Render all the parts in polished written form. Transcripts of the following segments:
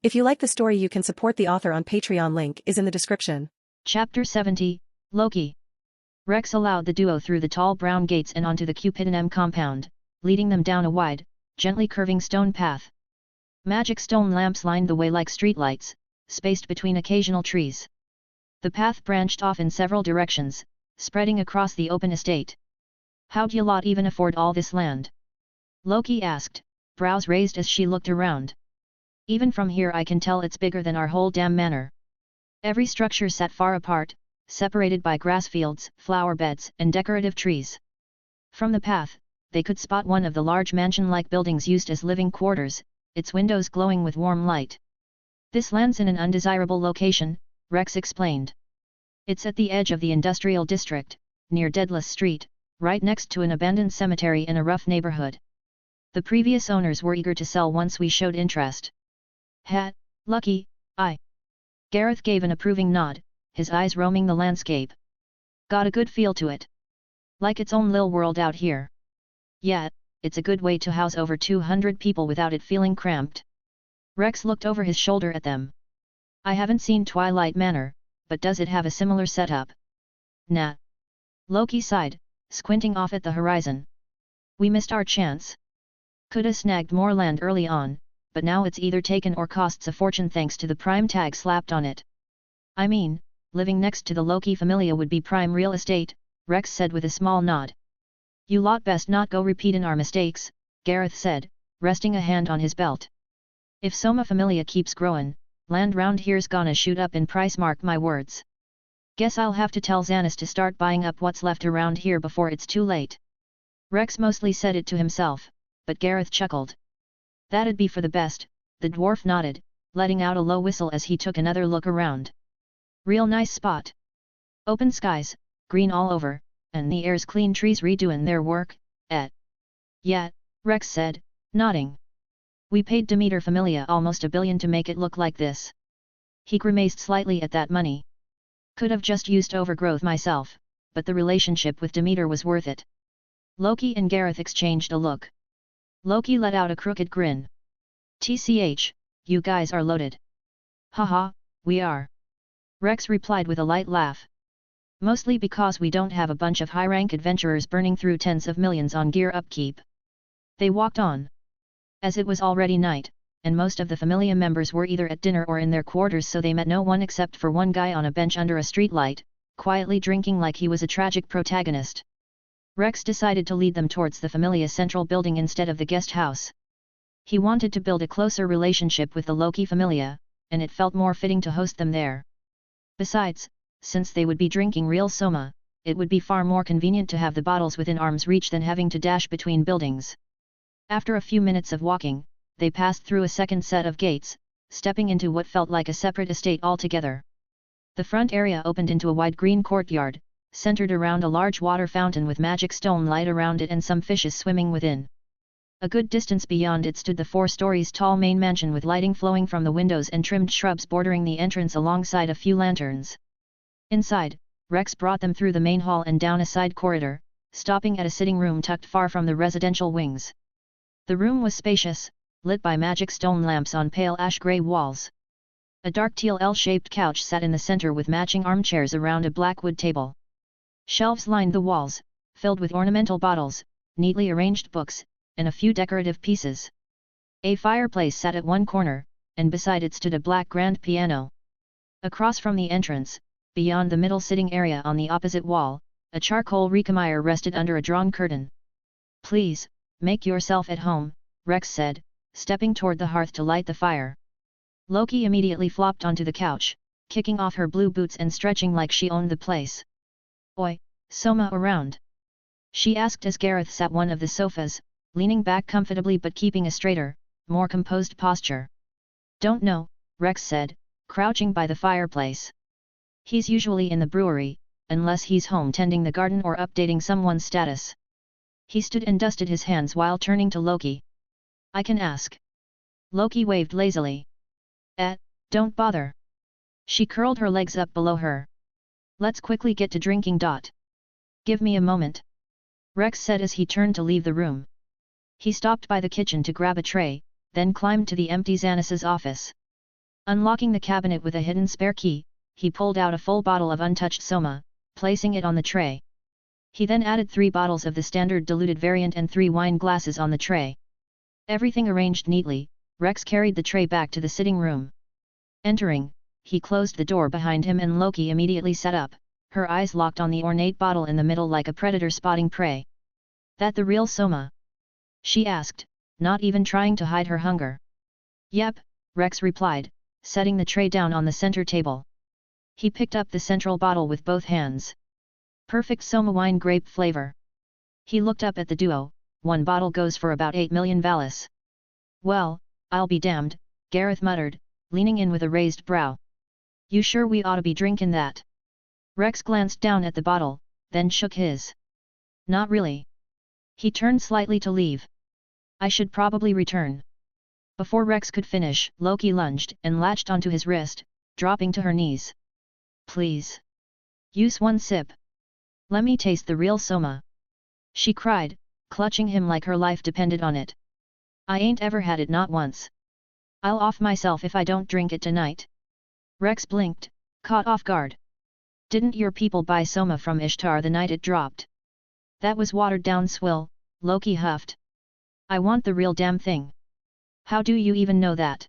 If you like the story, you can support the author on Patreon. Link is in the description. Chapter 70, Loki. Rex allowed the duo through the tall brown gates and onto the Cupidon compound, leading them down a wide, gently curving stone path. Magic stone lamps lined the way like streetlights, spaced between occasional trees. The path branched off in several directions, spreading across the open estate. "How'd you lot even afford all this land?" Loki asked, brows raised as she looked around. "Even from here I can tell it's bigger than our whole damn manor." Every structure sat far apart, separated by grass fields, flower beds, and decorative trees. From the path, they could spot one of the large mansion-like buildings used as living quarters, its windows glowing with warm light. "This land's in an undesirable location," Rex explained. "It's at the edge of the industrial district, near Deadless Street, right next to an abandoned cemetery in a rough neighborhood. The previous owners were eager to sell once we showed interest." Lucky, I." Gareth gave an approving nod, his eyes roaming the landscape. "Got a good feel to it. Like its own lil world out here. Yeah, it's a good way to house over 200 people without it feeling cramped." Rex looked over his shoulder at them. "I haven't seen Twilight Manor, but does it have a similar setup?" "Nah." Loki sighed, squinting off at the horizon. "We missed our chance. Coulda snagged more land early on, but now it's either taken or costs a fortune thanks to the prime tag slapped on it." "I mean, living next to the Loki Familia would be prime real estate," Rex said with a small nod. "You lot best not go repeatin' our mistakes," Gareth said, resting a hand on his belt. "If Soma Familia keeps growin', land round here's gonna shoot up in price, mark my words. Guess I'll have to tell Xanis to start buying up what's left around here before it's too late." Rex mostly said it to himself, but Gareth chuckled. "That'd be for the best," the dwarf nodded, letting out a low whistle as he took another look around. "Real nice spot. Open skies, green all over, and the air's clean, trees redoin' their work, eh?" "Yeah," Rex said, nodding. "We paid Demeter Familia almost $1 billion to make it look like this." He grimaced slightly at that money. "Could have just used overgrowth myself, but the relationship with Demeter was worth it." Loki and Gareth exchanged a look. Loki let out a crooked grin. "TCH, you guys are loaded." "Haha, we are." Rex replied with a light laugh. "Mostly because we don't have a bunch of high-rank adventurers burning through tens of millions on gear upkeep." They walked on. As it was already night, and most of the Familia members were either at dinner or in their quarters, so they met no one except for one guy on a bench under a streetlight, quietly drinking like he was a tragic protagonist. Rex decided to lead them towards the Familia Central building instead of the guest house. He wanted to build a closer relationship with the Loki Familia, and it felt more fitting to host them there. Besides, since they would be drinking real Soma, it would be far more convenient to have the bottles within arm's reach than having to dash between buildings. After a few minutes of walking, they passed through a second set of gates, stepping into what felt like a separate estate altogether. The front area opened into a wide green courtyard, centered around a large water fountain with magic stone light around it and some fishes swimming within. A good distance beyond it stood the 4 stories tall main mansion with lighting flowing from the windows and trimmed shrubs bordering the entrance alongside a few lanterns. Inside, Rex brought them through the main hall and down a side corridor, stopping at a sitting room tucked far from the residential wings. The room was spacious, lit by magic stone lamps on pale ash-grey walls. A dark teal L-shaped couch sat in the center with matching armchairs around a black wood table. Shelves lined the walls, filled with ornamental bottles, neatly arranged books, and a few decorative pieces. A fireplace sat at one corner, and beside it stood a black grand piano. Across from the entrance, beyond the middle sitting area on the opposite wall, a charcoal recamier rested under a drawn curtain. "Please, make yourself at home," Rex said, stepping toward the hearth to light the fire. Loki immediately flopped onto the couch, kicking off her blue boots and stretching like she owned the place. "Oi, Soma around?" she asked as Gareth sat one of the sofas, leaning back comfortably but keeping a straighter, more composed posture. "Don't know," Rex said, crouching by the fireplace. "He's usually in the brewery, unless he's home tending the garden or updating someone's status." He stood and dusted his hands while turning to Loki. "I can ask." Loki waved lazily. Don't bother." She curled her legs up below her. "Let's quickly get to drinking. Give me a moment," Rex said as he turned to leave the room. He stopped by the kitchen to grab a tray, then climbed to the empty Xanas's office. Unlocking the cabinet with a hidden spare key, he pulled out a full bottle of untouched Soma, placing it on the tray. He then added 3 bottles of the standard diluted variant and 3 wine glasses on the tray. Everything arranged neatly, Rex carried the tray back to the sitting room. Entering, he closed the door behind him and Loki immediately sat up, her eyes locked on the ornate bottle in the middle like a predator spotting prey. "That the real Soma?" she asked, not even trying to hide her hunger. "Yep," Rex replied, setting the tray down on the center table. He picked up the central bottle with both hands. Perfect Soma wine grape flavor. He looked up at the duo. "One bottle goes for about 8 million valis." "Well, I'll be damned," Gareth muttered, leaning in with a raised brow. "You sure we ought to be drinking that?" Rex glanced down at the bottle, then shook his. "Not really." He turned slightly to leave. "I should probably return." Before Rex could finish, Loki lunged and latched onto his wrist, dropping to her knees. "Please. Use one sip. Let me taste the real Soma," she cried, clutching him like her life depended on it. "I ain't ever had it, not once. I'll off myself if I don't drink it tonight." Rex blinked, caught off guard. "Didn't your people buy Soma from Ishtar the night it dropped?" "That was watered down swill," Loki huffed. "I want the real damn thing." "How do you even know that?"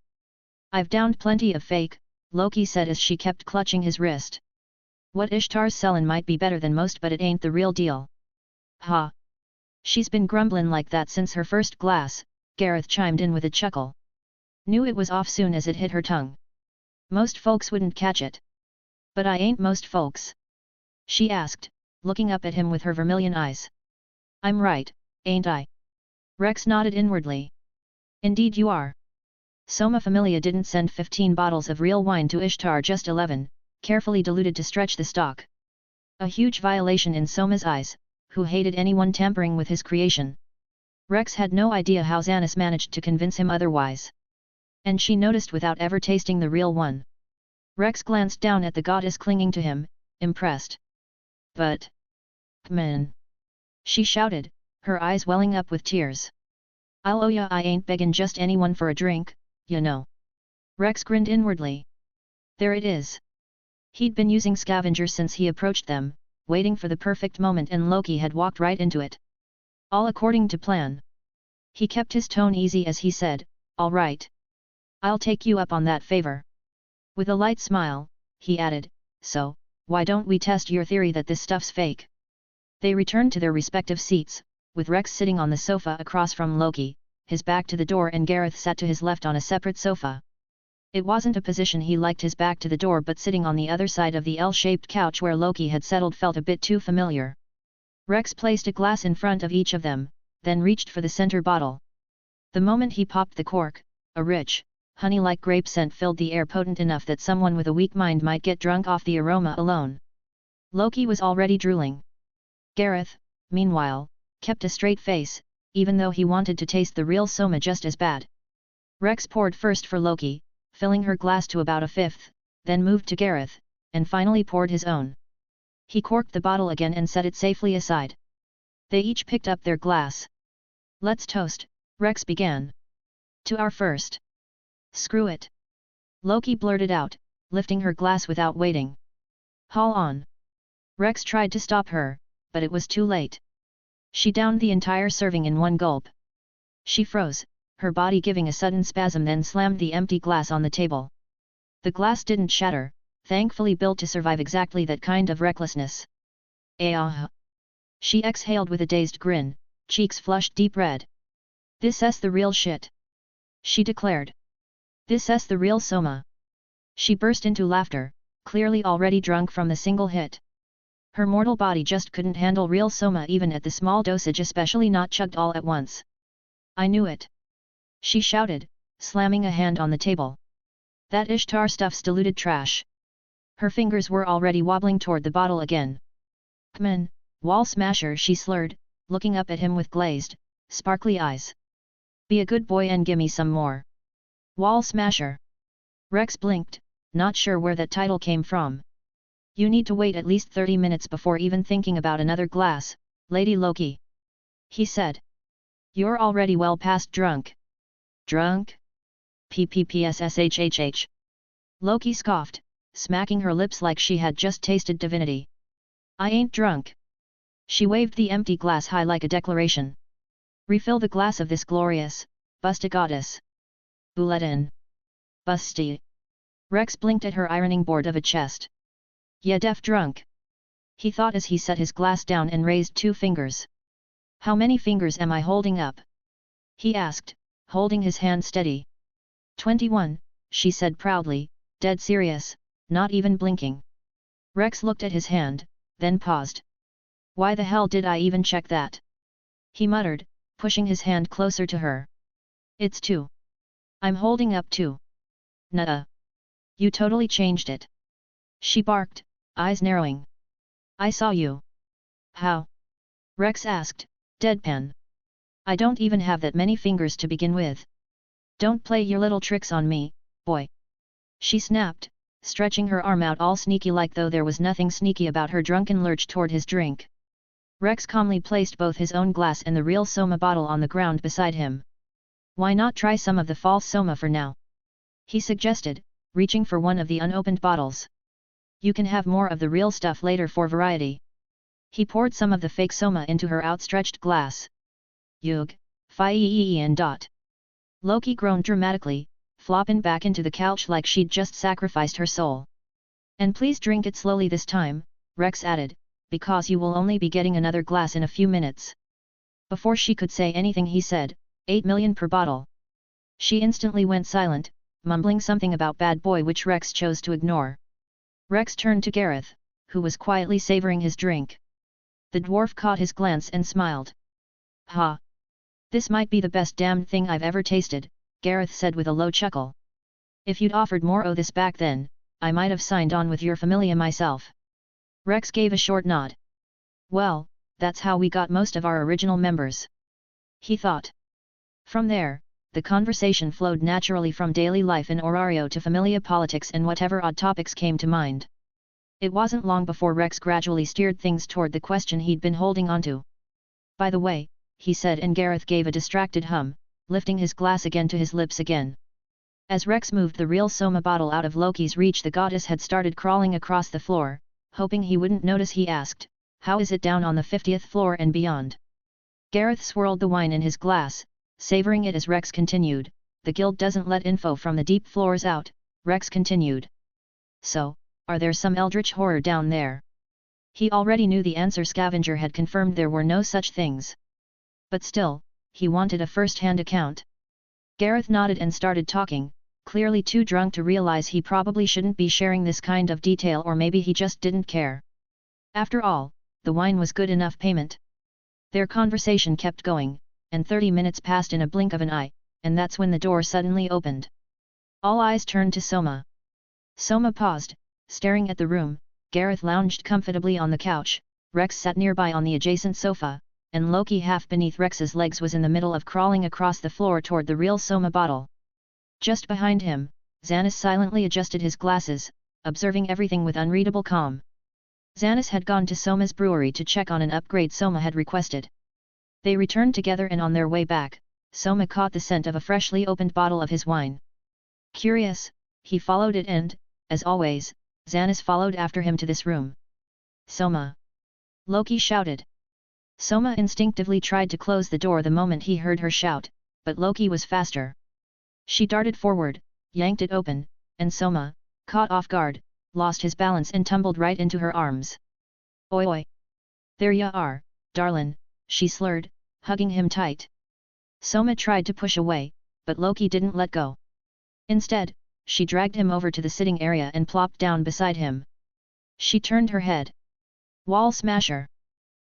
"I've downed plenty of fake," Loki said as she kept clutching his wrist. "What Ishtar's sellin' might be better than most, but it ain't the real deal." "Ha! She's been grumblin' like that since her first glass," Gareth chimed in with a chuckle. "Knew it was off soon as it hit her tongue. Most folks wouldn't catch it." "But I ain't most folks?" she asked, looking up at him with her vermilion eyes. "I'm right, ain't I?" Rex nodded inwardly. "Indeed you are." Soma Familia didn't send 15 bottles of real wine to Ishtar, just 11, carefully diluted to stretch the stock. A huge violation in Soma's eyes, who hated anyone tampering with his creation. Rex had no idea how Xanas managed to convince him otherwise. And she noticed without ever tasting the real one. Rex glanced down at the goddess clinging to him, impressed. "But... K'man!" she shouted, her eyes welling up with tears. "I'll owe ya, I ain't beggin' just anyone for a drink, you know." Rex grinned inwardly. There it is. He'd been using Scavenger since he approached them, waiting for the perfect moment, and Loki had walked right into it. All according to plan. He kept his tone easy as he said, "All right. I'll take you up on that favor." With a light smile, he added, "So, why don't we test your theory that this stuff's fake?" They returned to their respective seats, with Rex sitting on the sofa across from Loki, his back to the door, and Gareth sat to his left on a separate sofa. It wasn't a position he liked, his back to the door, but sitting on the other side of the L-shaped couch where Loki had settled felt a bit too familiar. Rex placed a glass in front of each of them, then reached for the center bottle. The moment he popped the cork, a rich, honey-like grape scent filled the air, potent enough that someone with a weak mind might get drunk off the aroma alone. Loki was already drooling. Gareth, meanwhile, kept a straight face, even though he wanted to taste the real Soma just as bad. Rex poured first for Loki, filling her glass to about a fifth, then moved to Gareth, and finally poured his own. He corked the bottle again and set it safely aside. They each picked up their glass. "Let's toast," Rex began. "To our first." "Screw it!" Loki blurted out, lifting her glass without waiting. "Haul on!" Rex tried to stop her, but it was too late. She downed the entire serving in one gulp. She froze, her body giving a sudden spasm, then slammed the empty glass on the table. The glass didn't shatter, thankfully built to survive exactly that kind of recklessness. "Ah!" She exhaled with a dazed grin, cheeks flushed deep red. "This the real shit," she declared. "This the real Soma." She burst into laughter, clearly already drunk from the single hit. Her mortal body just couldn't handle real Soma even at the small dosage, especially not chugged all at once. "I knew it!" she shouted, slamming a hand on the table. "That Ishtar stuff's diluted trash." Her fingers were already wobbling toward the bottle again. "K'man, wall smasher," she slurred, looking up at him with glazed, sparkly eyes. "Be a good boy and gimme some more." "Wall smasher." Rex blinked, not sure where that title came from. "You need to wait at least 30 minutes before even thinking about another glass, Lady Loki," he said. "You're already well past drunk." Drunk? Pppsshhh. Loki scoffed, smacking her lips like she had just tasted divinity. I ain't drunk. She waved the empty glass high like a declaration. Refill the glass of this glorious, busta goddess. Buletin. Busty. Rex blinked at her ironing board of a chest. Yeah, def drunk. He thought as he set his glass down and raised 2 fingers. How many fingers am I holding up? He asked, holding his hand steady. 21, she said proudly, dead serious, not even blinking. Rex looked at his hand, then paused. Why the hell did I even check that? He muttered, pushing his hand closer to her. It's 2. I'm holding up 2. Nuh-uh. You totally changed it. She barked, eyes narrowing. I saw you. How? Rex asked, deadpan. I don't even have that many fingers to begin with. Don't play your little tricks on me, boy. She snapped, stretching her arm out all sneaky like though there was nothing sneaky about her drunken lurch toward his drink. Rex calmly placed both his own glass and the real Soma bottle on the ground beside him. Why not try some of the false Soma for now? He suggested, reaching for one of the unopened bottles. You can have more of the real stuff later for variety. He poured some of the fake Soma into her outstretched glass. Yug, fi and dot. Loki groaned dramatically, flopping back into the couch like she'd just sacrificed her soul. And please drink it slowly this time, Rex added, because you will only be getting another glass in a few minutes. Before she could say anything he said, 8 million per bottle. She instantly went silent, mumbling something about bad boy which Rex chose to ignore. Rex turned to Gareth, who was quietly savoring his drink. The dwarf caught his glance and smiled. Ha! This might be the best damned thing I've ever tasted, Gareth said with a low chuckle. If you'd offered more of this back then, I might have signed on with your familia myself. Rex gave a short nod. Well, that's how we got most of our original members. He thought. From there, the conversation flowed naturally from daily life in Orario to familia politics and whatever odd topics came to mind. It wasn't long before Rex gradually steered things toward the question he'd been holding onto. By the way, he said, and Gareth gave a distracted hum, lifting his glass again to his lips again. As Rex moved the real Soma bottle out of Loki's reach, the goddess had started crawling across the floor. Hoping he wouldn't notice, he asked, how is it down on the 50th floor and beyond? Gareth swirled the wine in his glass, savoring it as Rex continued, the guild doesn't let info from the deep floors out, Rex continued. So, are there some eldritch horror down there? He already knew the answer. Scavenger had confirmed there were no such things. But still, he wanted a first-hand account. Gareth nodded and started talking, clearly too drunk to realize he probably shouldn't be sharing this kind of detail, or maybe he just didn't care. After all, the wine was good enough payment. Their conversation kept going, and 30 minutes passed in a blink of an eye, and that's when the door suddenly opened. All eyes turned to Soma. Soma paused, staring at the room. Gareth lounged comfortably on the couch, Rex sat nearby on the adjacent sofa, and Loki half beneath Rex's legs was in the middle of crawling across the floor toward the real Soma bottle. Just behind him, Xanis silently adjusted his glasses, observing everything with unreadable calm. Xanis had gone to Soma's brewery to check on an upgrade Soma had requested. They returned together, and on their way back, Soma caught the scent of a freshly opened bottle of his wine. Curious, he followed it and, as always, Xanis followed after him to this room. Soma! Loki shouted. Soma instinctively tried to close the door the moment he heard her shout, but Loki was faster. She darted forward, yanked it open, and Soma, caught off guard, lost his balance and tumbled right into her arms. Oi oi! There ya are, darlin', she slurred, hugging him tight. Soma tried to push away, but Loki didn't let go. Instead, she dragged him over to the sitting area and plopped down beside him. She turned her head. Wall smasher!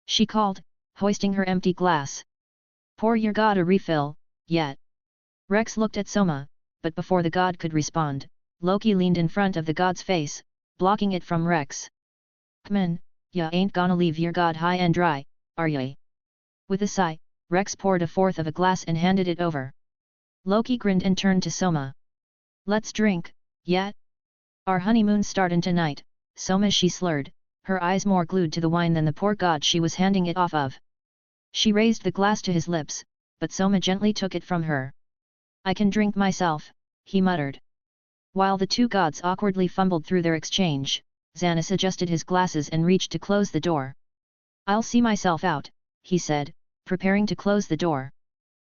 She called, hoisting her empty glass. Pour your god a refill, yet. Rex looked at Soma, but before the god could respond, Loki leaned in front of the god's face, blocking it from Rex. K'man, ya ain't gonna leave your god high and dry, are ya? With a sigh, Rex poured a fourth of a glass and handed it over. Loki grinned and turned to Soma. Let's drink, yet? Our honeymoon's startin' tonight, Soma, she slurred, her eyes more glued to the wine than the poor god she was handing it off of. She raised the glass to his lips, but Soma gently took it from her. I can drink myself, he muttered. While the two gods awkwardly fumbled through their exchange, Thanos adjusted his glasses and reached to close the door. I'll see myself out, he said, preparing to close the door.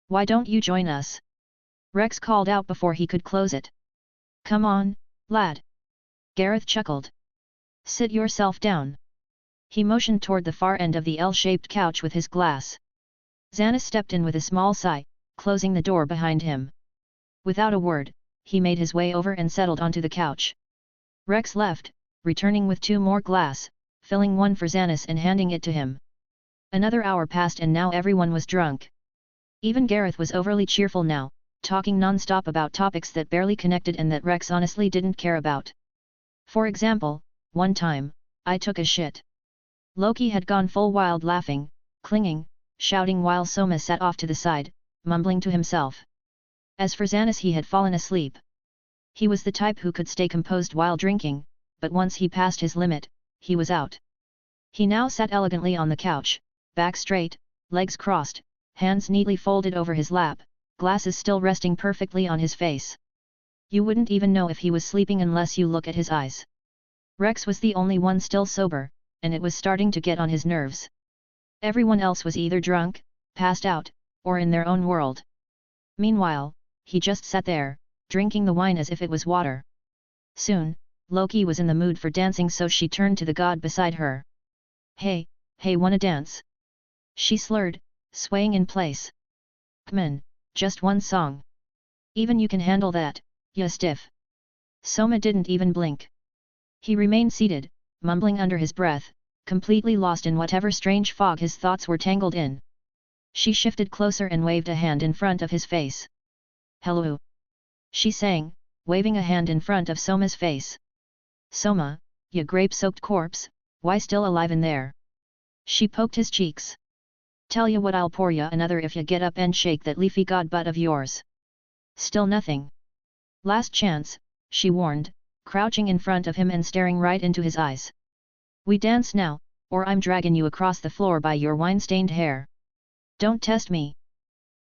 Why don't you join us? Rex called out before he could close it. Come on, lad. Gareth chuckled. Sit yourself down. He motioned toward the far end of the L-shaped couch with his glass. Thanos stepped in with a small sigh, closing the door behind him. Without a word, he made his way over and settled onto the couch. Rex left, returning with 2 more glass, filling one for Thanos and handing it to him. Another hour passed and now everyone was drunk. Even Gareth was overly cheerful now, talking non-stop about topics that barely connected and that Rex honestly didn't care about. For example, one time, I took a shit. Loki had gone full wild laughing, clinging, shouting while Soma sat off to the side, mumbling to himself. As for Thanos, he had fallen asleep. He was the type who could stay composed while drinking, but once he passed his limit, he was out. He now sat elegantly on the couch, back straight, legs crossed, hands neatly folded over his lap, glasses still resting perfectly on his face. You wouldn't even know if he was sleeping unless you look at his eyes. Rex was the only one still sober, and it was starting to get on his nerves. Everyone else was either drunk, passed out, or in their own world. Meanwhile, he just sat there, drinking the wine as if it was water. Soon, Loki was in the mood for dancing, so she turned to the god beside her. Hey, wanna dance? She slurred, swaying in place. C'mon, just one song. Even you can handle that, ya stiff. Soma didn't even blink. He remained seated, mumbling under his breath, completely lost in whatever strange fog his thoughts were tangled in. She shifted closer and waved a hand in front of his face. Hello. She sang, waving a hand in front of Soma's face. Soma, ya grape-soaked corpse, why still alive in there? She poked his cheeks. Tell ya what, I'll pour ya another if ya get up and shake that leafy god butt of yours. Still nothing. Last chance, she warned, crouching in front of him and staring right into his eyes. We dance now, or I'm dragging you across the floor by your wine-stained hair. Don't test me.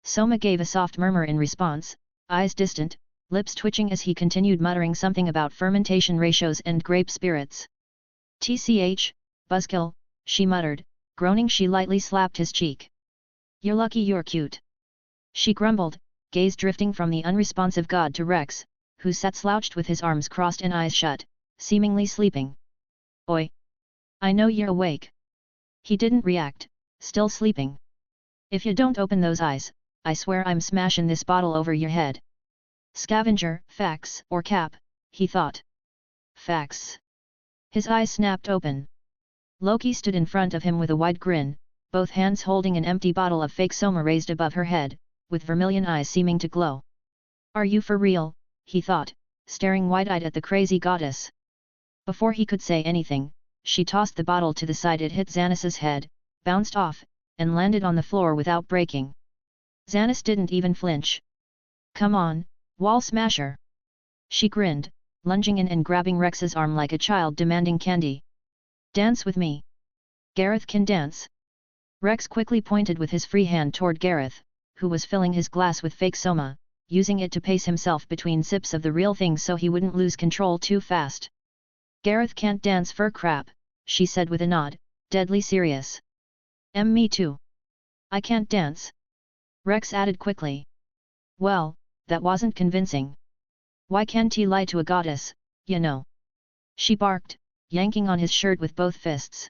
Soma gave a soft murmur in response, eyes distant, lips twitching as he continued muttering something about fermentation ratios and grape spirits. TCH, buzzkill, she muttered, groaning. She lightly slapped his cheek. You're lucky you're cute. She grumbled, gaze drifting from the unresponsive god to Rex, who sat slouched with his arms crossed and eyes shut, seemingly sleeping. Oi! I know you're awake. He didn't react, still sleeping. If you don't open those eyes, I swear I'm smashing this bottle over your head. Scavenger, fax, or cap, he thought. Fax. His eyes snapped open. Loki stood in front of him with a wide grin, both hands holding an empty bottle of fake Soma raised above her head, with vermilion eyes seeming to glow. Are you for real? He thought, staring wide-eyed at the crazy goddess. Before he could say anything, she tossed the bottle to the side. It hit Thanos' head, bounced off, and landed on the floor without breaking. Thanos didn't even flinch. Come on, wall smasher. She grinned, lunging in and grabbing Rex's arm like a child demanding candy. Dance with me. Gareth can dance. Rex quickly pointed with his free hand toward Gareth, who was filling his glass with fake Soma, using it to pace himself between sips of the real thing so he wouldn't lose control too fast. Gareth can't dance for crap, she said with a nod, deadly serious. Me too. I can't dance. Rex added quickly. Well, that wasn't convincing. Why can't he lie to a goddess, you know? She barked, yanking on his shirt with both fists.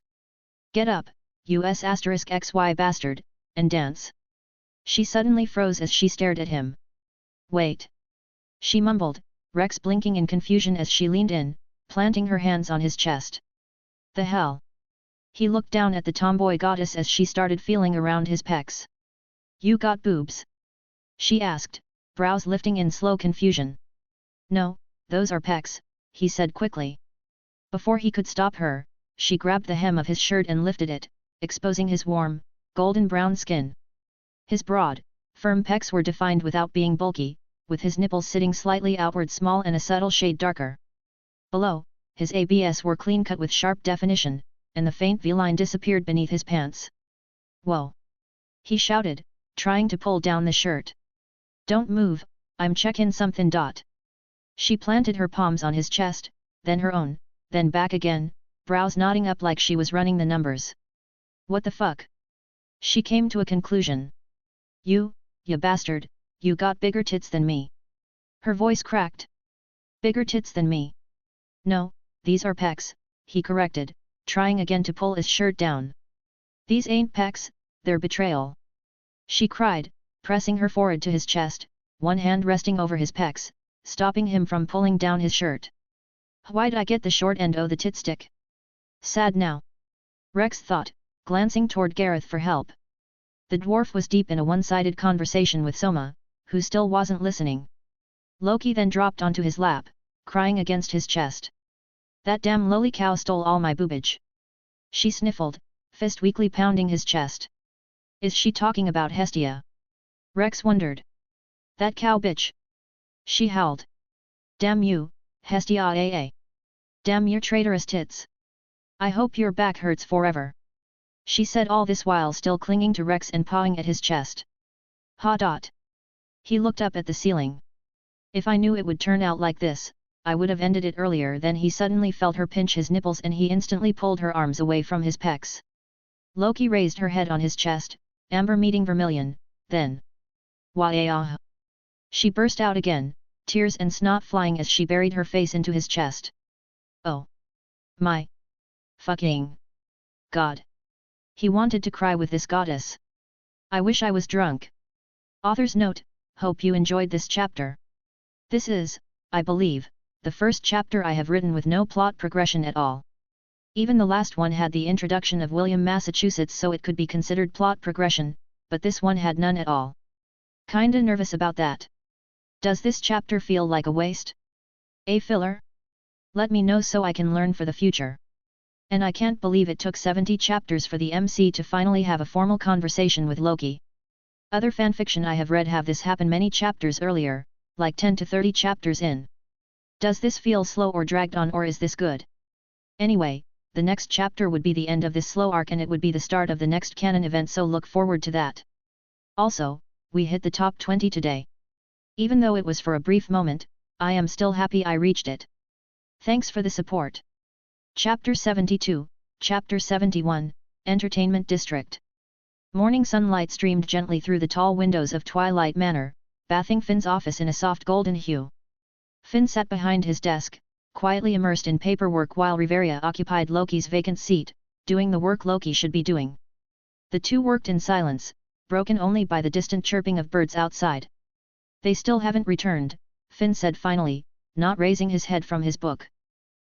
Get up, XY bastard, and dance. She suddenly froze as she stared at him. Wait. She mumbled, Rex blinking in confusion as she leaned in, planting her hands on his chest. The hell? He looked down at the tomboy goddess as she started feeling around his pecs. You got boobs? She asked, brows lifting in slow confusion. No, those are pecs, he said quickly. Before he could stop her, she grabbed the hem of his shirt and lifted it, exposing his warm, golden brown skin. His broad, firm pecs were defined without being bulky, with his nipples sitting slightly outward, small and a subtle shade darker. Below, his abs were clean cut with sharp definition, and the faint V-line disappeared beneath his pants. Whoa! He shouted, trying to pull down the shirt. Don't move, I'm checkin' something. She planted her palms on his chest, then her own, then back again, brows knotting up like she was running the numbers. What the fuck? She came to a conclusion. You bastard, you got bigger tits than me. Her voice cracked. Bigger tits than me? No, these are pecs, he corrected, trying again to pull his shirt down. These ain't pecs, they're betrayal. She cried, pressing her forehead to his chest, one hand resting over his pecs, stopping him from pulling down his shirt. Why'd I get the short end o' the tit stick? Sad now. Rex thought, glancing toward Gareth for help. The dwarf was deep in a one-sided conversation with Soma, who still wasn't listening. Loki then dropped onto his lap, crying against his chest. That damn lowly cow stole all my boobage. She sniffled, fist weakly pounding his chest. Is she talking about Hestia? Rex wondered. That cow bitch. She howled. Damn you, Hestia aa. Damn your traitorous tits. I hope your back hurts forever. She said, all this while still clinging to Rex and pawing at his chest. Ha. He looked up at the ceiling. If I knew it would turn out like this, I would have ended it earlier. Then he suddenly felt her pinch his nipples and he instantly pulled her arms away from his pecs. Loki raised her head on his chest, amber meeting vermilion, then. Wah. She burst out again, tears and snot flying as she buried her face into his chest. Oh. My. Fucking. God. He wanted to cry with this goddess. I wish I was drunk. Author's note, hope you enjoyed this chapter. This is, I believe, the first chapter I have written with no plot progression at all. Even the last one had the introduction of William, Massachusetts, so it could be considered plot progression, but this one had none at all. Kinda nervous about that. Does this chapter feel like a waste? A filler? Let me know so I can learn for the future. And I can't believe it took 70 chapters for the MC to finally have a formal conversation with Loki. Other fanfiction I have read have this happen many chapters earlier, like 10 to 30 chapters in. Does this feel slow or dragged on, or is this good? Anyway, the next chapter would be the end of this slow arc and it would be the start of the next canon event, so look forward to that. Also, we hit the top 20 today. Even though it was for a brief moment, I am still happy I reached it. Thanks for the support. Chapter 72, Chapter 71, Entertainment District. Morning sunlight streamed gently through the tall windows of Twilight Manor, bathing Finn's office in a soft golden hue. Finn sat behind his desk, quietly immersed in paperwork while Riveria occupied Loki's vacant seat, doing the work Loki should be doing. The two worked in silence, broken only by the distant chirping of birds outside. They still haven't returned, Finn said finally, not raising his head from his book.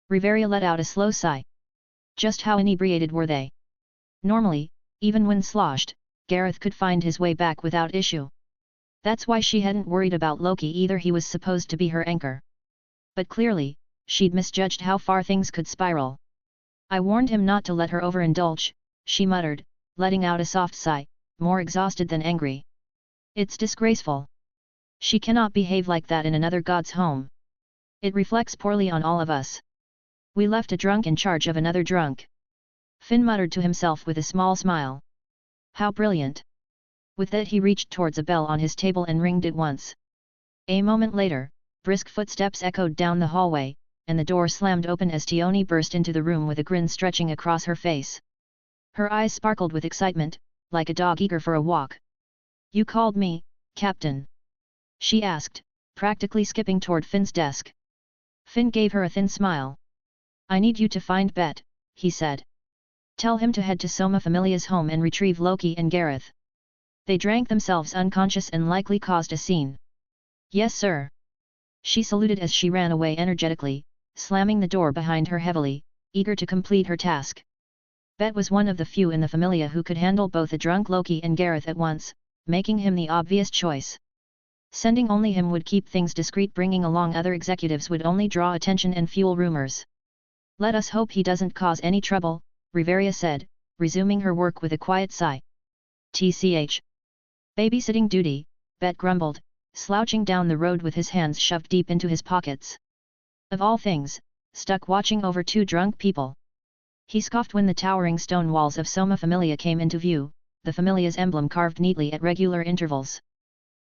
Riveria let out a slow sigh. Just how inebriated were they? Normally, even when sloshed, Gareth could find his way back without issue. That's why she hadn't worried about Loki either, he was supposed to be her anchor. But clearly, she'd misjudged how far things could spiral. I warned him not to let her overindulge, she muttered, letting out a soft sigh, more exhausted than angry. It's disgraceful. She cannot behave like that in another god's home. It reflects poorly on all of us. We left a drunk in charge of another drunk. Finn muttered to himself with a small smile. How brilliant. With that he reached towards a bell on his table and ringed it once. A moment later, brisk footsteps echoed down the hallway, and the door slammed open as Tioni burst into the room with a grin stretching across her face. Her eyes sparkled with excitement, like a dog eager for a walk. You called me, Captain? She asked, practically skipping toward Finn's desk. Finn gave her a thin smile. I need you to find Bet, he said. Tell him to head to Soma Familia's home and retrieve Loki and Gareth. They drank themselves unconscious and likely caused a scene. Yes, sir. She saluted as she ran away energetically, slamming the door behind her heavily, eager to complete her task. Bet was one of the few in the Familia who could handle both a drunk Loki and Gareth at once, making him the obvious choice. Sending only him would keep things discreet, bringing along other executives would only draw attention and fuel rumors. Let us hope he doesn't cause any trouble, Riveria said, resuming her work with a quiet sigh. TCH. Babysitting duty, Bet grumbled, slouching down the road with his hands shoved deep into his pockets. Of all things, stuck watching over two drunk people. He scoffed when the towering stone walls of Soma Familia came into view, the Familia's emblem carved neatly at regular intervals.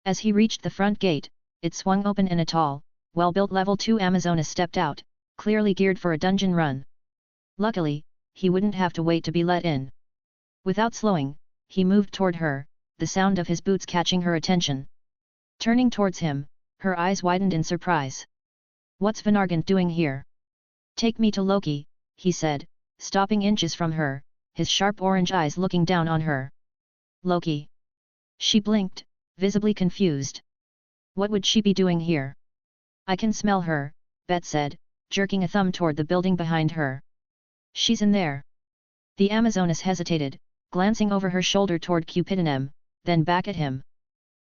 As he reached the front gate, it swung open and a tall, well-built level 2 Amazonas stepped out, clearly geared for a dungeon run. Luckily, he wouldn't have to wait to be let in. Without slowing, he moved toward her, the sound of his boots catching her attention. Turning towards him, her eyes widened in surprise. "What's Finargent doing here?" "Take me to Loki," he said, stopping inches from her, his sharp orange eyes looking down on her. "Loki?" She blinked, visibly confused. What would she be doing here? "I can smell her," Bet said, jerking a thumb toward the building behind her. "She's in there." The Amazonas hesitated, glancing over her shoulder toward Cupidinem, then back at him.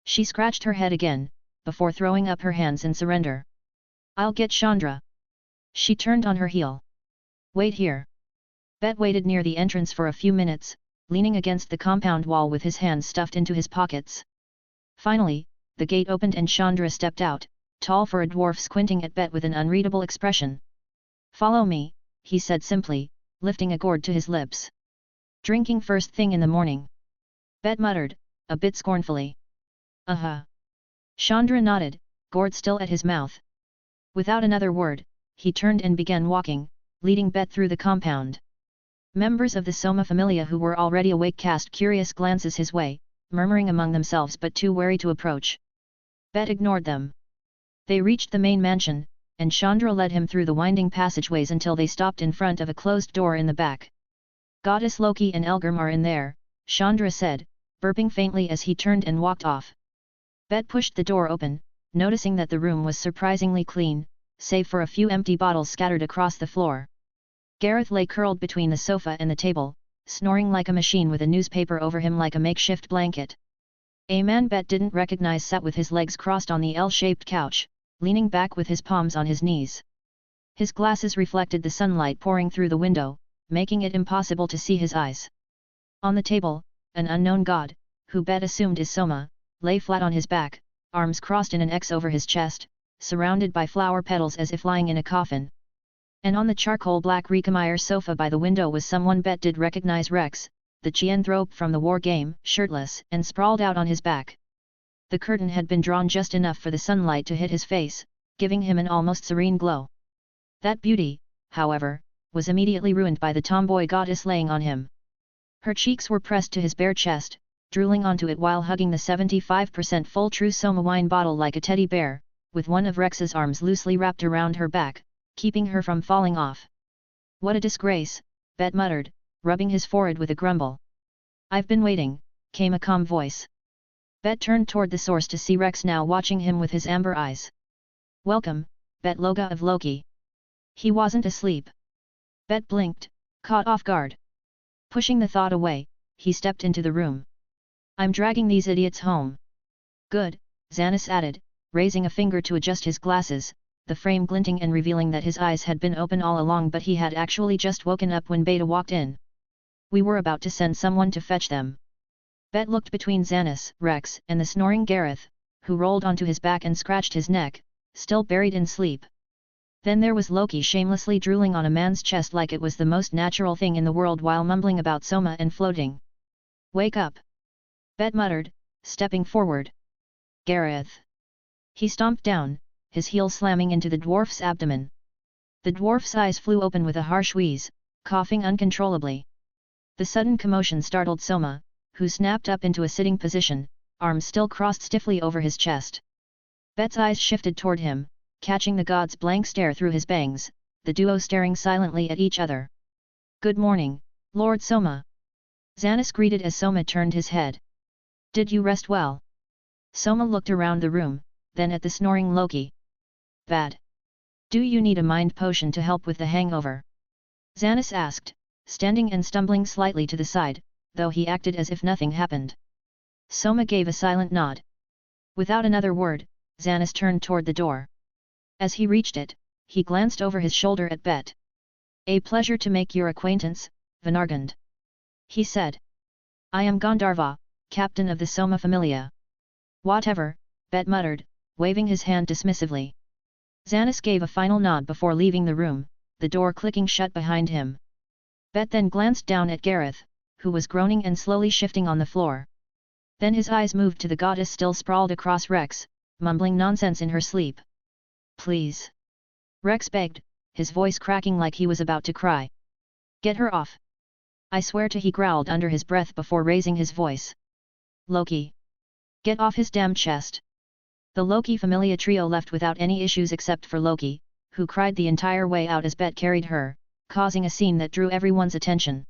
She scratched her head again, before throwing up her hands in surrender. "I'll get Chandra." She turned on her heel. "Wait here." Bet waited near the entrance for a few minutes, leaning against the compound wall with his hands stuffed into his pockets. Finally, the gate opened and Chandra stepped out, tall for a dwarf, squinting at Bet with an unreadable expression. "Follow me," he said simply, lifting a gourd to his lips. "Drinking first thing in the morning?" Bet muttered, a bit scornfully. "Uh-huh." Chandra nodded, gourd still at his mouth. Without another word, he turned and began walking, leading Bet through the compound. Members of the Soma Familia who were already awake cast curious glances his way, murmuring among themselves but too wary to approach. Bet ignored them. They reached the main mansion, and Chandra led him through the winding passageways until they stopped in front of a closed door in the back. "Goddess Loki and Elgrim are in there," Chandra said, burping faintly as he turned and walked off. Bet pushed the door open, noticing that the room was surprisingly clean, save for a few empty bottles scattered across the floor. Gareth lay curled between the sofa and the table, snoring like a machine with a newspaper over him like a makeshift blanket. A man Bet didn't recognize sat with his legs crossed on the L-shaped couch, leaning back with his palms on his knees. His glasses reflected the sunlight pouring through the window, making it impossible to see his eyes. On the table, an unknown god, who Bet assumed is Soma, lay flat on his back, arms crossed in an X over his chest, surrounded by flower petals as if lying in a coffin. And on the charcoal black Recamire sofa by the window was someone Bet did recognize: Rex, the Chianthrope from the war game, shirtless and sprawled out on his back. The curtain had been drawn just enough for the sunlight to hit his face, giving him an almost serene glow. That beauty, however, was immediately ruined by the tomboy goddess laying on him. Her cheeks were pressed to his bare chest, drooling onto it while hugging the 75% full True Soma wine bottle like a teddy bear, with one of Rex's arms loosely wrapped around her back, keeping her from falling off. "What a disgrace," Bet muttered, rubbing his forehead with a grumble. "I've been waiting," came a calm voice. Bet turned toward the source to see Rex now watching him with his amber eyes. "Welcome, Bet Loga of Loki." He wasn't asleep. Bet blinked, caught off guard. Pushing the thought away, he stepped into the room. "I'm dragging these idiots home." "Good," Xanis added, raising a finger to adjust his glasses, the frame glinting and revealing that his eyes had been open all along but he had actually just woken up when Beta walked in. "We were about to send someone to fetch them." Bet looked between Xanis, Rex, and the snoring Gareth, who rolled onto his back and scratched his neck, still buried in sleep. Then there was Loki shamelessly drooling on a man's chest like it was the most natural thing in the world while mumbling about Soma and floating. "Wake up!" Bet muttered, stepping forward. "Gareth!" He stomped down, his heel slamming into the dwarf's abdomen. The dwarf's eyes flew open with a harsh wheeze, coughing uncontrollably. The sudden commotion startled Soma, who snapped up into a sitting position, arms still crossed stiffly over his chest. Bet's eyes shifted toward him, catching the god's blank stare through his bangs, the duo staring silently at each other. "Good morning, Lord Soma." Xanis greeted as Soma turned his head. "Did you rest well?" Soma looked around the room, then at the snoring Loki. "Bad. Do you need a mind potion to help with the hangover?" Xanis asked, standing and stumbling slightly to the side, though he acted as if nothing happened. Soma gave a silent nod. Without another word, Xanis turned toward the door. As he reached it, he glanced over his shoulder at Bet. "A pleasure to make your acquaintance, Finargent," he said. "I am Gandharva, captain of the Soma Familia." "Whatever," Bet muttered, waving his hand dismissively. Xanis gave a final nod before leaving the room, the door clicking shut behind him. Bet then glanced down at Gareth, who was groaning and slowly shifting on the floor. Then his eyes moved to the goddess still sprawled across Rex, mumbling nonsense in her sleep. Please. Rex begged, his voice cracking like he was about to cry. Get her off. I swear to, he growled under his breath before raising his voice. Loki. Get off his damn chest. The Loki Familia trio left without any issues except for Loki, who cried the entire way out as Bet carried her, causing a scene that drew everyone's attention.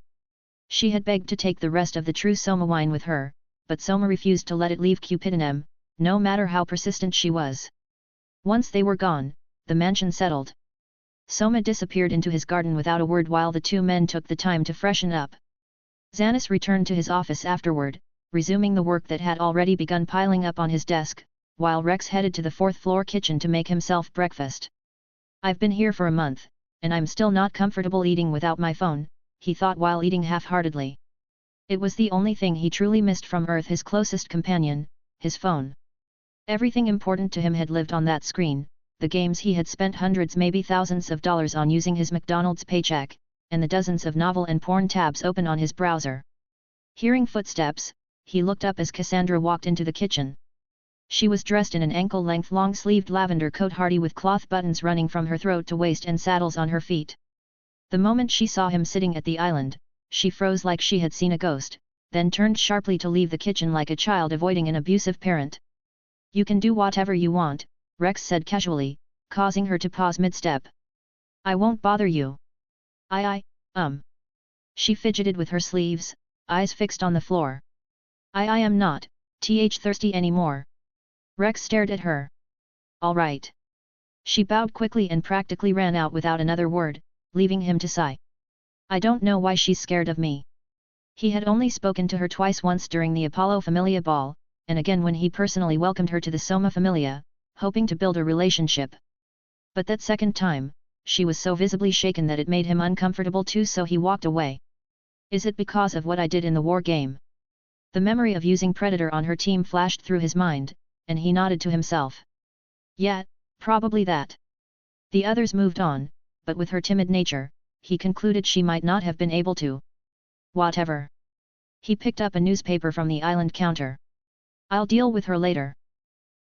She had begged to take the rest of the true Soma wine with her, but Soma refused to let it leave Cupidinem, no matter how persistent she was. Once they were gone, the mansion settled. Soma disappeared into his garden without a word while the two men took the time to freshen up. Xanis returned to his office afterward, resuming the work that had already begun piling up on his desk, while Rex headed to the fourth-floor kitchen to make himself breakfast. I've been here for a month, and I'm still not comfortable eating without my phone, he thought while eating half-heartedly. It was the only thing he truly missed from Earth, his closest companion, his phone. Everything important to him had lived on that screen, the games he had spent hundreds, maybe thousands of dollars on using his McDonald's paycheck, and the dozens of novel and porn tabs open on his browser. Hearing footsteps, he looked up as Cassandra walked into the kitchen. She was dressed in an ankle-length long-sleeved lavender coat hardy with cloth buttons running from her throat to waist and saddles on her feet. The moment she saw him sitting at the island, she froze like she had seen a ghost, then turned sharply to leave the kitchen like a child avoiding an abusive parent. You can do whatever you want, Rex said casually, causing her to pause mid-step. I won't bother you. She fidgeted with her sleeves, eyes fixed on the floor. I am not, thirsty anymore. Rex stared at her. All right. She bowed quickly and practically ran out without another word, leaving him to sigh. I don't know why she's scared of me. He had only spoken to her twice, once during the Apollo Familia ball, and again when he personally welcomed her to the Soma Familia, hoping to build a relationship. But that second time, she was so visibly shaken that it made him uncomfortable too, so he walked away. Is it because of what I did in the war game? The memory of using Predator on her team flashed through his mind, and he nodded to himself. Yeah, probably that. The others moved on, but with her timid nature, he concluded she might not have been able to. Whatever. He picked up a newspaper from the island counter. I'll deal with her later.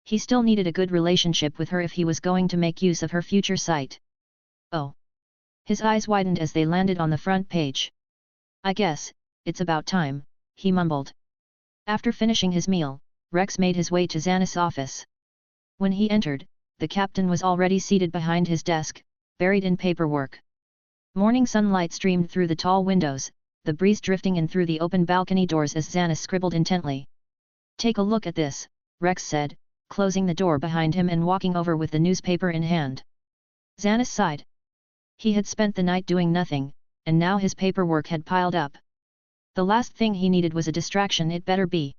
He still needed a good relationship with her if he was going to make use of her future sight. Oh. His eyes widened as they landed on the front page. I guess, it's about time, he mumbled. After finishing his meal, Rex made his way to Xanis' office. When he entered, the captain was already seated behind his desk, buried in paperwork. Morning sunlight streamed through the tall windows, the breeze drifting in through the open balcony doors as Xanis scribbled intently. Take a look at this, Rex said, closing the door behind him and walking over with the newspaper in hand. Xanis sighed. He had spent the night doing nothing, and now his paperwork had piled up. The last thing he needed was a distraction, it better be.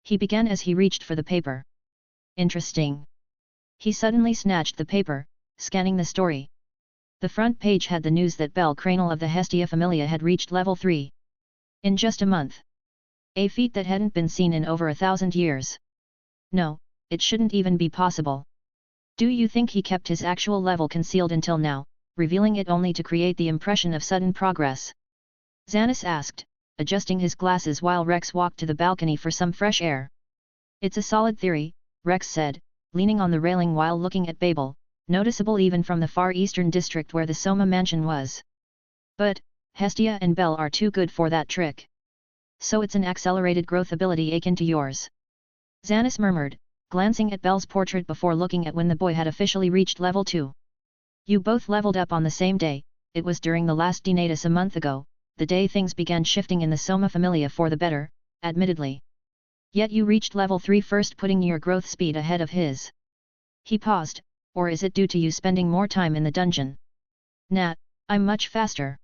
He began as he reached for the paper. Interesting. He suddenly snatched the paper, scanning the story. The front page had the news that Bell Cranel of the Hestia Familia had reached level 3. In just a month. A feat that hadn't been seen in over 1,000 years. No, it shouldn't even be possible. Do you think he kept his actual level concealed until now, revealing it only to create the impression of sudden progress? Xanis asked, adjusting his glasses while Rex walked to the balcony for some fresh air. It's a solid theory, Rex said, leaning on the railing while looking at Babel, noticeable even from the far eastern district where the Soma mansion was. But, Hestia and Bell are too good for that trick. So it's an accelerated growth ability akin to yours. Xanis murmured, glancing at Bell's portrait before looking at when the boy had officially reached level 2. You both leveled up on the same day, it was during the last Denatus a month ago, the day things began shifting in the Soma Familia for the better, admittedly. Yet you reached level 3 first, putting your growth speed ahead of his. He paused, or is it due to you spending more time in the dungeon? Nah, I'm much faster.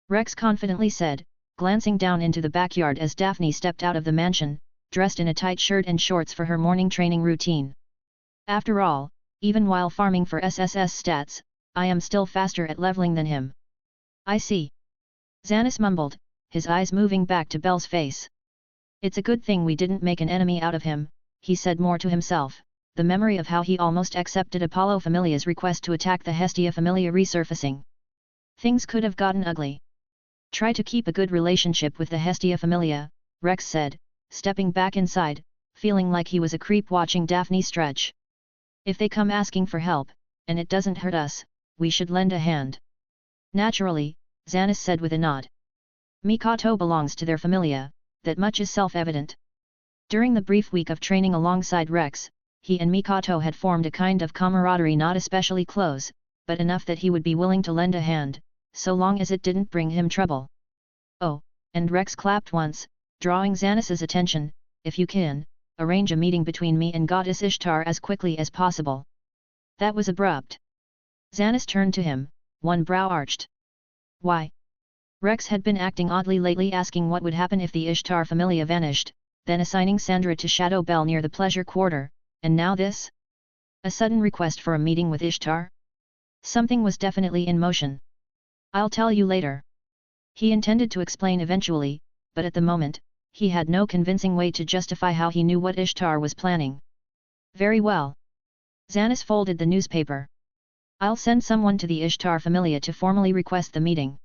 Rex confidently said, glancing down into the backyard as Daphne stepped out of the mansion, dressed in a tight shirt and shorts for her morning training routine. After all, even while farming for SSS stats, I am still faster at leveling than him. I see. Xanis mumbled, his eyes moving back to Bell's face. It's a good thing we didn't make an enemy out of him, he said more to himself, the memory of how he almost accepted Apollo Familia's request to attack the Hestia Familia resurfacing. Things could have gotten ugly. Try to keep a good relationship with the Hestia Familia, Rex said, stepping back inside, feeling like he was a creep watching Daphne stretch. If they come asking for help, and it doesn't hurt us, we should lend a hand. Naturally, Xanas said with a nod. Mikoto belongs to their familia, that much is self-evident. During the brief week of training alongside Rex, he and Mikoto had formed a kind of camaraderie not especially close, but enough that he would be willing to lend a hand, so long as it didn't bring him trouble. Oh, and Rex clapped once, drawing Xanas's attention, if you can, arrange a meeting between me and goddess Ishtar as quickly as possible. That was abrupt. Xanas turned to him, one brow arched. Why? Rex had been acting oddly lately, asking what would happen if the Ishtar Familia vanished, then assigning Sandra to Shadow Bell near the pleasure quarter, and now this? A sudden request for a meeting with Ishtar? Something was definitely in motion. I'll tell you later. He intended to explain eventually, but at the moment, he had no convincing way to justify how he knew what Ishtar was planning. Very well. Xanas folded the newspaper. I'll send someone to the Ishtar Familia to formally request the meeting.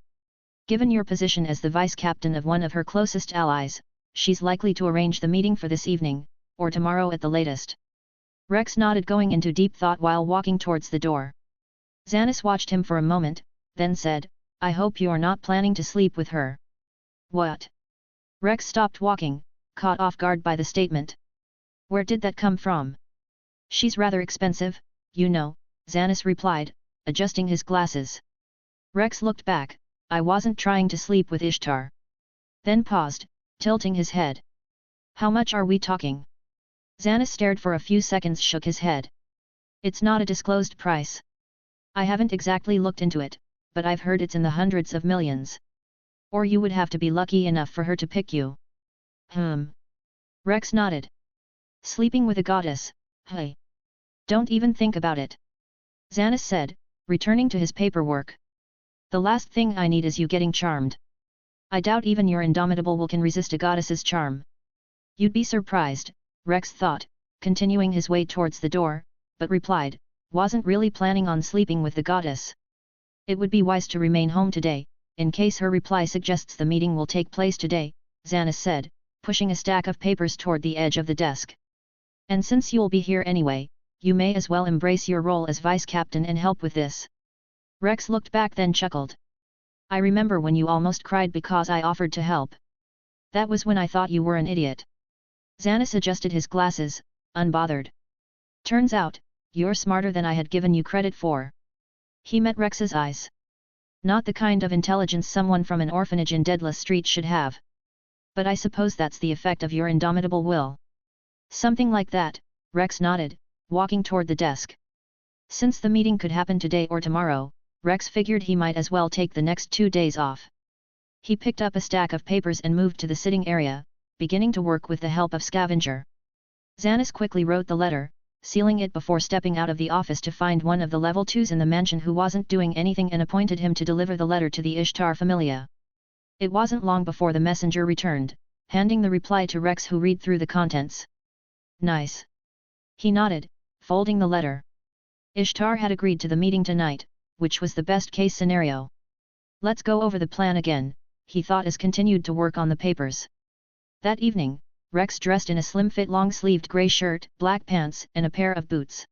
Given your position as the vice-captain of one of her closest allies, she's likely to arrange the meeting for this evening, or tomorrow at the latest. Rex nodded, going into deep thought while walking towards the door. Xanas watched him for a moment, then said, I hope you're not planning to sleep with her. What? Rex stopped walking, caught off guard by the statement. Where did that come from? She's rather expensive, you know, Xanas replied, adjusting his glasses. Rex looked back. I wasn't trying to sleep with Ishtar. Then paused, tilting his head. How much are we talking? Xanas stared for a few seconds, shook his head. It's not a disclosed price. I haven't exactly looked into it, but I've heard it's in the hundreds of millions. Or you would have to be lucky enough for her to pick you. Rex nodded. Sleeping with a goddess, hey. Don't even think about it. Xanas said, returning to his paperwork. The last thing I need is you getting charmed. I doubt even your indomitable will can resist a goddess's charm. You'd be surprised, Rex thought, continuing his way towards the door, but replied, wasn't really planning on sleeping with the goddess. It would be wise to remain home today, in case her reply suggests the meeting will take place today, Xanas said, pushing a stack of papers toward the edge of the desk. And since you'll be here anyway, you may as well embrace your role as vice-captain and help with this. Rex looked back, then chuckled. I remember when you almost cried because I offered to help. That was when I thought you were an idiot. Xanas adjusted his glasses, unbothered. Turns out, you're smarter than I had given you credit for. He met Rex's eyes. Not the kind of intelligence someone from an orphanage in Deadless Street should have. But I suppose that's the effect of your indomitable will. Something like that, Rex nodded, walking toward the desk. Since the meeting could happen today or tomorrow, Rex figured he might as well take the next 2 days off. He picked up a stack of papers and moved to the sitting area, beginning to work with the help of Scavenger. Xanas quickly wrote the letter, sealing it before stepping out of the office to find one of the level 2s in the mansion who wasn't doing anything and appointed him to deliver the letter to the Ishtar Familia. It wasn't long before the messenger returned, handing the reply to Rex, who read through the contents. Nice. He nodded, folding the letter. Ishtar had agreed to the meeting tonight, which was the best-case scenario. Let's go over the plan again, he thought as continued to work on the papers. That evening, Rex dressed in a slim-fit long-sleeved grey shirt, black pants, and a pair of boots.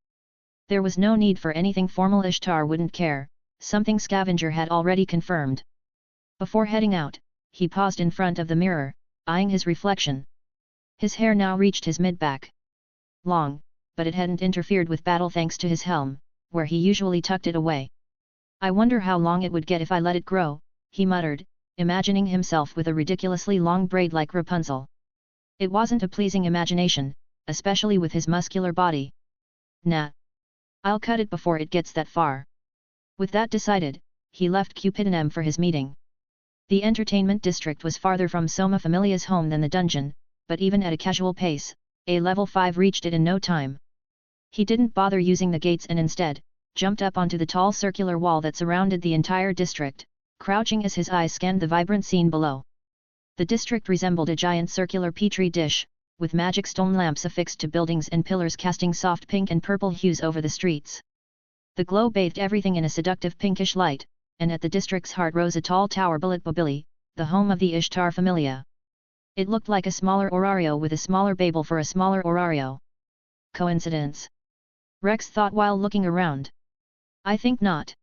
There was no need for anything formal. Ishtar wouldn't care, something Scavenger had already confirmed. Before heading out, he paused in front of the mirror, eyeing his reflection. His hair now reached his mid-back. Long, but it hadn't interfered with battle thanks to his helm, where he usually tucked it away. I wonder how long it would get if I let it grow, he muttered, imagining himself with a ridiculously long braid like Rapunzel. It wasn't a pleasing imagination, especially with his muscular body. Nah. I'll cut it before it gets that far. With that decided, he left Cupidinem for his meeting. The entertainment district was farther from Soma Familia's home than the dungeon, but even at a casual pace, a level 5 reached it in no time. He didn't bother using the gates and instead, jumped up onto the tall circular wall that surrounded the entire district, crouching as his eyes scanned the vibrant scene below. The district resembled a giant circular petri dish, with magic stone lamps affixed to buildings and pillars casting soft pink and purple hues over the streets. The glow bathed everything in a seductive pinkish light, and at the district's heart rose a tall tower, Bobili, the home of the Ishtar Familia. It looked like a smaller Orario with a smaller Babel for a smaller Orario. Coincidence? Rex thought while looking around. I think not.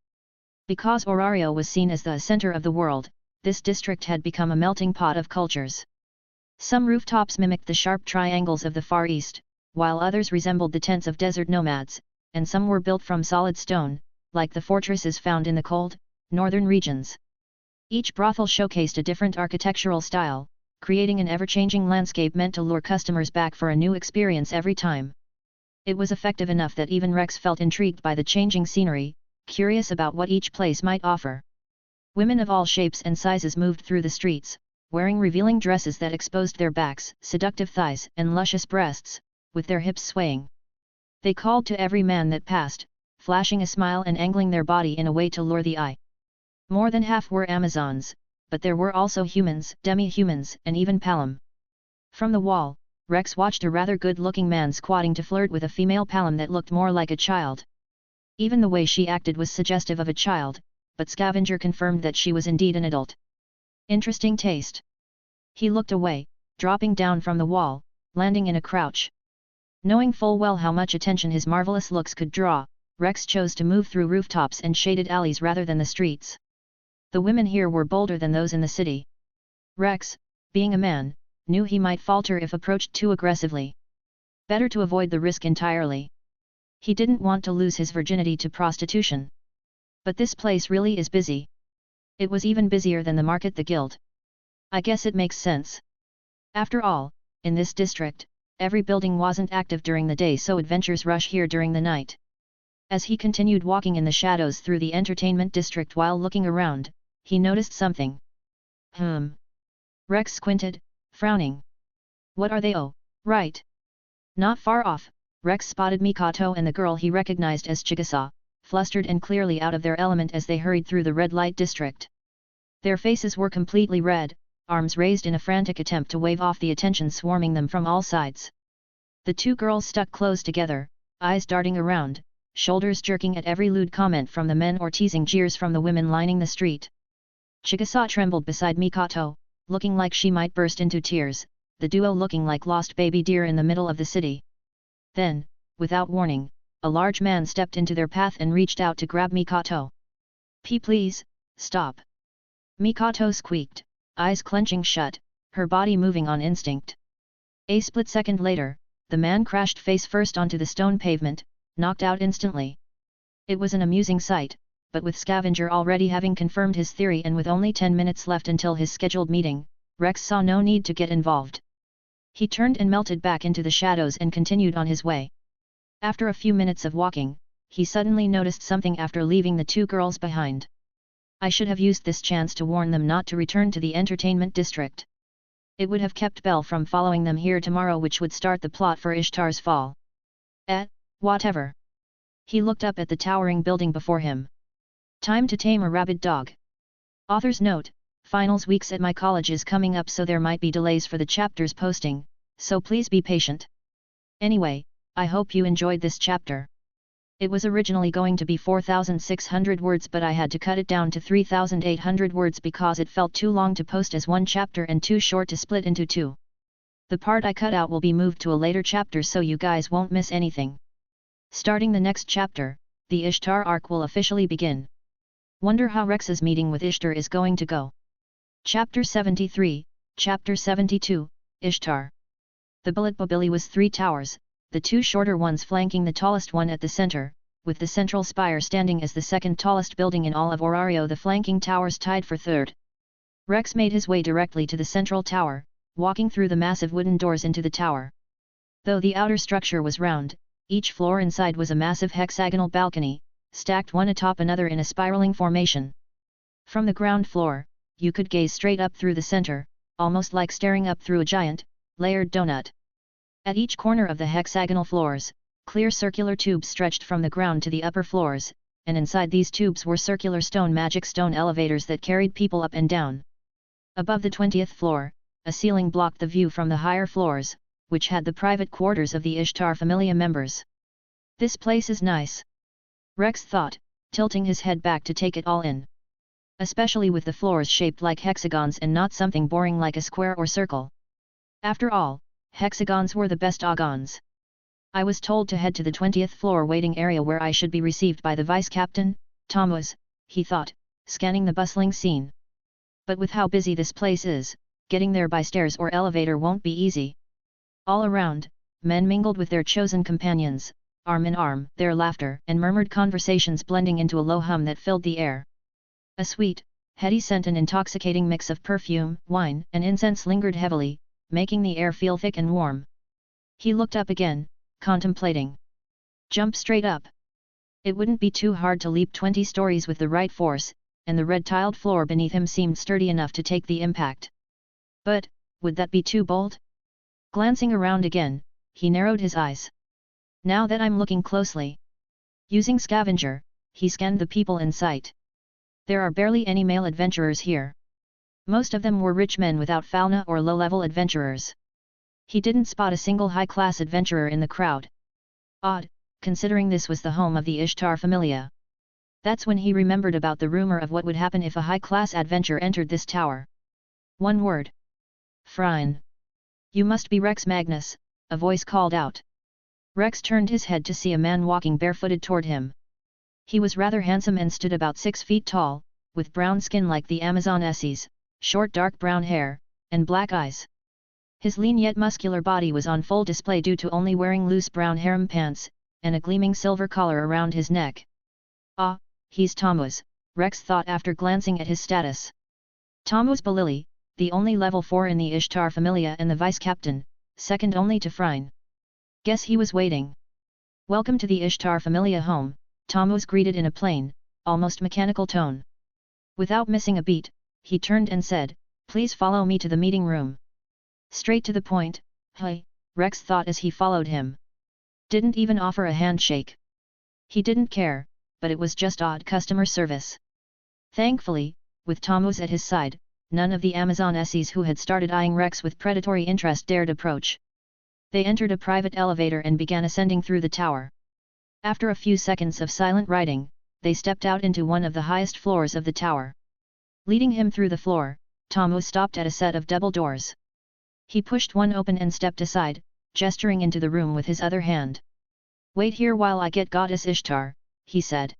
Because Orario was seen as the center of the world, this district had become a melting pot of cultures. Some rooftops mimicked the sharp triangles of the Far East, while others resembled the tents of desert nomads, and some were built from solid stone, like the fortresses found in the cold, northern regions. Each brothel showcased a different architectural style, creating an ever-changing landscape meant to lure customers back for a new experience every time. It was effective enough that even Rex felt intrigued by the changing scenery, curious about what each place might offer. Women of all shapes and sizes moved through the streets, wearing revealing dresses that exposed their backs, seductive thighs, and luscious breasts, with their hips swaying. They called to every man that passed, flashing a smile and angling their body in a way to lure the eye. More than half were Amazons, but there were also humans, demi-humans, and even Palom. From the wall, Rex watched a rather good-looking man squatting to flirt with a female Palom that looked more like a child. Even the way she acted was suggestive of a child, but Scavenger confirmed that she was indeed an adult. Interesting taste. He looked away, dropping down from the wall, landing in a crouch. Knowing full well how much attention his marvelous looks could draw, Rex chose to move through rooftops and shaded alleys rather than the streets. The women here were bolder than those in the city. Rex, being a man, knew he might falter if approached too aggressively. Better to avoid the risk entirely. He didn't want to lose his virginity to prostitution. But this place really is busy. It was even busier than the market, the guild. I guess it makes sense. After all, in this district, every building wasn't active during the day, so adventurers rush here during the night. As he continued walking in the shadows through the entertainment district while looking around, he noticed something. Rex squinted, frowning. What are they? Oh, right. Not far off, Rex spotted Mikoto and the girl he recognized as Chigusa, flustered and clearly out of their element as they hurried through the red light district. Their faces were completely red, arms raised in a frantic attempt to wave off the attention swarming them from all sides. The two girls stuck close together, eyes darting around, shoulders jerking at every lewd comment from the men or teasing jeers from the women lining the street. Chigusa trembled beside Mikoto, looking like she might burst into tears, the duo looking like lost baby deer in the middle of the city. Then, without warning, a large man stepped into their path and reached out to grab Mikoto. Please, stop. Mikoto squeaked, eyes clenching shut, her body moving on instinct. A split second later, the man crashed face first onto the stone pavement, knocked out instantly. It was an amusing sight, but with Scavenger already having confirmed his theory and with only 10 minutes left until his scheduled meeting, Rex saw no need to get involved. He turned and melted back into the shadows and continued on his way. After a few minutes of walking, he suddenly noticed something after leaving the two girls behind. I should have used this chance to warn them not to return to the entertainment district. It would have kept Belle from following them here tomorrow, which would start the plot for Ishtar's fall. Whatever. He looked up at the towering building before him. Time to tame a rabid dog. Author's note: finals weeks at my college is coming up, so there might be delays for the chapters posting, so please be patient. Anyway, I hope you enjoyed this chapter. It was originally going to be 4,600 words, but I had to cut it down to 3,800 words because it felt too long to post as one chapter and too short to split into two. The part I cut out will be moved to a later chapter so you guys won't miss anything. Starting the next chapter, the Ishtar arc will officially begin. Wonder how Rex's meeting with Ishtar is going to go. Chapter 73, Chapter 72, Ishtar. The Billy was 3 towers, the 2 shorter ones flanking the tallest one at the center, with the central spire standing as the second tallest building in all of Orario. The flanking towers tied for third. Rex made his way directly to the central tower, walking through the massive wooden doors into the tower. Though the outer structure was round, each floor inside was a massive hexagonal balcony, stacked one atop another in a spiraling formation. From the ground floor, you could gaze straight up through the center, almost like staring up through a giant, layered donut. At each corner of the hexagonal floors, clear circular tubes stretched from the ground to the upper floors, and inside these tubes were circular magic stone elevators that carried people up and down. Above the 20th floor, a ceiling blocked the view from the higher floors, which had the private quarters of the Ishtar Familia members. This place is nice, Rex thought, tilting his head back to take it all in. Especially with the floors shaped like hexagons and not something boring like a square or circle. After all, hexagons were the best ogons. I was told to head to the 20th floor waiting area where I should be received by the vice-captain, Thomas, he thought, scanning the bustling scene. But with how busy this place is, getting there by stairs or elevator won't be easy. All around, men mingled with their chosen companions, arm in arm, their laughter and murmured conversations blending into a low hum that filled the air. A sweet, heady scent and intoxicating mix of perfume, wine and incense lingered heavily, making the air feel thick and warm. He looked up again, contemplating. Jump straight up. It wouldn't be too hard to leap 20 stories with the right force, and the red-tiled floor beneath him seemed sturdy enough to take the impact. But, would that be too bold? Glancing around again, he narrowed his eyes. Now that I'm looking closely. Using Scavenger, he scanned the people in sight. There are barely any male adventurers here. Most of them were rich men without fauna or low-level adventurers. He didn't spot a single high-class adventurer in the crowd. Odd, considering this was the home of the Ishtar Familia. That's when he remembered about the rumor of what would happen if a high-class adventurer entered this tower. One word. Phryne. You must be Rex Magnus, a voice called out. Rex turned his head to see a man walking barefooted toward him. He was rather handsome and stood about 6 feet tall, with brown skin like the Amazonesses, short dark brown hair, and black eyes. His lean yet muscular body was on full display due to only wearing loose brown harem pants, and a gleaming silver collar around his neck. Ah, he's Thomas, Rex thought after glancing at his status. Thomas Balili, the only level 4 in the Ishtar Familia and the vice-captain, second only to Phryne. Guess he was waiting. Welcome to the Ishtar Familia home, Thomas greeted in a plain, almost mechanical tone. Without missing a beat, he turned and said, "Please follow me to the meeting room." Straight to the point, "Hey," Rex thought as he followed him. Didn't even offer a handshake. He didn't care, but it was just odd customer service. Thankfully, with Thomas at his side, none of the Amazonesses who had started eyeing Rex with predatory interest dared approach. They entered a private elevator and began ascending through the tower. After a few seconds of silent riding, they stepped out into one of the highest floors of the tower. Leading him through the floor, Thomas stopped at a set of double doors. He pushed one open and stepped aside, gesturing into the room with his other hand. "Wait here while I get Goddess Ishtar," he said.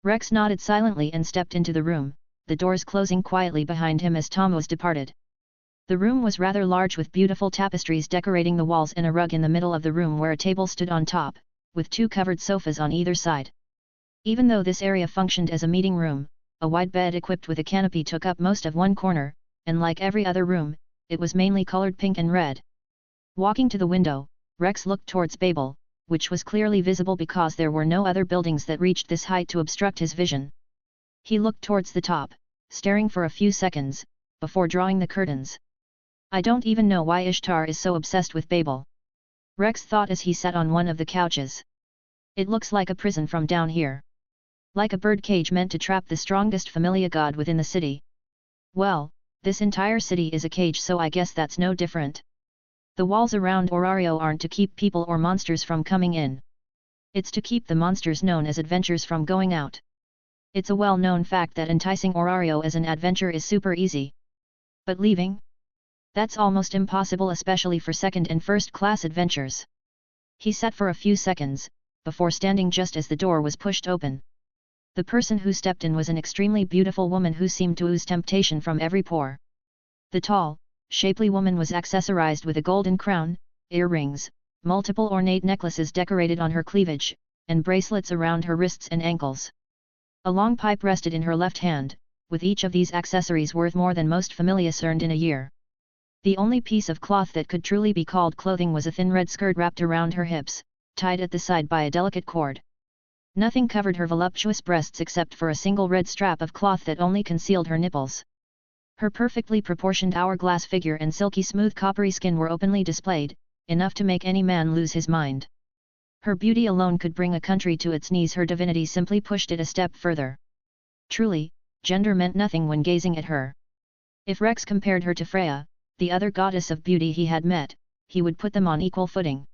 Rex nodded silently and stepped into the room, the doors closing quietly behind him as Thomas departed. The room was rather large with beautiful tapestries decorating the walls and a rug in the middle of the room where a table stood on top, with 2 covered sofas on either side. Even though this area functioned as a meeting room, a wide bed equipped with a canopy took up most of one corner, and like every other room, it was mainly colored pink and red. Walking to the window, Rex looked towards Babel, which was clearly visible because there were no other buildings that reached this height to obstruct his vision. He looked towards the top, staring for a few seconds, before drawing the curtains. I don't even know why Ishtar is so obsessed with Babel. Rex thought as he sat on one of the couches. It looks like a prison from down here. Like a bird cage meant to trap the strongest familia god within the city. Well, this entire city is a cage, so I guess that's no different. The walls around Orario aren't to keep people or monsters from coming in. It's to keep the monsters known as adventurers from going out. It's a well-known fact that enticing Orario as an adventure is super easy. But leaving? That's almost impossible, especially for second and first class adventures. He sat for a few seconds, before standing just as the door was pushed open. The person who stepped in was an extremely beautiful woman who seemed to ooze temptation from every pore. The tall, shapely woman was accessorized with a golden crown, earrings, multiple ornate necklaces decorated on her cleavage, and bracelets around her wrists and ankles. A long pipe rested in her left hand, with each of these accessories worth more than most familias earned in a year. The only piece of cloth that could truly be called clothing was a thin red skirt wrapped around her hips, tied at the side by a delicate cord. Nothing covered her voluptuous breasts except for a single red strap of cloth that only concealed her nipples. Her perfectly proportioned hourglass figure and silky smooth coppery skin were openly displayed, enough to make any man lose his mind. Her beauty alone could bring a country to its knees. Her divinity simply pushed it a step further. Truly, gender meant nothing when gazing at her. If Rex compared her to Freya, the other goddess of beauty he had met, he would put them on equal footing.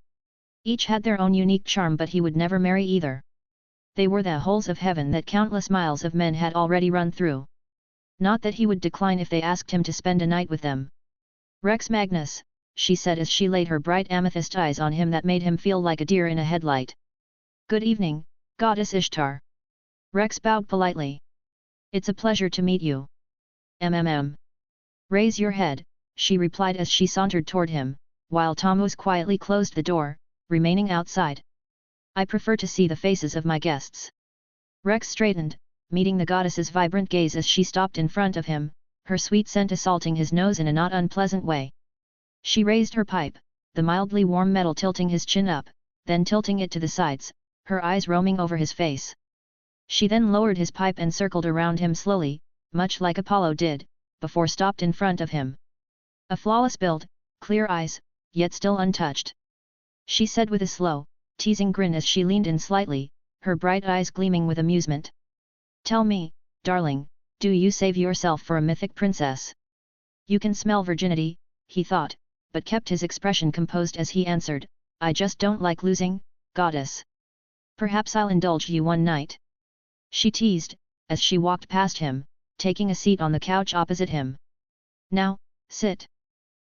Each had their own unique charm, but he would never marry either. They were the holes of heaven that countless miles of men had already run through. Not that he would decline if they asked him to spend a night with them. Rex Magnus, she said as she laid her bright amethyst eyes on him that made him feel like a deer in a headlight. Good evening, Goddess Ishtar. Rex bowed politely. It's a pleasure to meet you. Raise your head, she replied as she sauntered toward him, while Thanos quietly closed the door, remaining outside. I prefer to see the faces of my guests. Rex straightened, meeting the goddess's vibrant gaze as she stopped in front of him, her sweet scent assaulting his nose in a not unpleasant way. She raised her pipe, the mildly warm metal tilting his chin up, then tilting it to the sides, her eyes roaming over his face. She then lowered his pipe and circled around him slowly, much like Apollo did, before stopped in front of him. A flawless build, clear eyes, yet still untouched. She said with a slow, teasing grin as she leaned in slightly, her bright eyes gleaming with amusement. Tell me, darling, do you save yourself for a mythic princess? You can smell virginity, he thought, but kept his expression composed as he answered, I just don't like losing, goddess. Perhaps I'll indulge you one night. She teased, as she walked past him, taking a seat on the couch opposite him. Now, sit.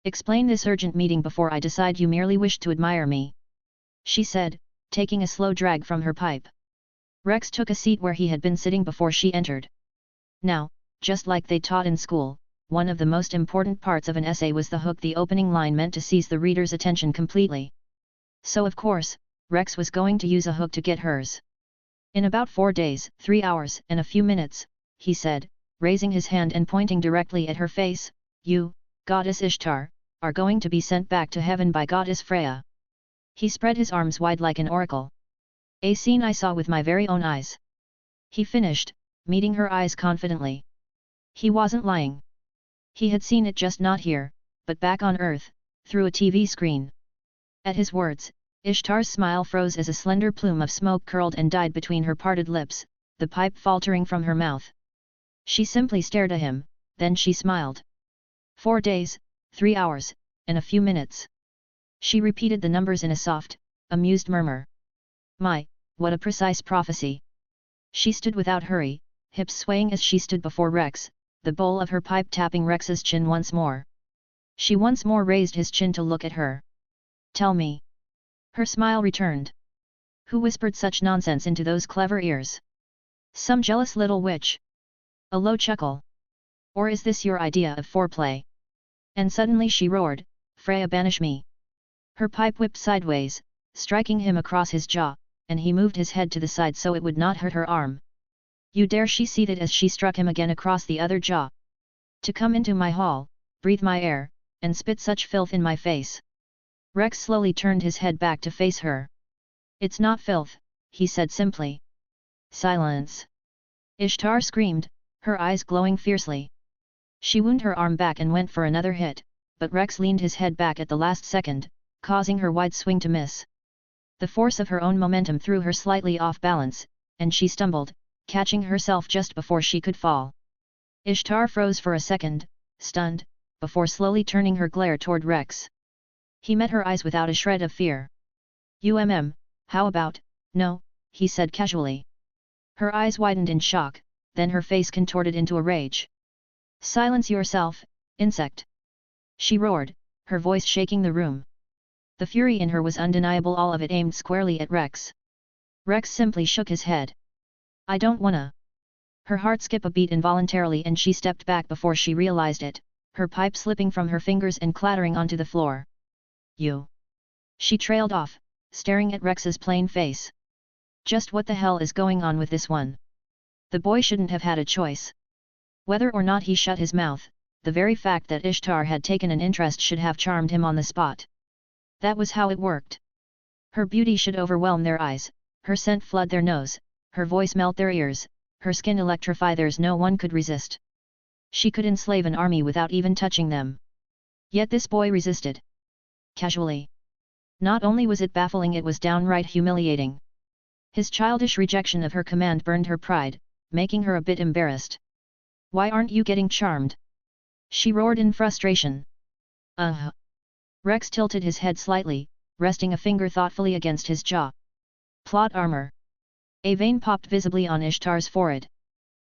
Explain this urgent meeting before I decide you merely wish to admire me. She said, taking a slow drag from her pipe. Rex took a seat where he had been sitting before she entered. Now, just like they taught in school, one of the most important parts of an essay was the hook, the opening line meant to seize the reader's attention completely. So of course, Rex was going to use a hook to get hers. In about 4 days, 3 hours, and a few minutes, he said, raising his hand and pointing directly at her face, you, Goddess Ishtar, are going to be sent back to heaven by Goddess Freya. He spread his arms wide like an oracle. A scene I saw with my very own eyes. He finished, meeting her eyes confidently. He wasn't lying. He had seen it, just not here, but back on Earth, through a TV screen. At his words, Ishtar's smile froze as a slender plume of smoke curled and died between her parted lips, the pipe faltering from her mouth. She simply stared at him, then she smiled. 4 days, 3 hours, and a few minutes. She repeated the numbers in a soft, amused murmur. My, what a precise prophecy. She stood without hurry, hips swaying as she stood before Rex, the bowl of her pipe tapping Rex's chin once more. She once more raised his chin to look at her. Tell me. Her smile returned. Who whispered such nonsense into those clever ears? Some jealous little witch? A low chuckle. Or is this your idea of foreplay? And suddenly she roared, Freya, banish me. Her pipe whipped sideways, striking him across his jaw, and he moved his head to the side so it would not hurt her arm. You dare, she seethed as she struck him again across the other jaw. To come into my hall, breathe my air, and spit such filth in my face. Rex slowly turned his head back to face her. It's not filth, he said simply. Silence. Ishtar screamed, her eyes glowing fiercely. She wound her arm back and went for another hit, but Rex leaned his head back at the last second, causing her wide swing to miss. The force of her own momentum threw her slightly off balance, and she stumbled, catching herself just before she could fall. Ishtar froze for a second, stunned, before slowly turning her glare toward Rex. He met her eyes without a shred of fear. How about, no, he said casually. Her eyes widened in shock, then her face contorted into a rage. Silence yourself, insect! She roared, her voice shaking the room. The fury in her was undeniable, all of it aimed squarely at Rex. Rex simply shook his head. I don't wanna. Her heart skipped a beat involuntarily and she stepped back before she realized it, her pipe slipping from her fingers and clattering onto the floor. You! She trailed off, staring at Rex's plain face. Just what the hell is going on with this one? The boy shouldn't have had a choice. Whether or not he shut his mouth, the very fact that Ishtar had taken an interest should have charmed him on the spot. That was how it worked. Her beauty should overwhelm their eyes, her scent flood their nose, her voice melt their ears, her skin electrify theirs. No one could resist. She could enslave an army without even touching them. Yet this boy resisted. Casually. Not only was it baffling, it was downright humiliating. His childish rejection of her command burned her pride, making her a bit embarrassed. Why aren't you getting charmed? She roared in frustration. Rex tilted his head slightly, resting a finger thoughtfully against his jaw. Plot armor. A vein popped visibly on Ishtar's forehead.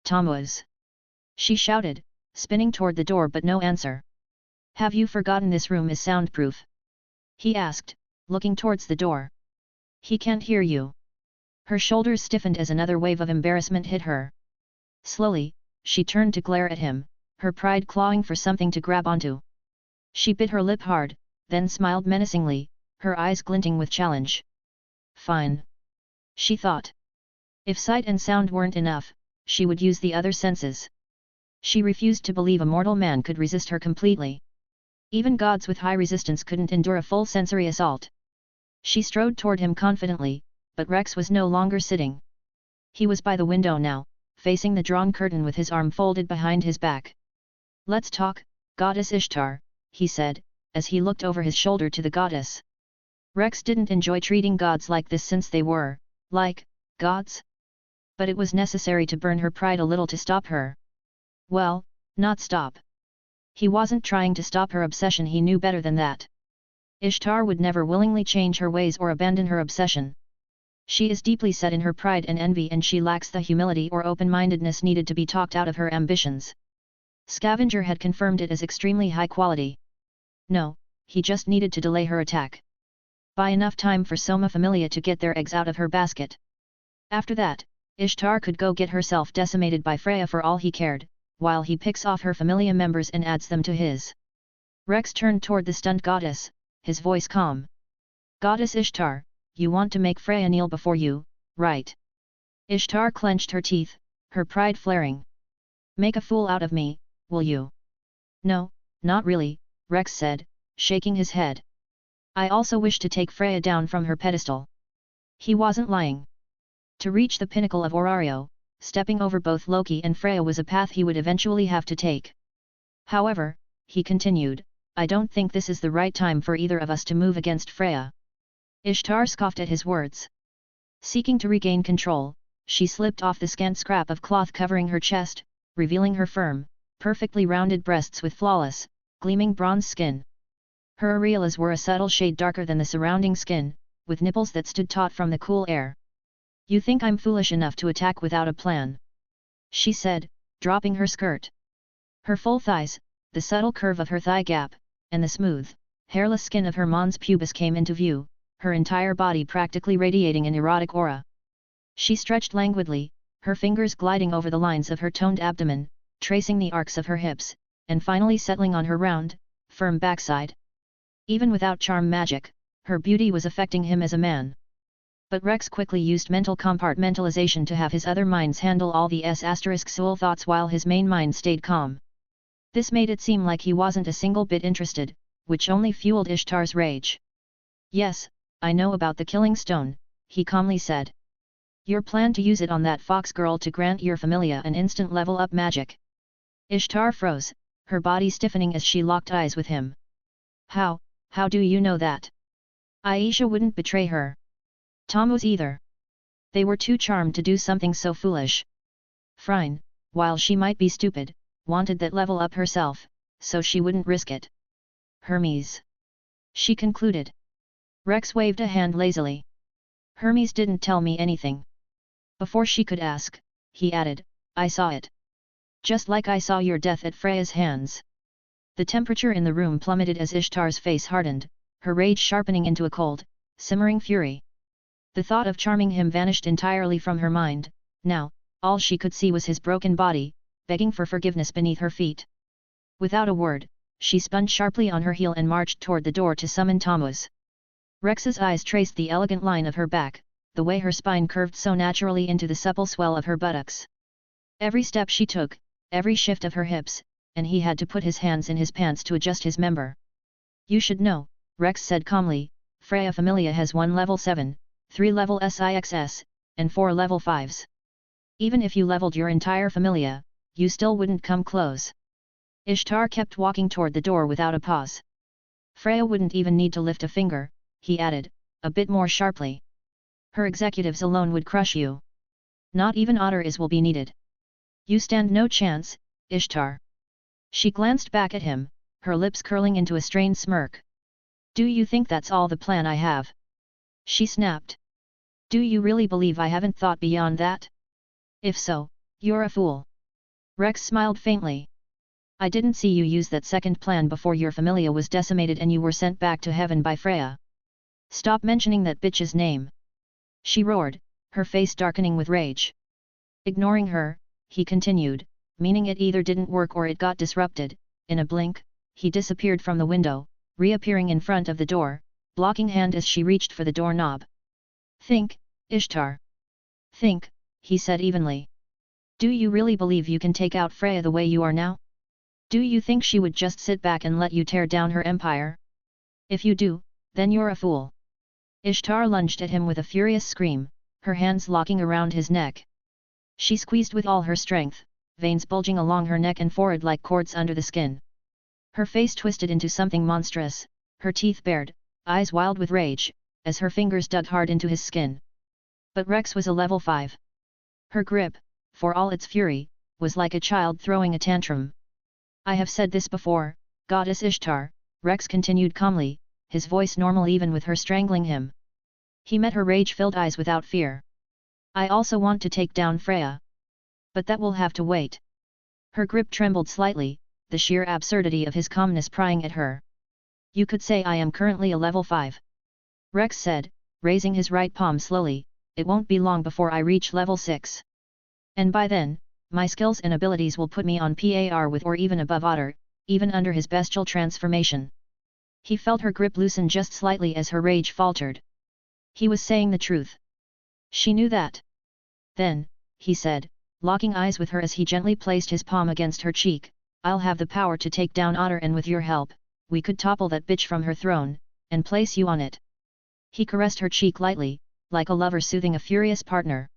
Thanos! She shouted, spinning toward the door, but no answer. Have you forgotten this room is soundproof? He asked, looking towards the door. He can't hear you. Her shoulders stiffened as another wave of embarrassment hit her. Slowly, she turned to glare at him, her pride clawing for something to grab onto. She bit her lip hard, then smiled menacingly, her eyes glinting with challenge. Fine. She thought. If sight and sound weren't enough, she would use the other senses. She refused to believe a mortal man could resist her completely. Even gods with high resistance couldn't endure a full sensory assault. She strode toward him confidently, but Rex was no longer sitting. He was by the window now, facing the drawn curtain with his arm folded behind his back. Let's talk, Goddess Ishtar, he said, as he looked over his shoulder to the goddess. Rex didn't enjoy treating gods like this since they were, like, gods. But it was necessary to burn her pride a little to stop her. Well, not stop. He wasn't trying to stop her obsession, he knew better than that. Ishtar would never willingly change her ways or abandon her obsession. She is deeply set in her pride and envy, and she lacks the humility or open-mindedness needed to be talked out of her ambitions. Scavenger had confirmed it as extremely high quality. No, he just needed to delay her attack. Buy enough time for Soma Familia to get their eggs out of her basket. After that, Ishtar could go get herself decimated by Freya for all he cared, while he picks off her Familia members and adds them to his. Rex turned toward the stunned goddess, his voice calm. Goddess Ishtar, you want to make Freya kneel before you, right? Ishtar clenched her teeth, her pride flaring. Make a fool out of me, will you? No, not really, Rex said, shaking his head. I also wish to take Freya down from her pedestal. He wasn't lying. To reach the pinnacle of Orario, stepping over both Loki and Freya was a path he would eventually have to take. However, he continued, I don't think this is the right time for either of us to move against Freya. Ishtar scoffed at his words. Seeking to regain control, she slipped off the scant scrap of cloth covering her chest, revealing her firm, perfectly rounded breasts with flawless, gleaming bronze skin. Her areolas were a subtle shade darker than the surrounding skin, with nipples that stood taut from the cool air. You think I'm foolish enough to attack without a plan? She said, dropping her skirt. Her full thighs, the subtle curve of her thigh gap, and the smooth, hairless skin of her mons pubis came into view, her entire body practically radiating an erotic aura. She stretched languidly, her fingers gliding over the lines of her toned abdomen, tracing the arcs of her hips, and finally settling on her round, firm backside. Even without charm magic, her beauty was affecting him as a man. But Rex quickly used mental compartmentalization to have his other minds handle all the soul thoughts while his main mind stayed calm. This made it seem like he wasn't a single bit interested, which only fueled Ishtar's rage. Yes, I know about the killing stone, he calmly said. Your plan to use it on that fox girl to grant your Familia an instant level up magic. Ishtar froze, her body stiffening as she locked eyes with him. How do you know that? Aisha wouldn't betray her. Thanos either. They were too charmed to do something so foolish. Phryne, while she might be stupid, wanted that level up herself, so she wouldn't risk it. Hermes. She concluded. Rex waved a hand lazily. Hermes didn't tell me anything. Before she could ask, he added, I saw it. Just like I saw your death at Freya's hands. The temperature in the room plummeted as Ishtar's face hardened, her rage sharpening into a cold, simmering fury. The thought of charming him vanished entirely from her mind. Now, all she could see was his broken body, begging for forgiveness beneath her feet. Without a word, she spun sharply on her heel and marched toward the door to summon Thanos. Rex's eyes traced the elegant line of her back, the way her spine curved so naturally into the supple swell of her buttocks. Every step she took, every shift of her hips, and he had to put his hands in his pants to adjust his member. You should know, Rex said calmly, Freya Familia has 1 level 7, 3 level SIXS, and 4 level 5s. Even if you leveled your entire Familia, you still wouldn't come close. Ishtar kept walking toward the door without a pause. Freya wouldn't even need to lift a finger, he added, a bit more sharply. Her executives alone would crush you. Not even otter will be needed. You stand no chance, Ishtar. She glanced back at him, her lips curling into a strained smirk. Do you think that's all the plan I have? She snapped. Do you really believe I haven't thought beyond that? If so, you're a fool. Rex smiled faintly. I didn't see you use that second plan before your familia was decimated and you were sent back to heaven by Freya. Stop mentioning that bitch's name. She roared, her face darkening with rage. Ignoring her, he continued, meaning it either didn't work or it got disrupted. In a blink, he disappeared from the window, reappearing in front of the door, blocking hand as she reached for the doorknob. Think, Ishtar. Think, he said evenly. Do you really believe you can take out Freya the way you are now? Do you think she would just sit back and let you tear down her empire? If you do, then you're a fool. Ishtar lunged at him with a furious scream, her hands locking around his neck. She squeezed with all her strength, veins bulging along her neck and forehead like cords under the skin. Her face twisted into something monstrous, her teeth bared, eyes wild with rage, as her fingers dug hard into his skin. But Rex was a level 5. Her grip, for all its fury, was like a child throwing a tantrum. I have said this before, Goddess Ishtar, Rex continued calmly, his voice normal even with her strangling him. He met her rage-filled eyes without fear. I also want to take down Freya. But that will have to wait. Her grip trembled slightly, the sheer absurdity of his calmness prying at her. You could say I am currently a level 5. Rex said, raising his right palm slowly, it won't be long before I reach level 6. And by then, my skills and abilities will put me on par with or even above Otter, even under his bestial transformation. He felt her grip loosen just slightly as her rage faltered. He was saying the truth. She knew that. Then, he said, locking eyes with her as he gently placed his palm against her cheek, I'll have the power to take down Otter and with your help, we could topple that bitch from her throne, and place you on it. He caressed her cheek lightly, like a lover soothing a furious partner.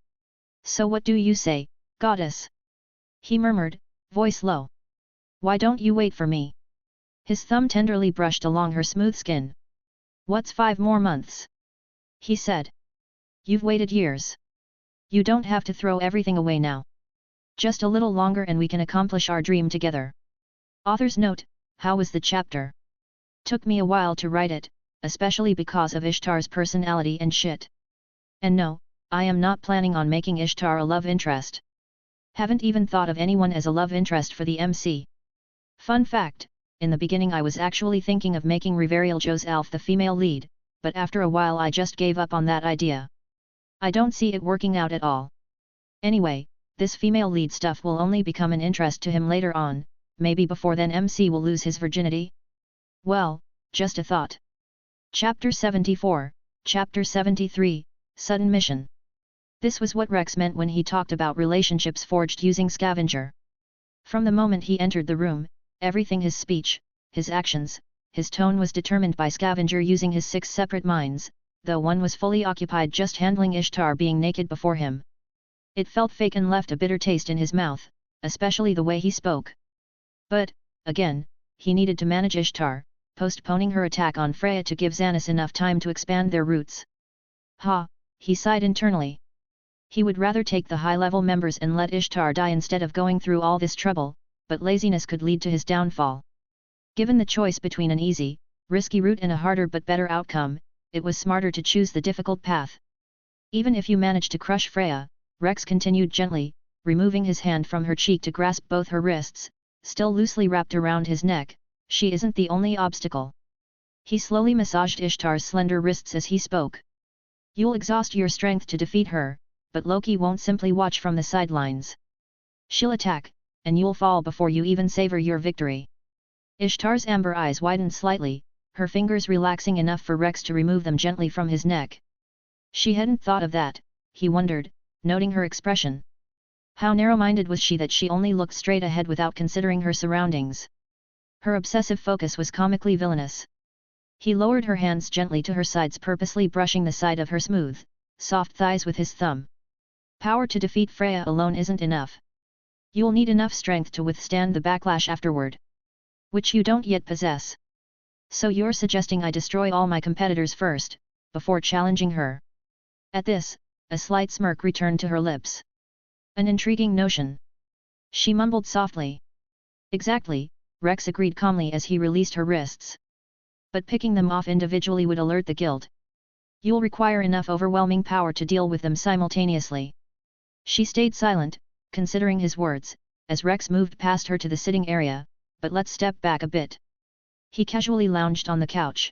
So what do you say, goddess? He murmured, voice low. Why don't you wait for me? His thumb tenderly brushed along her smooth skin. What's 5 more months? He said. You've waited years. You don't have to throw everything away now. Just a little longer and we can accomplish our dream together. Author's note, how was the chapter? Took me a while to write it, especially because of Ishtar's personality and shit. And no, I am not planning on making Ishtar a love interest. Haven't even thought of anyone as a love interest for the MC. Fun fact, in the beginning I was actually thinking of making Riverial Joe's Alf the female lead, but after a while I just gave up on that idea. I don't see it working out at all. Anyway, this female lead stuff will only become an interest to him later on, maybe before then MC will lose his virginity? Well, just a thought. Chapter 74, Chapter 73, Sudden Mission. This was what Rex meant when he talked about relationships forged using Scavenger. From the moment he entered the room, everything his speech, his actions, his tone was determined by Scavenger using his 6 separate minds, though one was fully occupied just handling Ishtar being naked before him. It felt fake and left a bitter taste in his mouth, especially the way he spoke. But, again, he needed to manage Ishtar, postponing her attack on Freya to give Xanis enough time to expand their roots. Ha, he sighed internally. He would rather take the high-level members and let Ishtar die instead of going through all this trouble, but laziness could lead to his downfall. Given the choice between an easy, risky route and a harder but better outcome, it was smarter to choose the difficult path. Even if you manage to crush Freya, Rex continued gently, removing his hand from her cheek to grasp both her wrists, still loosely wrapped around his neck, she isn't the only obstacle. He slowly massaged Ishtar's slender wrists as he spoke. You'll exhaust your strength to defeat her, but Loki won't simply watch from the sidelines. She'll attack, and you'll fall before you even savor your victory. Ishtar's amber eyes widened slightly, her fingers relaxing enough for Rex to remove them gently from his neck. She hadn't thought of that, he wondered, noting her expression. How narrow-minded was she that she only looked straight ahead without considering her surroundings? Her obsessive focus was comically villainous. He lowered her hands gently to her sides, purposely brushing the side of her smooth, soft thighs with his thumb. Power to defeat Freya alone isn't enough. You'll need enough strength to withstand the backlash afterward. Which you don't yet possess. So you're suggesting I destroy all my competitors first, before challenging her? At this, a slight smirk returned to her lips. An intriguing notion. She mumbled softly. Exactly, Rex agreed calmly as he released her wrists. But picking them off individually would alert the guild. You'll require enough overwhelming power to deal with them simultaneously. She stayed silent, considering his words, as Rex moved past her to the sitting area, but let's step back a bit. He casually lounged on the couch.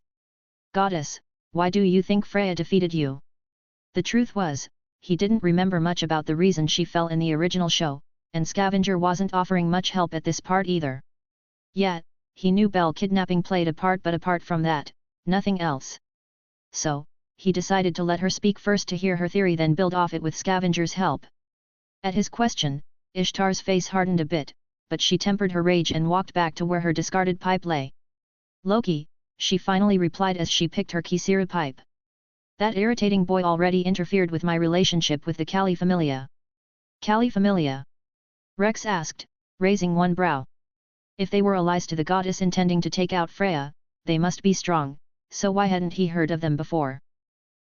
Goddess, why do you think Freya defeated you? The truth was, he didn't remember much about the reason she fell in the original show, and Scavenger wasn't offering much help at this part either. Yet, he knew Belle kidnapping played a part, but apart from that, nothing else. So, he decided to let her speak first to hear her theory, then build off it with Scavenger's help. At his question, Ishtar's face hardened a bit, but she tempered her rage and walked back to where her discarded pipe lay. Loki, she finally replied as she picked her Kisira pipe. That irritating boy already interfered with my relationship with the Loki Familia. Loki Familia? Rex asked, raising one brow. If they were allies to the goddess intending to take out Freya, they must be strong, so why hadn't he heard of them before?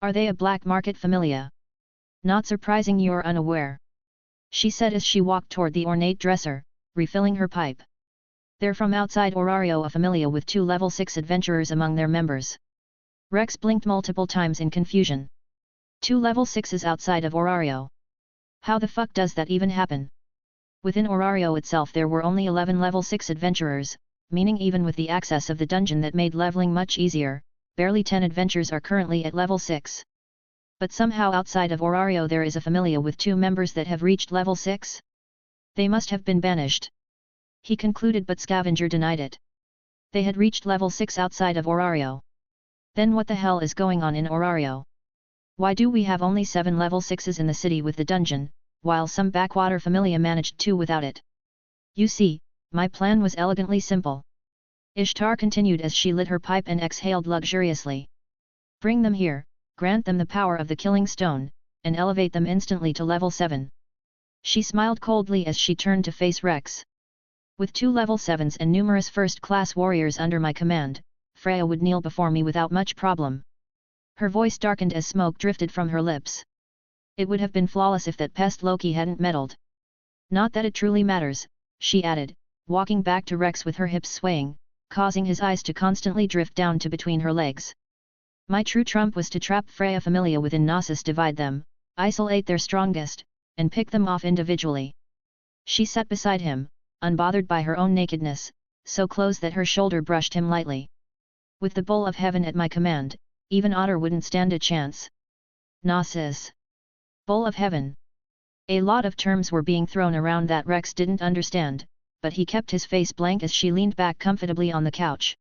Are they a black market familia? Not surprising you're unaware, she said as she walked toward the ornate dresser, refilling her pipe. They're from outside Orario, a familia with 2 level 6 adventurers among their members. Rex blinked multiple times in confusion. 2 level 6s outside of Orario? How the fuck does that even happen? Within Orario itself there were only 11 level 6 adventurers, meaning even with the access of the dungeon that made leveling much easier, barely 10 adventurers are currently at level 6. But somehow outside of Orario there is a familia with 2 members that have reached level 6? They must have been banished, he concluded, but Scavenger denied it. They had reached level 6 outside of Orario. Then what the hell is going on in Orario? Why do we have only 7 level 6s in the city with the dungeon, while some backwater familia managed 2 without it? You see, my plan was elegantly simple. Ishtar continued as she lit her pipe and exhaled luxuriously. Bring them here, grant them the power of the killing stone, and elevate them instantly to level 7. She smiled coldly as she turned to face Rex. With 2 level 7s and numerous first-class warriors under my command, Freya would kneel before me without much problem. Her voice darkened as smoke drifted from her lips. It would have been flawless if that pest Loki hadn't meddled. Not that it truly matters, she added, walking back to Rex with her hips swaying, causing his eyes to constantly drift down to between her legs. My true trump was to trap Freya Familia within Gnosis, divide them, isolate their strongest, and pick them off individually. She sat beside him, unbothered by her own nakedness, so close that her shoulder brushed him lightly. With the bowl of heaven at my command, even Otter wouldn't stand a chance. Gnosis. Bowl of heaven. A lot of terms were being thrown around that Rex didn't understand, but he kept his face blank as she leaned back comfortably on the couch.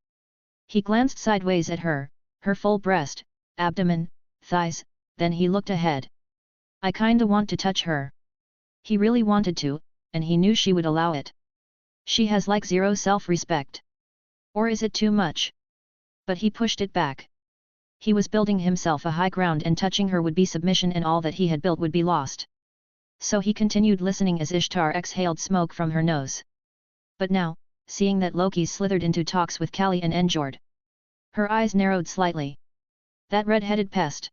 He glanced sideways at her, her full breast, abdomen, thighs, then he looked ahead. I kinda want to touch her. He really wanted to, and he knew she would allow it. She has like zero self-respect. Or is it too much? But he pushed it back. He was building himself a high ground, and touching her would be submission and all that he had built would be lost. So he continued listening as Ishtar exhaled smoke from her nose. But now, seeing that Loki slithered into talks with Kali and Njord, her eyes narrowed slightly. That red-headed pest.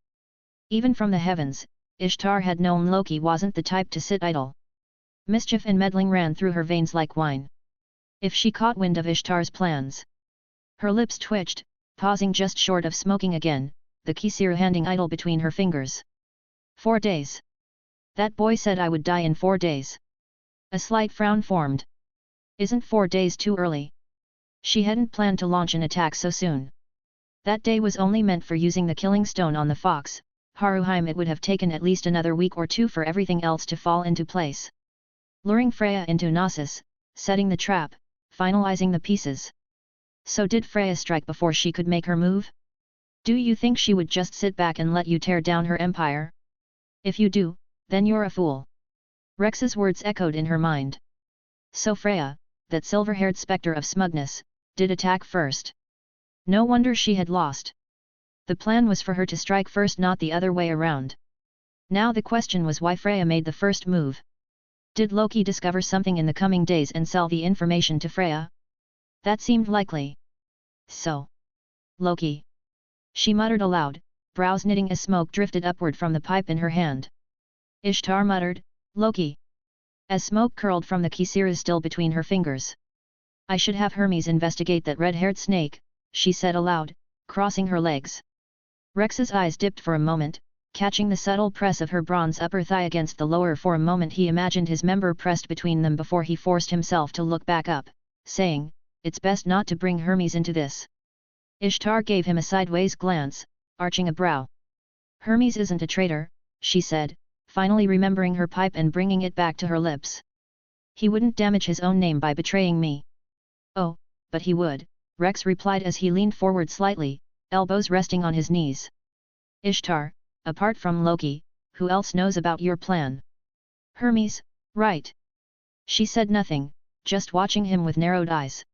Even from the heavens, Ishtar had known Loki wasn't the type to sit idle. Mischief and meddling ran through her veins like wine. If she caught wind of Ishtar's plans. Her lips twitched, pausing just short of smoking again, the Kisira handing idle between her fingers. 4 days. That boy said I would die in 4 days. A slight frown formed. Isn't 4 days too early? She hadn't planned to launch an attack so soon. That day was only meant for using the killing stone on the fox, Haruheim. It would have taken at least another week or 2 for everything else to fall into place. Luring Freya into Gnosis, setting the trap, finalizing the pieces. So did Freya strike before she could make her move? Do you think she would just sit back and let you tear down her empire? If you do, then you're a fool. Rex's words echoed in her mind. So Freya, that silver-haired spectre of smugness, did attack first. No wonder she had lost. The plan was for her to strike first, not the other way around. Now the question was why Freya made the first move. Did Loki discover something in the coming days and sell the information to Freya? That seemed likely. So, Loki. She muttered aloud, brows knitting as smoke drifted upward from the pipe in her hand. Ishtar muttered, Loki. As smoke curled from the Kisira still between her fingers. I should have Hermes investigate that red-haired snake, she said aloud, crossing her legs. Rex's eyes dipped for a moment, catching the subtle press of her bronze upper thigh against the lower. For a moment he imagined his member pressed between them before he forced himself to look back up, saying, it's best not to bring Hermes into this. Ishtar gave him a sideways glance, arching a brow. Hermes isn't a traitor, she said, finally remembering her pipe and bringing it back to her lips. He wouldn't damage his own name by betraying me. Oh, but he would, Rex replied as he leaned forward slightly, elbows resting on his knees. Ishtar, apart from Loki, who else knows about your plan? Hermes, right? She said nothing, just watching him with narrowed eyes.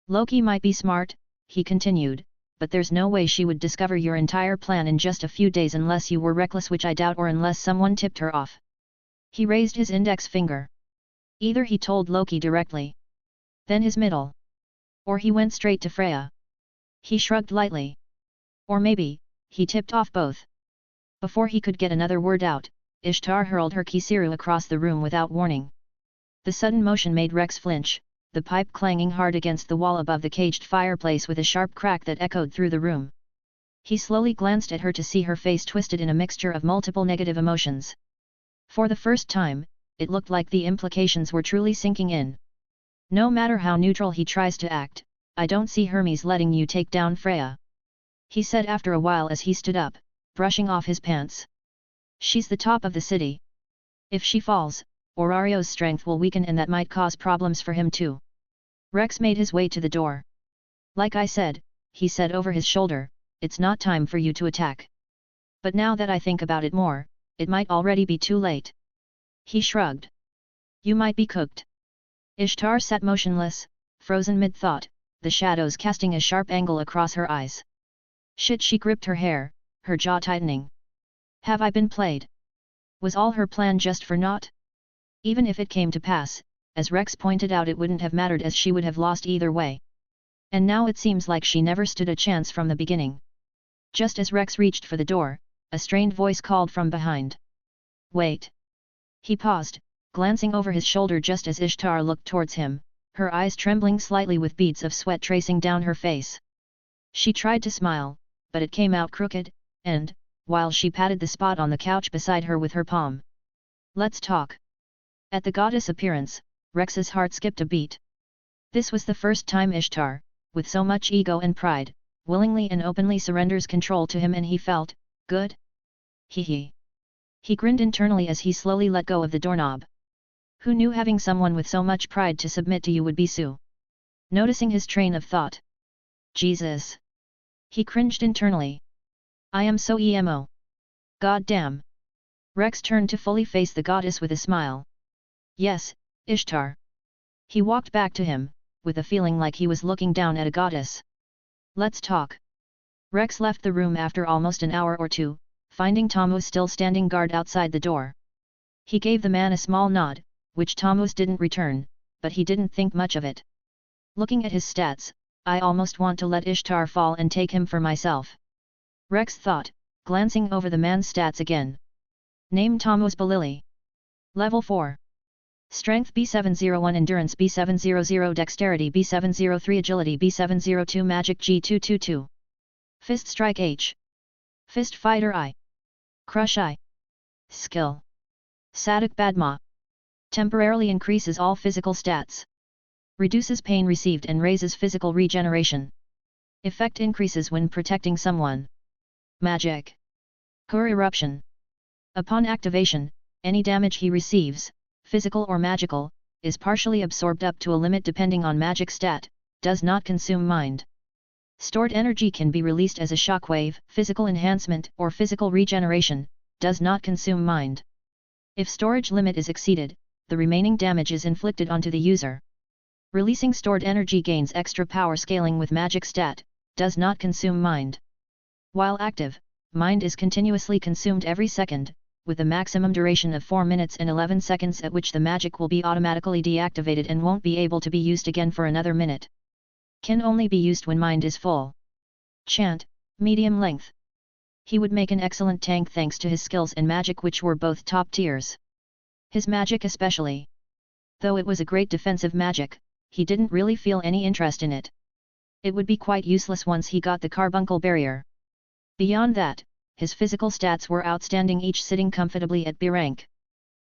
Loki might be smart, he continued, but there's no way she would discover your entire plan in just a few days unless you were reckless, which I doubt, or unless someone tipped her off. He raised his index finger. Either he told Loki directly, then his middle, or he went straight to Freya. He shrugged lightly. Or maybe, he tipped off both. Before he could get another word out, Ishtar hurled her Kisiru across the room without warning. The sudden motion made Rex flinch, the pipe clanging hard against the wall above the caged fireplace with a sharp crack that echoed through the room. He slowly glanced at her to see her face twisted in a mixture of multiple negative emotions. For the first time, it looked like the implications were truly sinking in. No matter how neutral he tries to act, I don't see Hermes letting you take down Freya. He said after a while as he stood up, brushing off his pants. She's the top of the city. If she falls, Orario's strength will weaken and that might cause problems for him too. Rex made his way to the door. Like I said, he said over his shoulder, it's not time for you to attack. But now that I think about it more, it might already be too late. He shrugged. You might be cooked. Ishtar sat motionless, frozen mid-thought, the shadows casting a sharp angle across her eyes. Shit, she gripped her hair, her jaw tightening. Have I been played? Was all her plan just for naught? Even if it came to pass, as Rex pointed out, it wouldn't have mattered as she would have lost either way. And now it seems like she never stood a chance from the beginning. Just as Rex reached for the door, a strained voice called from behind. Wait. He paused, glancing over his shoulder just as Ishtar looked towards him, her eyes trembling slightly with beads of sweat tracing down her face. She tried to smile, but it came out crooked, and, while she patted the spot on the couch beside her with her palm. Let's talk. At the goddess' appearance, Rex's heart skipped a beat. This was the first time Ishtar, with so much ego and pride, willingly and openly surrenders control to him, and he felt good. Hee. He grinned internally as he slowly let go of the doorknob. Who knew having someone with so much pride to submit to you would be so? Noticing his train of thought. Jesus. He cringed internally. I am so emo. God damn. Rex turned to fully face the goddess with a smile. Yes, Ishtar. He walked back to him, with a feeling like he was looking down at a goddess. Let's talk. Rex left the room after almost an hour or two, finding Thanos still standing guard outside the door. He gave the man a small nod, which Thanos didn't return, but he didn't think much of it. Looking at his stats, I almost want to let Ishtar fall and take him for myself. Rex thought, glancing over the man's stats again. Name Thanos Balili. Level 4. Strength B701, Endurance B700, Dexterity B703, Agility B702, Magic G222. Fist Strike H. Fist Fighter I. Crush I. Skill. Sadik Badma. Temporarily increases all physical stats. Reduces pain received and raises physical regeneration. Effect increases when protecting someone. Magic. Kur Eruption. Upon activation, any damage he receives, physical or magical, is partially absorbed up to a limit depending on magic stat, does not consume mind. Stored energy can be released as a shockwave, physical enhancement or physical regeneration, does not consume mind. If storage limit is exceeded, the remaining damage is inflicted onto the user. Releasing stored energy gains extra power scaling with magic stat, does not consume mind. While active, mind is continuously consumed every second, with a maximum duration of 4 minutes and 11 seconds at which the magic will be automatically deactivated and won't be able to be used again for another minute. Can only be used when mind is full. Chant, medium length. He would make an excellent tank thanks to his skills and magic, which were both top tiers. His magic especially. Though it was a great defensive magic, he didn't really feel any interest in it. It would be quite useless once he got the carbuncle barrier. Beyond that, his physical stats were outstanding, each sitting comfortably at B rank.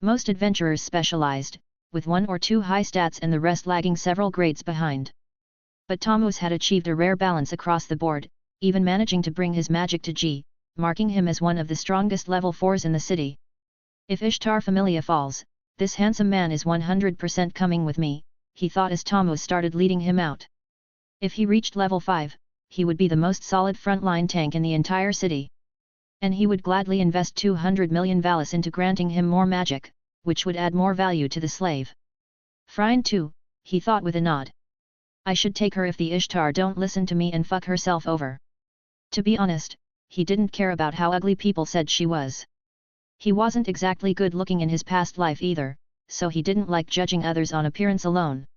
Most adventurers specialized, with 1 or 2 high stats and the rest lagging several grades behind. But Thanos had achieved a rare balance across the board, even managing to bring his magic to G, marking him as one of the strongest level 4s in the city. If Ishtar Familia falls, this handsome man is 100% coming with me, he thought as Thanos started leading him out. If he reached level 5, he would be the most solid frontline tank in the entire city. And he would gladly invest 200 million valis into granting him more magic, which would add more value to the slave. Fine too, he thought with a nod. I should take her if the Ishtar don't listen to me and fuck herself over. To be honest, he didn't care about how ugly people said she was. He wasn't exactly good looking in his past life either, so he didn't like judging others on appearance alone.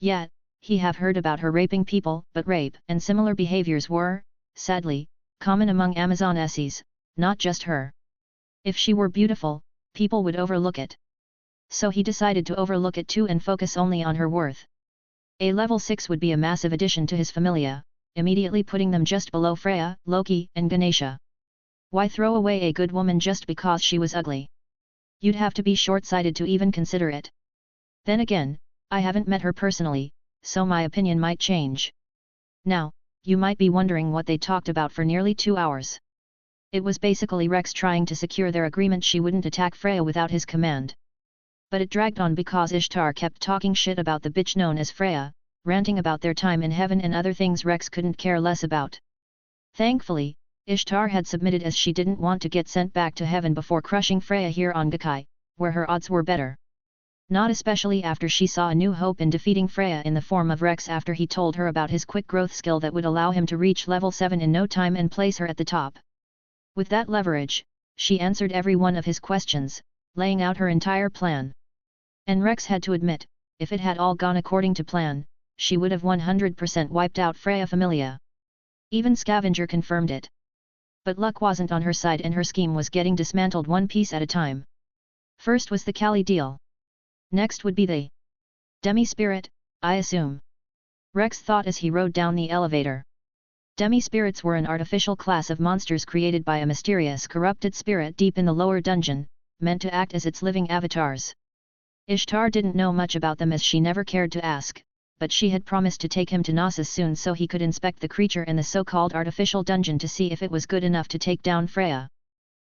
Yet, he have heard about her raping people, but rape and similar behaviors were, sadly, common among Amazonesses, not just her. If she were beautiful, people would overlook it. So he decided to overlook it too and focus only on her worth. A level 6 would be a massive addition to his familia, immediately putting them just below Freya, Loki, and Ganesha. Why throw away a good woman just because she was ugly? You'd have to be short-sighted to even consider it. Then again, I haven't met her personally, so my opinion might change. Now, you might be wondering what they talked about for nearly 2 hours. It was basically Rex trying to secure their agreement she wouldn't attack Freya without his command. But it dragged on because Ishtar kept talking shit about the bitch known as Freya, ranting about their time in heaven and other things Rex couldn't care less about. Thankfully, Ishtar had submitted as she didn't want to get sent back to heaven before crushing Freya here on Gakai, where her odds were better. Not especially after she saw a new hope in defeating Freya in the form of Rex after he told her about his quick growth skill that would allow him to reach level 7 in no time and place her at the top. With that leverage, she answered every one of his questions, laying out her entire plan. And Rex had to admit, if it had all gone according to plan, she would have 100% wiped out Freya Familia. Even Scavenger confirmed it. But luck wasn't on her side and her scheme was getting dismantled one piece at a time. First was the Kali deal. Next would be the demi spirit, I assume. Rex thought as he rode down the elevator. Demi spirits were an artificial class of monsters created by a mysterious corrupted spirit deep in the lower dungeon, meant to act as its living avatars. Ishtar didn't know much about them as she never cared to ask, but she had promised to take him to Knossos soon so he could inspect the creature in the so-called artificial dungeon to see if it was good enough to take down Freya.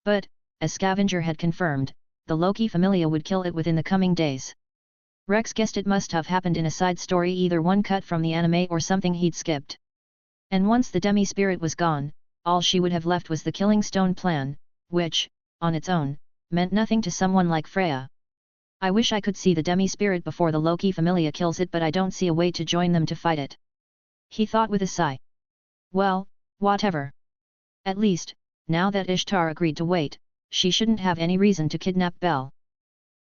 But, as Scavenger had confirmed, the Loki Familia would kill it within the coming days. Rex guessed it must have happened in a side story, either one cut from the anime or something he'd skipped. And once the demi-spirit was gone, all she would have left was the killing stone plan, which, on its own, meant nothing to someone like Freya. I wish I could see the demi-spirit before the Loki Familia kills it, but I don't see a way to join them to fight it. He thought with a sigh. Well, whatever. At least, now that Ishtar agreed to wait, she shouldn't have any reason to kidnap Belle.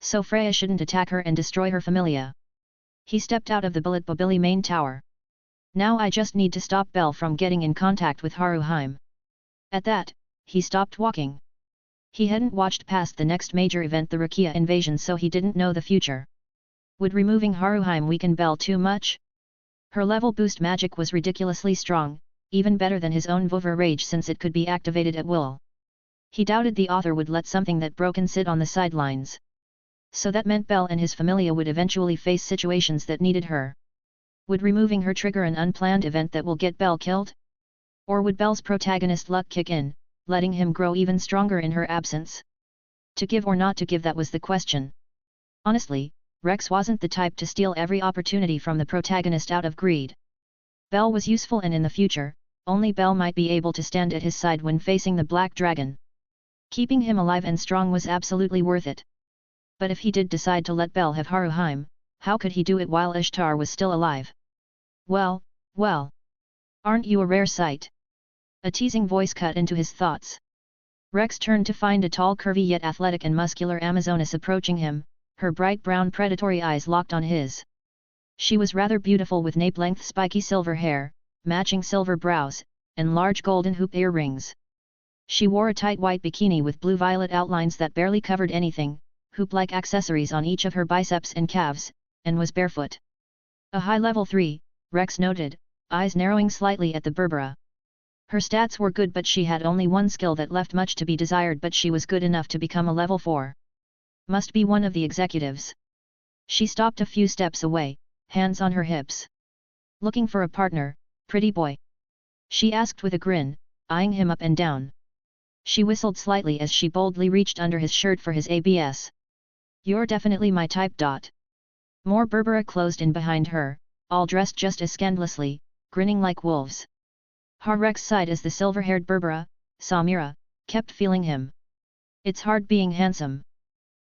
So Freya shouldn't attack her and destroy her familia. He stepped out of the Billet Bobili main tower. Now I just need to stop Belle from getting in contact with Haruheim. At that, he stopped walking. He hadn't watched past the next major event, the Rakia invasion, so he didn't know the future. Would removing Haruheim weaken Belle too much? Her level boost magic was ridiculously strong, even better than his own Vouver Rage since it could be activated at will. He doubted the author would let something that broken sit on the sidelines. So that meant Belle and his familia would eventually face situations that needed her. Would removing her trigger an unplanned event that will get Belle killed? Or would Belle's protagonist luck kick in, letting him grow even stronger in her absence? To give or not to give, that was the question. Honestly, Rex wasn't the type to steal every opportunity from the protagonist out of greed. Belle was useful, and in the future, only Belle might be able to stand at his side when facing the Black Dragon. Keeping him alive and strong was absolutely worth it. But if he did decide to let Belle have Haruheim, how could he do it while Ishtar was still alive? Well, well. Aren't you a rare sight? A teasing voice cut into his thoughts. Rex turned to find a tall, curvy yet athletic and muscular Amazoness approaching him, her bright brown predatory eyes locked on his. She was rather beautiful with nape-length spiky silver hair, matching silver brows, and large golden hoop earrings. She wore a tight white bikini with blue-violet outlines that barely covered anything, hoop-like accessories on each of her biceps and calves, and was barefoot. A high level 3, Rex noted, eyes narrowing slightly at the Berbera. Her stats were good, but she had only one skill that left much to be desired, but she was good enough to become a level 4. Must be one of the executives. She stopped a few steps away, hands on her hips. Looking for a partner, pretty boy? She asked with a grin, eyeing him up and down. She whistled slightly as she boldly reached under his shirt for his ABS. You're definitely my type. More Berbera closed in behind her, all dressed just as scandalously, grinning like wolves. Rex sighed as the silver-haired Berbera, Samira, kept feeling him. It's hard being handsome.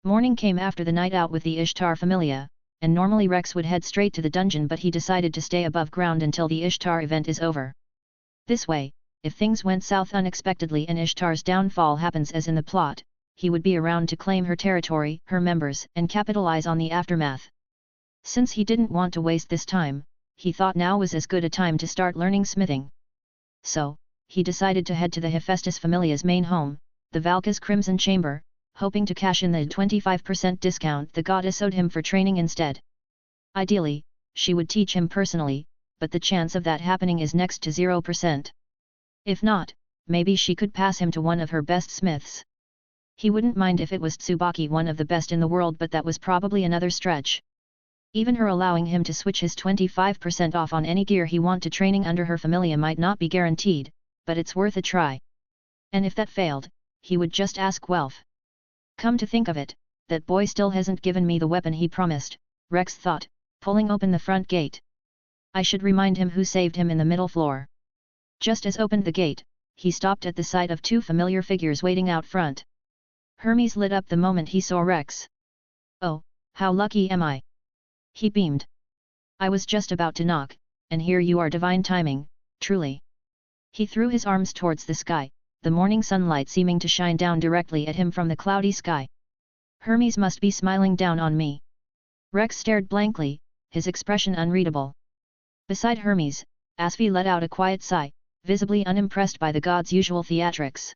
Morning came after the night out with the Ishtar Familia, and normally Rex would head straight to the dungeon, but he decided to stay above ground until the Ishtar event is over. This way, if things went south unexpectedly and Ishtar's downfall happens as in the plot, he would be around to claim her territory, her members, and capitalize on the aftermath. Since he didn't want to waste this time, he thought now was as good a time to start learning smithing. So, he decided to head to the Hephaestus Familia's main home, the Valka's Crimson Chamber, hoping to cash in the 25% discount the goddess owed him for training instead. Ideally, she would teach him personally, but the chance of that happening is next to 0%. If not, maybe she could pass him to one of her best smiths. He wouldn't mind if it was Tsubaki, one of the best in the world, but that was probably another stretch. Even her allowing him to switch his 25% off on any gear he want to training under her familia might not be guaranteed, but it's worth a try. And if that failed, he would just ask Guelph. Come to think of it, that boy still hasn't given me the weapon he promised, Rex thought, pulling open the front gate. I should remind him who saved him in the middle floor. Just as opened the gate, he stopped at the sight of two familiar figures waiting out front. Hermes lit up the moment he saw Rex. Oh, how lucky am I! He beamed. I was just about to knock, and here you are, divine timing, truly. He threw his arms towards the sky, the morning sunlight seeming to shine down directly at him from the cloudy sky. Hermes must be smiling down on me. Rex stared blankly, his expression unreadable. Beside Hermes, Asfi let out a quiet sigh, visibly unimpressed by the god's usual theatrics.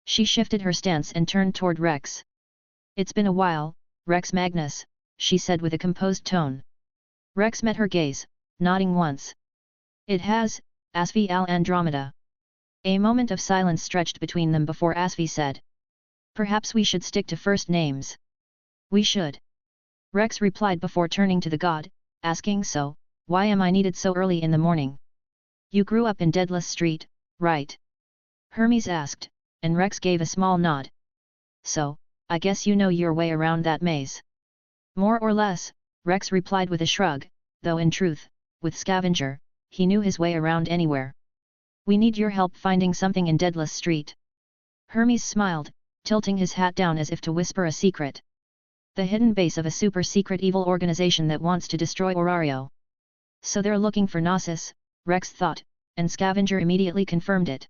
She shifted her stance and turned toward Rex. It's been a while, Rex Magnus, she said with a composed tone. Rex met her gaze, nodding once. It has, Asfi al Andromeda. A moment of silence stretched between them before Asfi said. Perhaps we should stick to first names. We should. Rex replied before turning to the god, asking, so, why am I needed so early in the morning? You grew up in Deadless Street, right? Hermes asked, and Rex gave a small nod. So, I guess you know your way around that maze. More or less, Rex replied with a shrug, though in truth, with Scavenger, he knew his way around anywhere. We need your help finding something in Deadless Street. Hermes smiled, tilting his hat down as if to whisper a secret. The hidden base of a super-secret evil organization that wants to destroy Orario. So they're looking for Gnosis, Rex thought, and Scavenger immediately confirmed it.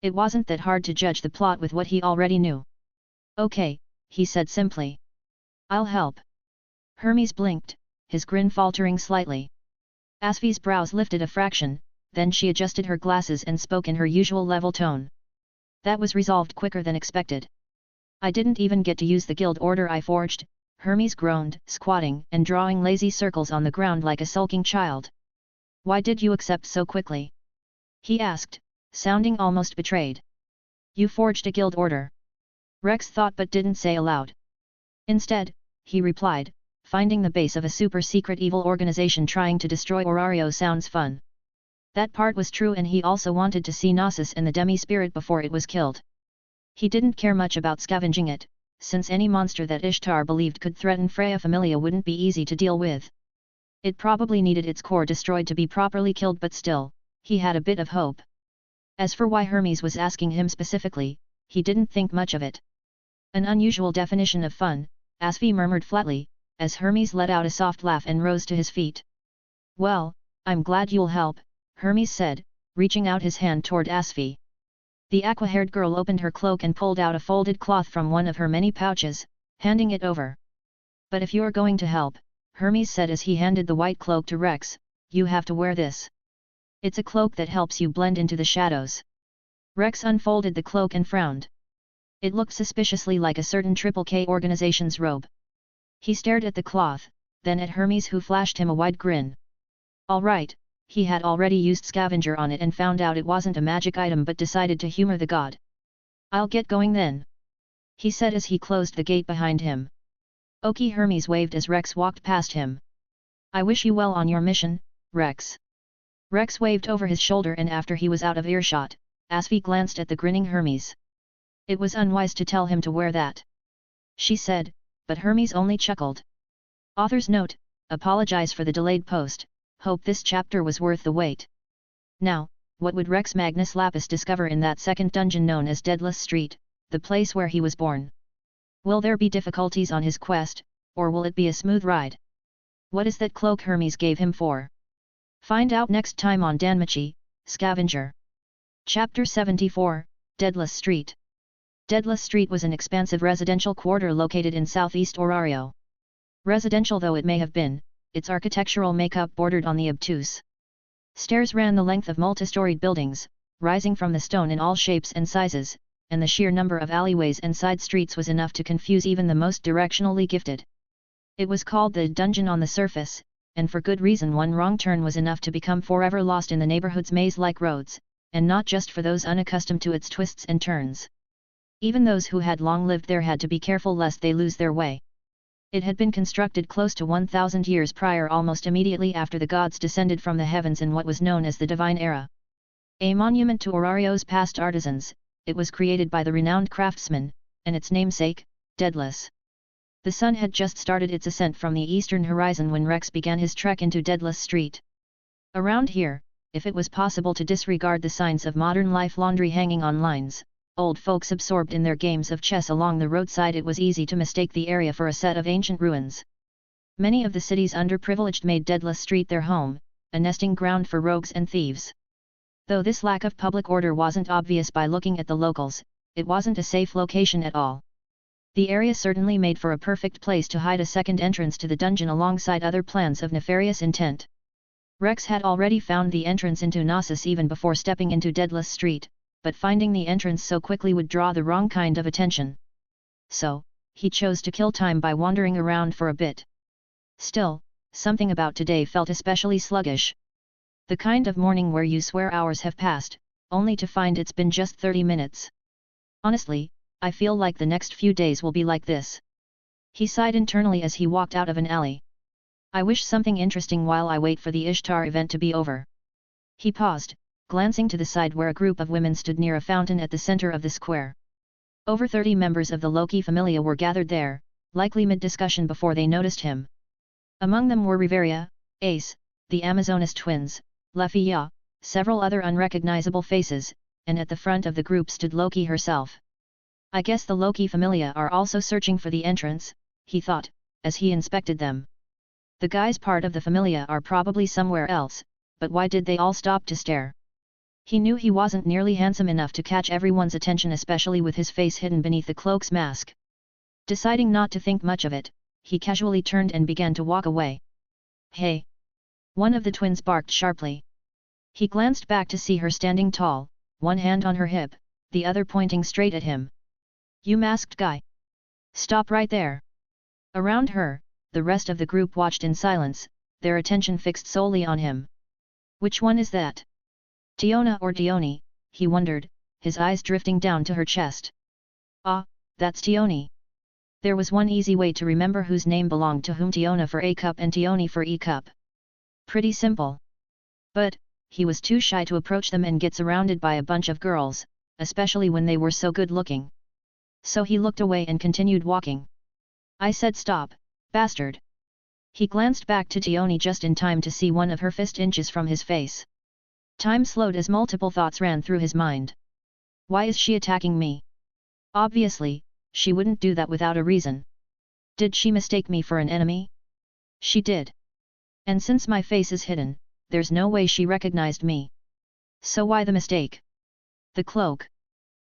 It wasn't that hard to judge the plot with what he already knew. Okay, he said simply. I'll help. Hermes blinked, his grin faltering slightly. Asfi's brows lifted a fraction, then she adjusted her glasses and spoke in her usual level tone. That was resolved quicker than expected. I didn't even get to use the guild order I forged, Hermes groaned, squatting and drawing lazy circles on the ground like a sulking child. Why did you accept so quickly? He asked, sounding almost betrayed. You forged a guild order. Rex thought but didn't say aloud. Instead, he replied, finding the base of a super-secret evil organization trying to destroy Orario sounds fun. That part was true, and he also wanted to see Gnosis and the demi-spirit before it was killed. He didn't care much about scavenging it, since any monster that Ishtar believed could threaten Freya Familia wouldn't be easy to deal with. It probably needed its core destroyed to be properly killed, but still, he had a bit of hope. As for why Hermes was asking him specifically, he didn't think much of it. An unusual definition of fun, Asfi murmured flatly, as Hermes let out a soft laugh and rose to his feet. Well, I'm glad you'll help, Hermes said, reaching out his hand toward Asfi. The aqua-haired girl opened her cloak and pulled out a folded cloth from one of her many pouches, handing it over. But if you're going to help, Hermes said as he handed the white cloak to Rex, you have to wear this. It's a cloak that helps you blend into the shadows. Rex unfolded the cloak and frowned. It looked suspiciously like a certain Triple K organization's robe. He stared at the cloth, then at Hermes, who flashed him a wide grin. All right, he had already used Scavenger on it and found out it wasn't a magic item, but decided to humor the god. I'll get going then, he said as he closed the gate behind him. Oki, Hermes waved as Rex walked past him. I wish you well on your mission, Rex. Rex waved over his shoulder, and after he was out of earshot, Asvi glanced at the grinning Hermes. It was unwise to tell him to wear that, she said, but Hermes only chuckled. Author's note: apologize for the delayed post, hope this chapter was worth the wait. Now, what would Rex Magnus Lapis discover in that second dungeon known as Deadless Street, the place where he was born? Will there be difficulties on his quest, or will it be a smooth ride? What is that cloak Hermes gave him for? Find out next time on Danmachi, Scavenger. Chapter 74, Deadless Street. Deadless Street was an expansive residential quarter located in southeast Orario. Residential though it may have been, its architectural makeup bordered on the obtuse. Stairs ran the length of multi-storied buildings, rising from the stone in all shapes and sizes, and the sheer number of alleyways and side streets was enough to confuse even the most directionally gifted. It was called the dungeon on the surface, and for good reason. One wrong turn was enough to become forever lost in the neighborhood's maze-like roads, and not just for those unaccustomed to its twists and turns. Even those who had long lived there had to be careful lest they lose their way. It had been constructed close to 1,000 years prior, almost immediately after the gods descended from the heavens in what was known as the Divine Era. A monument to Orario's past artisans, it was created by the renowned craftsman, and its namesake, Deadless. The sun had just started its ascent from the eastern horizon when Rex began his trek into Deadless Street. Around here, if it was possible to disregard the signs of modern life, laundry hanging on lines, old folks absorbed in their games of chess along the roadside, it was easy to mistake the area for a set of ancient ruins. Many of the city's underprivileged made Deadless Street their home, a nesting ground for rogues and thieves. Though this lack of public order wasn't obvious by looking at the locals, it wasn't a safe location at all. The area certainly made for a perfect place to hide a second entrance to the dungeon alongside other plans of nefarious intent. Rex had already found the entrance into Gnosis even before stepping into Deadless Street, but finding the entrance so quickly would draw the wrong kind of attention. So, he chose to kill time by wandering around for a bit. Still, something about today felt especially sluggish. The kind of morning where you swear hours have passed, only to find it's been just 30 minutes. Honestly, I feel like the next few days will be like this. He sighed internally as he walked out of an alley. I wish something interesting while I wait for the Ishtar event to be over. He paused, glancing to the side where a group of women stood near a fountain at the center of the square. Over 30 members of the Loki Familia were gathered there, likely mid-discussion before they noticed him. Among them were Riveria, Ace, the Amazonas twins, Lafia, several other unrecognizable faces, and at the front of the group stood Loki herself. I guess the Loki Familia are also searching for the entrance, he thought, as he inspected them. The guys part of the Familia are probably somewhere else, but why did they all stop to stare? He knew he wasn't nearly handsome enough to catch everyone's attention, especially with his face hidden beneath the cloak's mask. Deciding not to think much of it, he casually turned and began to walk away. Hey! One of the twins barked sharply. He glanced back to see her standing tall, one hand on her hip, the other pointing straight at him. You masked guy! Stop right there! Around her, the rest of the group watched in silence, their attention fixed solely on him. Which one is that? Tiona or Dione, he wondered, his eyes drifting down to her chest. Ah, that's Tione. There was one easy way to remember whose name belonged to whom: Tiona for A cup and Tione for E cup. Pretty simple. But, he was too shy to approach them and get surrounded by a bunch of girls, especially when they were so good looking. So he looked away and continued walking. I said stop, bastard. He glanced back to Tione just in time to see one of her fist inches from his face. Time slowed as multiple thoughts ran through his mind. Why is she attacking me? Obviously, she wouldn't do that without a reason. Did she mistake me for an enemy? She did. And since my face is hidden, there's no way she recognized me. So why the mistake? The cloak.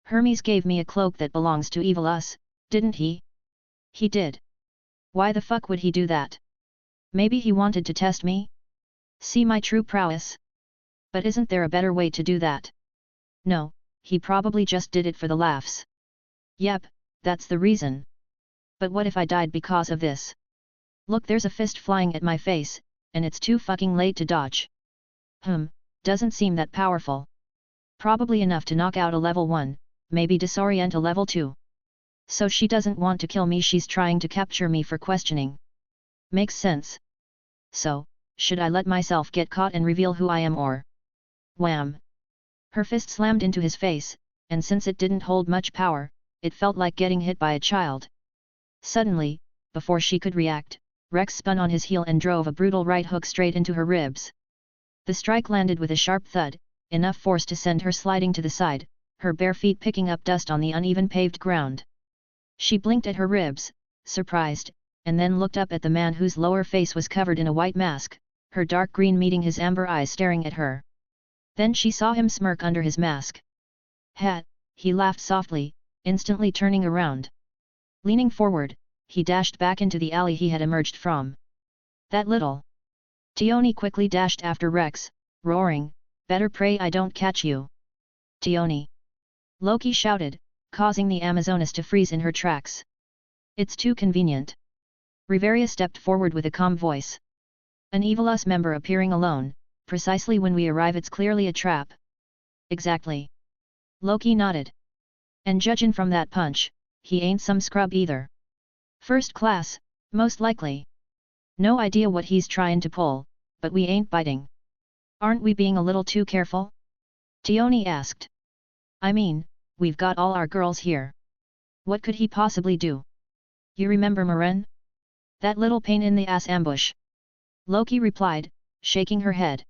Hermes gave me a cloak that belongs to Evil Us, didn't he? He did. Why the fuck would he do that? Maybe he wanted to test me? See my true prowess? But isn't there a better way to do that? No, he probably just did it for the laughs. Yep, that's the reason. But what if I died because of this? Look, there's a fist flying at my face, and it's too fucking late to dodge. Doesn't seem that powerful. Probably enough to knock out a level 1, maybe disorient a level 2. So she doesn't want to kill me, she's trying to capture me for questioning. Makes sense. So, should I let myself get caught and reveal who I am or... Wham! Her fist slammed into his face, and since it didn't hold much power, it felt like getting hit by a child. Suddenly, before she could react, Rex spun on his heel and drove a brutal right hook straight into her ribs. The strike landed with a sharp thud, enough force to send her sliding to the side, her bare feet picking up dust on the uneven paved ground. She blinked at her ribs, surprised, and then looked up at the man whose lower face was covered in a white mask, her dark green meeting his amber eyes staring at her. Then she saw him smirk under his mask. "Ha!" he laughed softly, instantly turning around. Leaning forward, he dashed back into the alley he had emerged from. "That little..." Tioni quickly dashed after Rex, roaring, "Better pray I don't catch you." "Tioni!" Loki shouted, causing the Amazoness to freeze in her tracks. "It's too convenient." Riveria stepped forward with a calm voice. "An Evil Us member appearing alone, precisely when we arrive, it's clearly a trap." "Exactly." Loki nodded. "And judgin' from that punch, he ain't some scrub either. First class, most likely. No idea what he's trying to pull, but we ain't biting. Aren't we being a little too careful?" Tioni asked. "I mean, we've got all our girls here. What could he possibly do? You remember Maren? That little pain in the ass ambush?" Loki replied, shaking her head.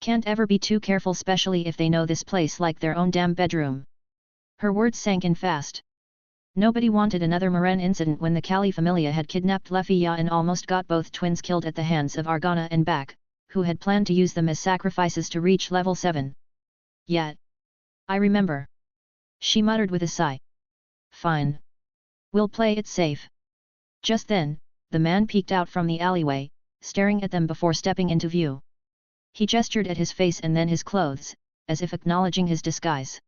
"Can't ever be too careful, especially if they know this place like their own damn bedroom." Her words sank in fast. Nobody wanted another Maren incident when the Loki Familia had kidnapped Lefia and almost got both twins killed at the hands of Argana and Bak, who had planned to use them as sacrifices to reach level 7. "Yet. I remember," she muttered with a sigh. "Fine. We'll play it safe." Just then, the man peeked out from the alleyway, staring at them before stepping into view. He gestured at his face and then his clothes, as if acknowledging his disguise.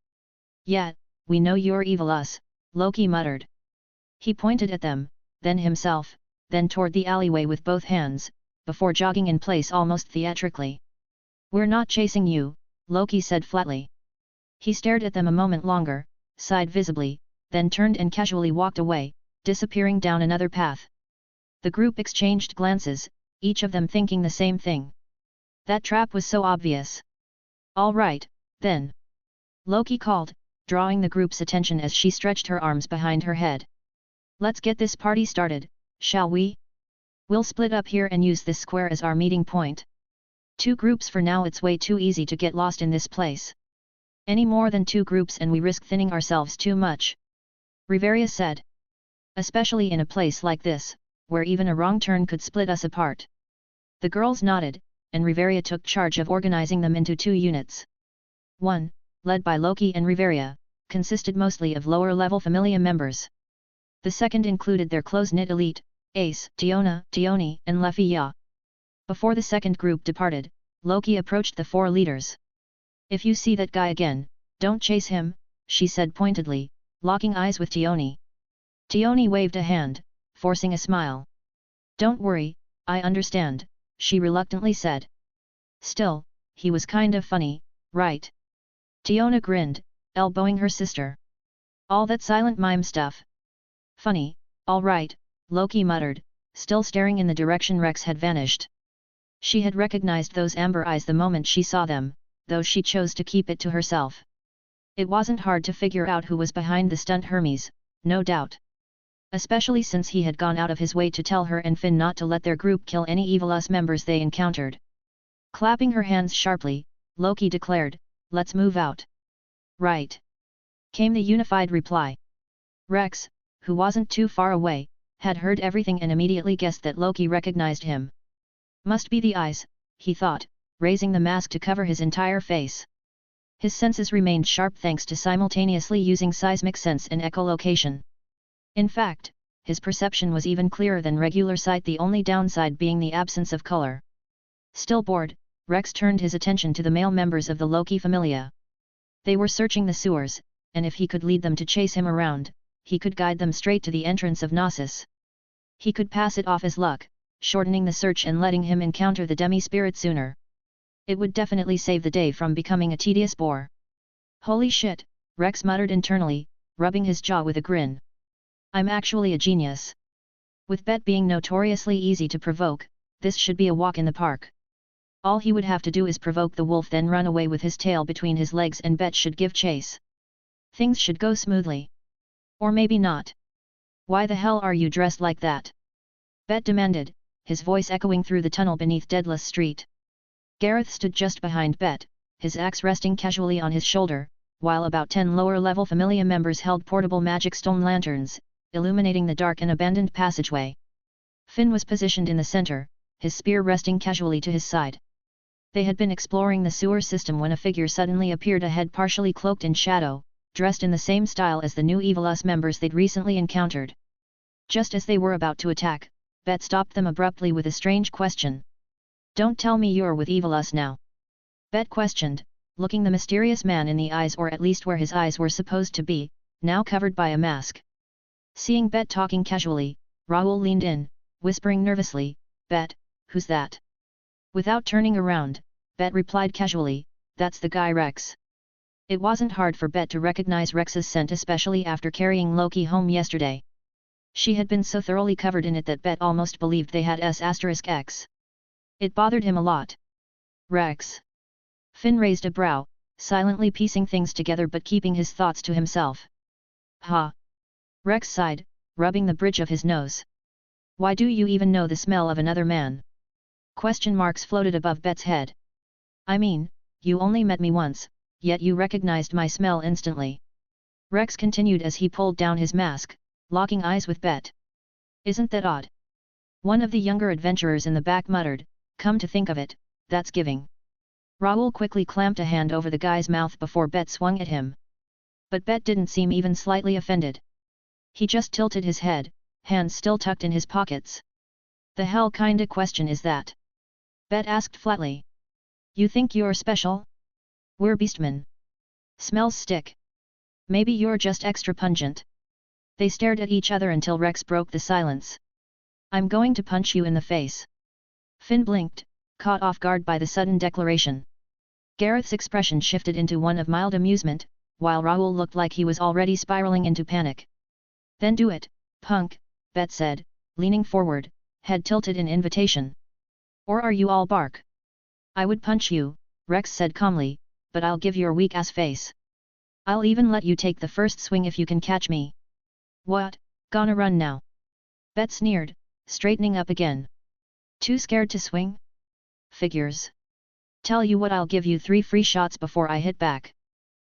"Yet, we know you're Evil Us," Loki muttered. He pointed at them, then himself, then toward the alleyway with both hands, before jogging in place almost theatrically. "We're not chasing you," Loki said flatly. He stared at them a moment longer, sighed visibly, then turned and casually walked away, disappearing down another path. The group exchanged glances, each of them thinking the same thing. That trap was so obvious. "All right, then," Loki called, drawing the group's attention as she stretched her arms behind her head. "Let's get this party started, shall we? We'll split up here and use this square as our meeting point. 2 groups for now, it's way too easy to get lost in this place. Any more than 2 groups and we risk thinning ourselves too much," Riveria said. "Especially in a place like this, where even a wrong turn could split us apart." The girls nodded, and Riveria took charge of organizing them into 2 units. One, led by Loki and Riveria, consisted mostly of lower-level Familia members. The second included their close-knit elite, Ace, Tioni, and Lefia. Before the second group departed, Loki approached the 4 leaders. "If you see that guy again, don't chase him," she said pointedly, locking eyes with Tioni. Tioni waved a hand, forcing a smile. "Don't worry, I understand," she reluctantly said. "Still, he was kind of funny, right?" Tiona grinned, elbowing her sister. "All that silent mime stuff." "Funny, all right," Loki muttered, still staring in the direction Rex had vanished. She had recognized those amber eyes the moment she saw them, though she chose to keep it to herself. It wasn't hard to figure out who was behind the stunt Hermes, no doubt. Especially since he had gone out of his way to tell her and Finn not to let their group kill any Evil Us members they encountered. Clapping her hands sharply, Loki declared, "Let's move out." "Right," came the unified reply. Rex, who wasn't too far away, had heard everything and immediately guessed that Loki recognized him. Must be the eyes, he thought, raising the mask to cover his entire face. His senses remained sharp thanks to simultaneously using seismic sense and echolocation. In fact, his perception was even clearer than regular sight, the only downside being the absence of color. Still bored, Rex turned his attention to the male members of the Loki Familia. They were searching the sewers, and if he could lead them to chase him around, he could guide them straight to the entrance of Gnosis. He could pass it off as luck, shortening the search and letting him encounter the demi-spirit sooner. It would definitely save the day from becoming a tedious bore. "Holy shit," Rex muttered internally, rubbing his jaw with a grin. "I'm actually a genius. With Bet being notoriously easy to provoke, this should be a walk in the park." All he would have to do is provoke the wolf, then run away with his tail between his legs, and Bet should give chase. Things should go smoothly. Or maybe not. Why the hell are you dressed like that? Bet demanded, his voice echoing through the tunnel beneath Deadless Street. Gareth stood just behind Bet, his axe resting casually on his shoulder, while about 10 lower-level Familia members held portable magic stone lanterns, illuminating the dark and abandoned passageway. Finn was positioned in the center, his spear resting casually to his side. They had been exploring the sewer system when a figure suddenly appeared ahead, partially cloaked in shadow, dressed in the same style as the new Evilus members they'd recently encountered. Just as they were about to attack, Bet stopped them abruptly with a strange question. "Don't tell me you're with Evilus now?" Bet questioned, looking the mysterious man in the eyes, or at least where his eyes were supposed to be, now covered by a mask. Seeing Bet talking casually, Raoul leaned in, whispering nervously, "Bet, who's that?" Without turning around, Bet replied casually, "That's the guy Rex." It wasn't hard for Bet to recognize Rex's scent, especially after carrying Loki home yesterday. She had been so thoroughly covered in it that Bet almost believed they had S***X. It bothered him a lot. "Rex?" Finn raised a brow, silently piecing things together but keeping his thoughts to himself. "Ha!" Rex sighed, rubbing the bridge of his nose. "Why do you even know the smell of another man?" Question marks floated above Bet's head. "I mean, you only met me once, yet you recognized my smell instantly." Rex continued as he pulled down his mask, locking eyes with Bet. "Isn't that odd?" One of the younger adventurers in the back muttered, "Come to think of it, that's giving." Raoul quickly clamped a hand over the guy's mouth before Bet swung at him. But Bet didn't seem even slightly offended. He just tilted his head, hands still tucked in his pockets. "The hell kinda question is that?" Bet asked flatly. "You think you're special? We're beastmen. Smells stick. Maybe you're just extra pungent." They stared at each other until Rex broke the silence. "I'm going to punch you in the face." Finn blinked, caught off guard by the sudden declaration. Gareth's expression shifted into one of mild amusement, while Raoul looked like he was already spiraling into panic. "Then do it, punk," Bet said, leaning forward, head tilted in invitation. "Or are you all bark?" "I would punch you," Rex said calmly, "but I'll give your weak-ass face. I'll even let you take the first swing if you can catch me." "What, gonna run now?" Bet sneered, straightening up again. "Too scared to swing? Figures. Tell you what, I'll give you 3 free shots before I hit back."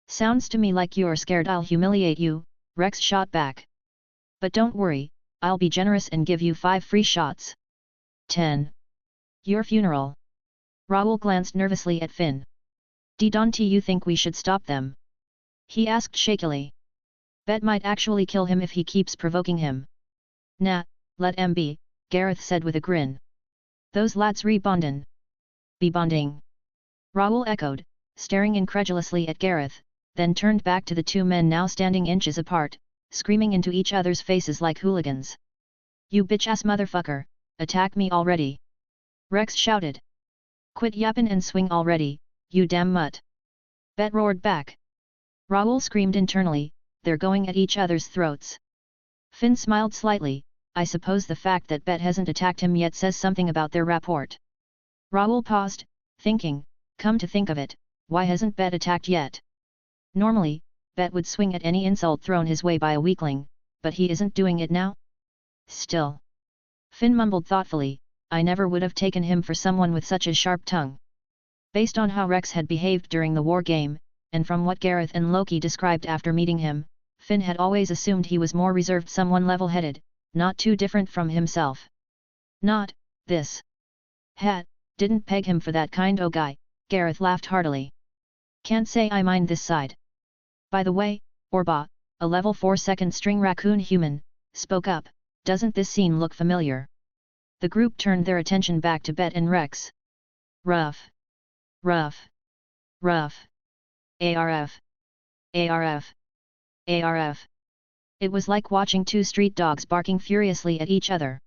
"Sounds to me like you're scared I'll humiliate you," Rex shot back. "But don't worry, I'll be generous and give you 5 free shots." 10. "Your funeral." Raoul glanced nervously at Finn. "Don't you think we should stop them?" he asked shakily. "Bet might actually kill him if he keeps provoking him." "Nah, let 'em be," Gareth said with a grin. "Those lads re-bondin'." "Be bonding?" Raoul echoed, staring incredulously at Gareth, then turned back to the two men now standing inches apart, screaming into each other's faces like hooligans. "You bitch-ass motherfucker, attack me already!" Rex shouted. "Quit yappin' and swing already, you damn mutt!" Bet roared back. Raoul screamed internally, "They're going at each other's throats." Finn smiled slightly, "I suppose the fact that Bet hasn't attacked him yet says something about their rapport." Raoul paused, thinking, come to think of it, why hasn't Bet attacked yet? Normally, Bet would swing at any insult thrown his way by a weakling, but he isn't doing it now? Still. Finn mumbled thoughtfully, "I never would have taken him for someone with such a sharp tongue." Based on how Rex had behaved during the war game, and from what Gareth and Loki described after meeting him, Finn had always assumed he was more reserved, someone level-headed, not too different from himself. Not this. Hat, didn't peg him for that kind o' guy, Gareth laughed heartily. "Can't say I mind this side. By the way, Orba, a level 4 second-string raccoon human, spoke up, doesn't this scene look familiar?" The group turned their attention back to Bet and Rex. Rough. Rough. Rough. ARF. ARF. ARF. It was like watching two street dogs barking furiously at each other.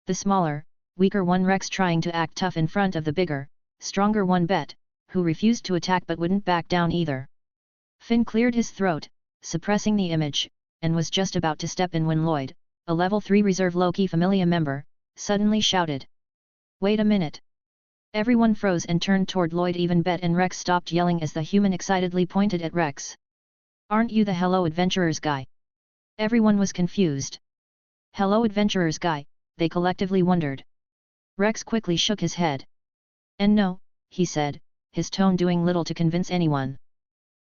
The smaller, weaker one Rex trying to act tough in front of the bigger, stronger one Bet, who refused to attack but wouldn't back down either. Finn cleared his throat, suppressing the image, and was just about to step in when Lloyd, a level 3 reserve Loki Familia member, suddenly shouted. "Wait a minute! Everyone froze and turned toward Lloyd. Even Bet and Rex stopped yelling as the human excitedly pointed at Rex. "Aren't you the Hello Adventurers guy?" Everyone was confused. "Hello Adventurers guy," they collectively wondered. Rex quickly shook his head. "And no," he said, his tone doing little to convince anyone.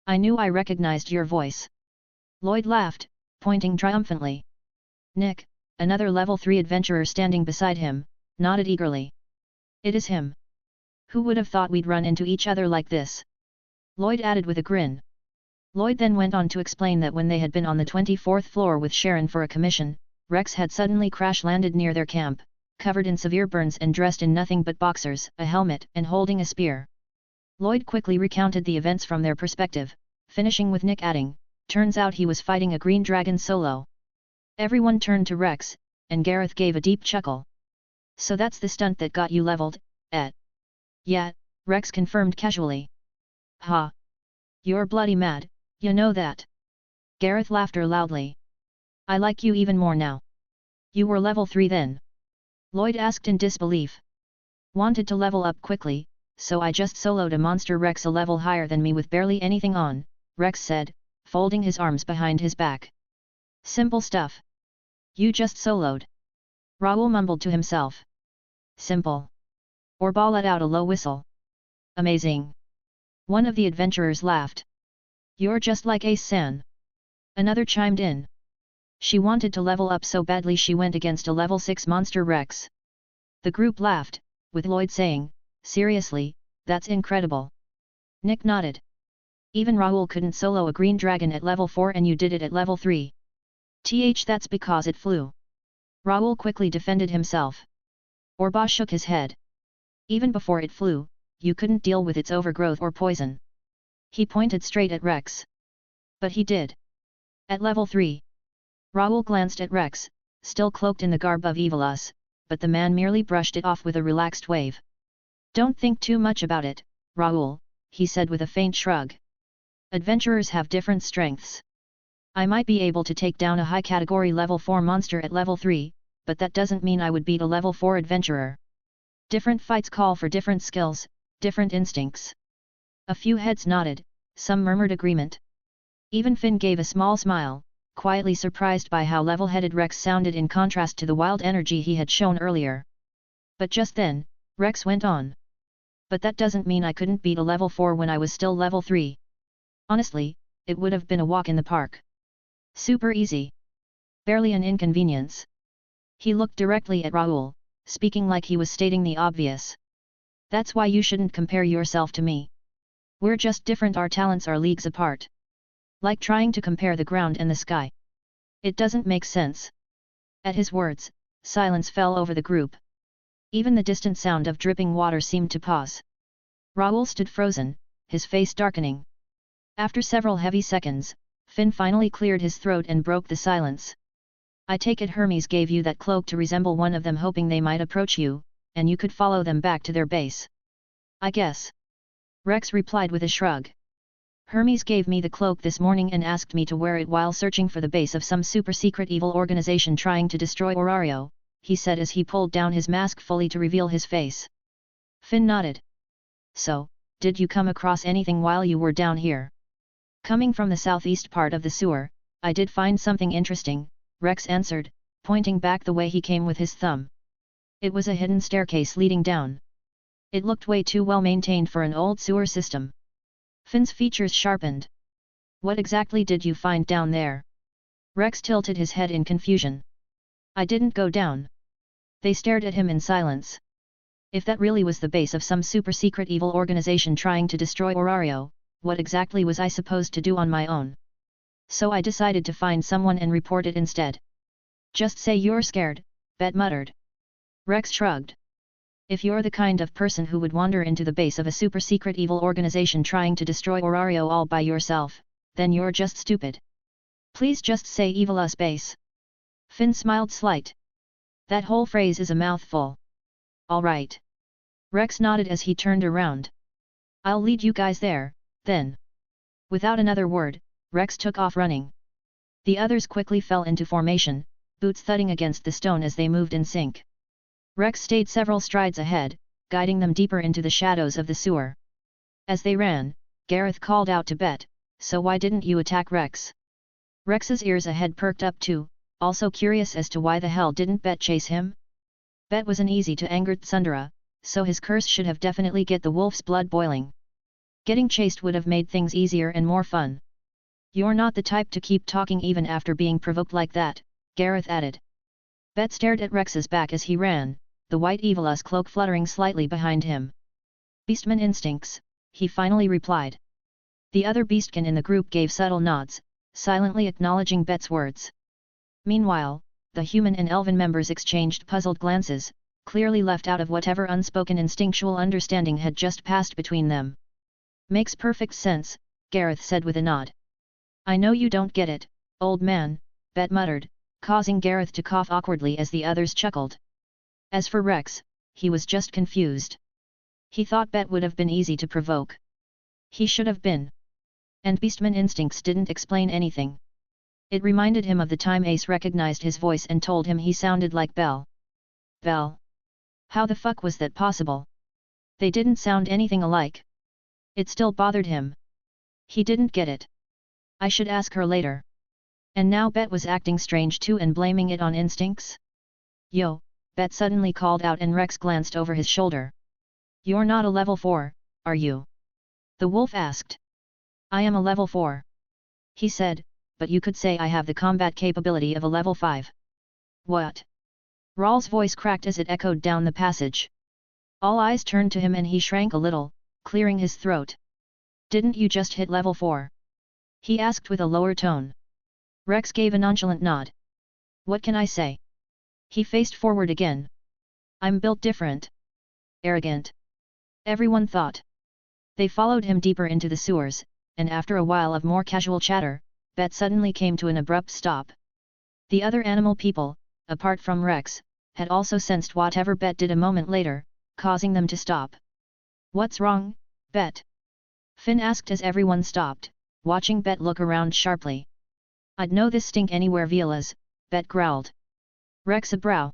"I knew I recognized your voice." Lloyd laughed, pointing triumphantly. Nick, another level 3 adventurer standing beside him, nodded eagerly. "It is him. Who would have thought we'd run into each other like this?" Lloyd added with a grin. Lloyd then went on to explain that when they had been on the 24th floor with Sharon for a commission, Rex had suddenly crash-landed near their camp, covered in severe burns and dressed in nothing but boxers, a helmet, and holding a spear. Lloyd quickly recounted the events from their perspective, finishing with Nick adding, "Turns out he was fighting a green dragon solo." Everyone turned to Rex, and Gareth gave a deep chuckle. "So that's the stunt that got you leveled, eh?" "Yeah," Rex confirmed casually. "Ha! You're bloody mad, you know that." Gareth laughed loudly. "I like you even more now. You were level 3 then?" Lloyd asked in disbelief. "Wanted to level up quickly, so I just soloed a monster Rex a level higher than me with barely anything on," Rex said, folding his arms behind his back. "Simple stuff." "You just soloed?" Raoul mumbled to himself. "Simple." Orba let out a low whistle. "Amazing." One of the adventurers laughed. "You're just like Ace-san." Another chimed in. "She wanted to level up so badly she went against a level 6 monster Rex." The group laughed, with Lloyd saying, "Seriously, that's incredible." Nick nodded. "Even Raoul couldn't solo a green dragon at level 4 and you did it at level 3. That's because it flew." Raoul quickly defended himself. Orba shook his head. "Even before it flew, you couldn't deal with its overgrowth or poison." He pointed straight at Rex. "But he did. At level 3. Raoul glanced at Rex, still cloaked in the garb of Evilus, but the man merely brushed it off with a relaxed wave. "Don't think too much about it, Raoul," he said with a faint shrug. "Adventurers have different strengths. I might be able to take down a high-category level 4 monster at level 3, but that doesn't mean I would beat a level 4 adventurer. Different fights call for different skills, different instincts." A few heads nodded, some murmured agreement. Even Finn gave a small smile, quietly surprised by how level-headed Rex sounded in contrast to the wild energy he had shown earlier. But just then, Rex went on. "But that doesn't mean I couldn't beat a level 4 when I was still level 3. Honestly, it would have been a walk in the park. Super easy. Barely an inconvenience." He looked directly at Raoul, speaking like he was stating the obvious. "That's why you shouldn't compare yourself to me. We're just different, our talents are leagues apart. Like trying to compare the ground and the sky. It doesn't make sense." At his words, silence fell over the group. Even the distant sound of dripping water seemed to pause. Raoul stood frozen, his face darkening. After several heavy seconds, Finn finally cleared his throat and broke the silence. "I take it Hermes gave you that cloak to resemble one of them, hoping they might approach you, and you could follow them back to their base." "I guess." Rex replied with a shrug. "Hermes gave me the cloak this morning and asked me to wear it while searching for the base of some super-secret evil organization trying to destroy Orario," he said as he pulled down his mask fully to reveal his face. Finn nodded. "So, did you come across anything while you were down here?" "Coming from the southeast part of the sewer, I did find something interesting," Rex answered, pointing back the way he came with his thumb. It was a hidden staircase leading down. It looked way too well maintained for an old sewer system. Finn's features sharpened. "What exactly did you find down there?" Rex tilted his head in confusion. "I didn't go down." They stared at him in silence. If that really was the base of some super-secret evil organization trying to destroy Orario, what exactly was I supposed to do on my own? So I decided to find someone and report it instead. "Just say you're scared," Bet muttered. Rex shrugged. "If you're the kind of person who would wander into the base of a super-secret evil organization trying to destroy Orario all by yourself, then you're just stupid. Please just say Evilus base." Finn smiled slight. "That whole phrase is a mouthful." "All right." Rex nodded as he turned around. "I'll lead you guys there, then." Without another word, Rex took off running. The others quickly fell into formation, boots thudding against the stone as they moved in sync. Rex stayed several strides ahead, guiding them deeper into the shadows of the sewer. As they ran, Gareth called out to Bet, "So why didn't you attack Rex?" Rex's ears ahead perked up too, also curious as to why the hell didn't Bet chase him? Bet was an easy-to-anger tsundere, so his curse should have definitely get the wolf's blood boiling. Getting chased would have made things easier and more fun. "You're not the type to keep talking even after being provoked like that," Gareth added. Bet stared at Rex's back as he ran, the white evilus cloak fluttering slightly behind him. "Beastman instincts," he finally replied. The other beastkin in the group gave subtle nods, silently acknowledging Bet's words. Meanwhile, the human and elven members exchanged puzzled glances, clearly left out of whatever unspoken instinctual understanding had just passed between them. "Makes perfect sense," Gareth said with a nod. "I know you don't get it, old man," Bet muttered, causing Gareth to cough awkwardly as the others chuckled. As for Rex, he was just confused. He thought Bet would have been easy to provoke. He should have been. And Beastman instincts didn't explain anything. It reminded him of the time Ace recognized his voice and told him he sounded like Belle. Belle? How the fuck was that possible? They didn't sound anything alike. It still bothered him. He didn't get it. I should ask her later. And now Bet was acting strange too and blaming it on instincts? "Yo," Bet suddenly called out and Rex glanced over his shoulder. "You're not a level 4, are you?" the wolf asked. "I am a level 4. He said, "but you could say I have the combat capability of a level 5. "What?" Rawl's voice cracked as it echoed down the passage. All eyes turned to him and he shrank a little, clearing his throat. "Didn't you just hit level 4? He asked with a lower tone. Rex gave a nonchalant nod. "What can I say?" He faced forward again. "I'm built different." Arrogant. Everyone thought. They followed him deeper into the sewers, and after a while of more casual chatter, Bet suddenly came to an abrupt stop. The other animal people, apart from Rex, had also sensed whatever Bet did a moment later, causing them to stop. "What's wrong, Bet?" Finn asked as everyone stopped, watching Bet look around sharply. "I'd know this stink anywhere." "Violas," Bet growled. "Rex a brow."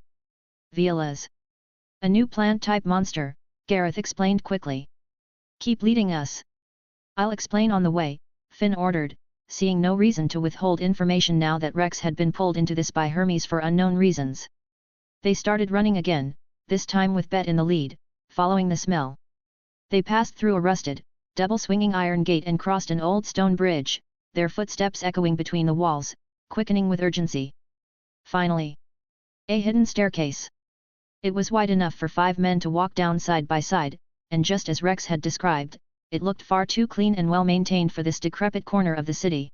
"Violas. A new plant-type monster," Gareth explained quickly. "Keep leading us." "I'll explain on the way," Finn ordered, seeing no reason to withhold information now that Rex had been pulled into this by Hermes for unknown reasons. They started running again, this time with Bet in the lead, following the smell. They passed through a rusted, double-swinging iron gate and crossed an old stone bridge, their footsteps echoing between the walls, quickening with urgency. Finally, a hidden staircase. It was wide enough for 5 men to walk down side by side, and just as Rex had described, it looked far too clean and well-maintained for this decrepit corner of the city.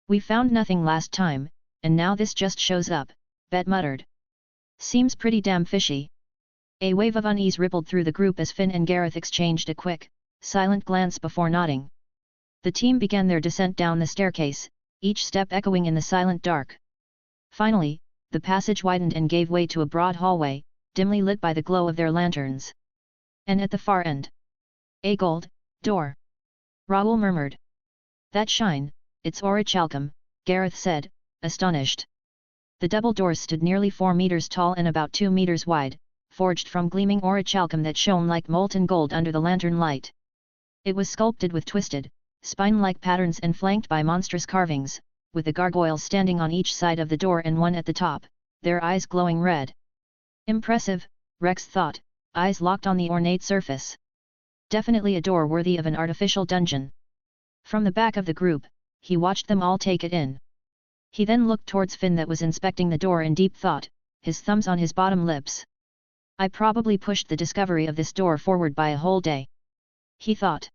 "We found nothing last time, and now this just shows up," Bet muttered. "Seems pretty damn fishy." A wave of unease rippled through the group as Finn and Gareth exchanged a quick, silent glance before nodding. The team began their descent down the staircase, each step echoing in the silent dark. Finally, the passage widened and gave way to a broad hallway, dimly lit by the glow of their lanterns. And at the far end, a gold door. Raoul murmured. "That shine, it's orichalcum," Gareth said, astonished. The double doors stood nearly 4 meters tall and about 2 meters wide, forged from gleaming orichalcum that shone like molten gold under the lantern light. It was sculpted with twisted, spine-like patterns and flanked by monstrous carvings, with the gargoyles standing on each side of the door and one at the top, their eyes glowing red. Impressive, Rex thought, eyes locked on the ornate surface. Definitely a door worthy of an artificial dungeon. From the back of the group, he watched them all take it in. He then looked towards Finn that was inspecting the door in deep thought, his thumbs on his bottom lips. "I probably pushed the discovery of this door forward by a whole day," he thought.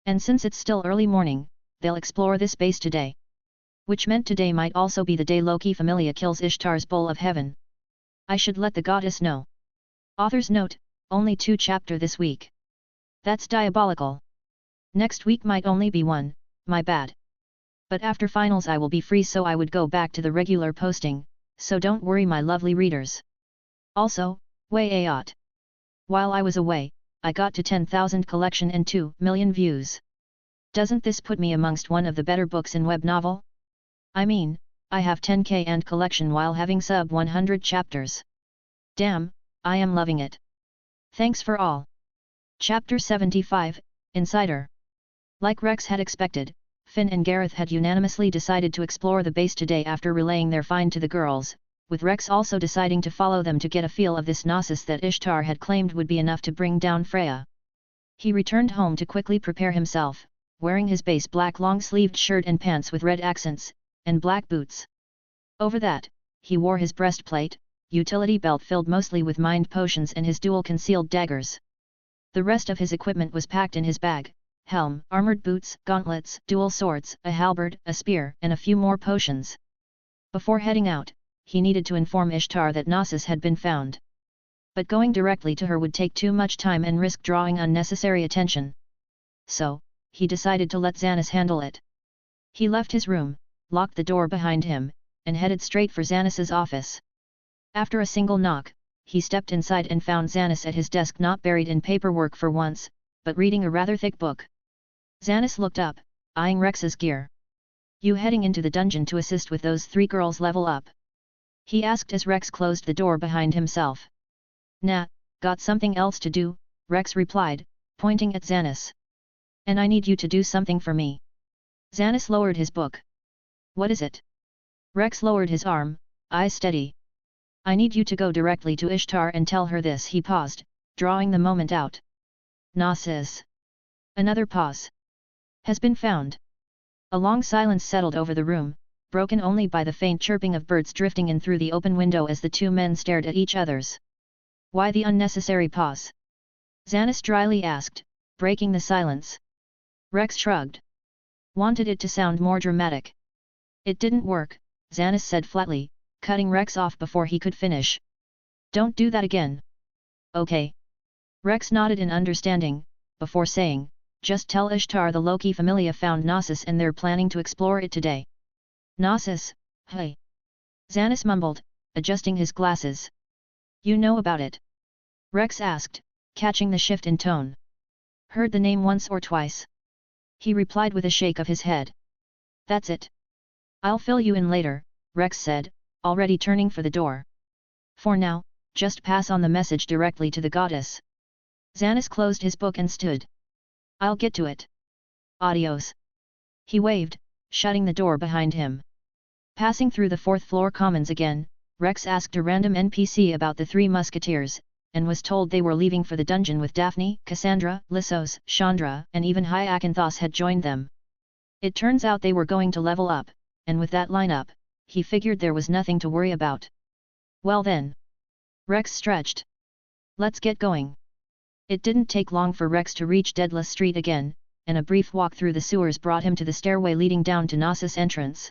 "And since it's still early morning, they'll explore this base today." Which meant today might also be the day Loki Familia kills Ishtar's Bowl of Heaven. I should let the goddess know. Author's note, only 2 chapters this week. That's diabolical. Next week might only be 1, my bad. But after finals I will be free, so I would go back to the regular posting, so don't worry my lovely readers. Also, way ayot. While I was away, I got to 10,000 collection and 2 million views. Doesn't this put me amongst one of the better books in web novel? I mean, I have 10k and collection while having sub 100 chapters. Damn, I am loving it. Thanks for all. Chapter 75, Insider. Like Rex had expected, Finn and Gareth had unanimously decided to explore the base today after relaying their find to the girls, with Rex also deciding to follow them to get a feel of this gnosis that Ishtar had claimed would be enough to bring down Freya. He returned home to quickly prepare himself, wearing his base black long-sleeved shirt and pants with red accents, and black boots. Over that, he wore his breastplate, utility belt filled mostly with mind potions and his dual concealed daggers. The rest of his equipment was packed in his bag: helm, armored boots, gauntlets, dual swords, a halberd, a spear, and a few more potions. Before heading out, he needed to inform Ishtar that Gnosis had been found. But going directly to her would take too much time and risk drawing unnecessary attention. So, he decided to let Xanis handle it. He left his room, locked the door behind him, and headed straight for Xanis's office. After a single knock, he stepped inside and found Xanis at his desk, not buried in paperwork for once, but reading a rather thick book. Xanis looked up, eyeing Rex's gear. "You heading into the dungeon to assist with those 3 girls level up?" he asked as Rex closed the door behind himself. "Nah, got something else to do," Rex replied, pointing at Xanis. "And I need you to do something for me." Xanis lowered his book. "What is it?" Rex lowered his arm, eyes steady. "I need you to go directly to Ishtar and tell her this." He paused, drawing the moment out. "Gnosis." Another pause. "Has been found." A long silence settled over the room, broken only by the faint chirping of birds drifting in through the open window as the 2 men stared at each other's. "Why the unnecessary pause?" Xanis dryly asked, breaking the silence. Rex shrugged. "Wanted it to sound more dramatic." "It didn't work," Xanis said flatly, cutting Rex off before he could finish. "Don't do that again." "Okay." Rex nodded in understanding, before saying, "Just tell Ishtar the Loki Familia found Gnosis and they're planning to explore it today." "Gnosis, hey?" Xanis mumbled, adjusting his glasses. "You know about it?" Rex asked, catching the shift in tone. "Heard the name once or twice." He replied with a shake of his head. "That's it. I'll fill you in later," Rex said, already turning for the door. "For now, just pass on the message directly to the goddess." Xanis closed his book and stood. "I'll get to it. Adios." He waved, shutting the door behind him. Passing through the 4th floor commons again, Rex asked a random NPC about the 3 musketeers, and was told they were leaving for the dungeon with Daphne, Cassandra, Lissos, Chandra, and even Hyacinthos had joined them. It turns out they were going to level up, and with that lineup, he figured there was nothing to worry about. "Well then." Rex stretched. "Let's get going." It didn't take long for Rex to reach Deadless Street again, and a brief walk through the sewers brought him to the stairway leading down to Gnosis entrance.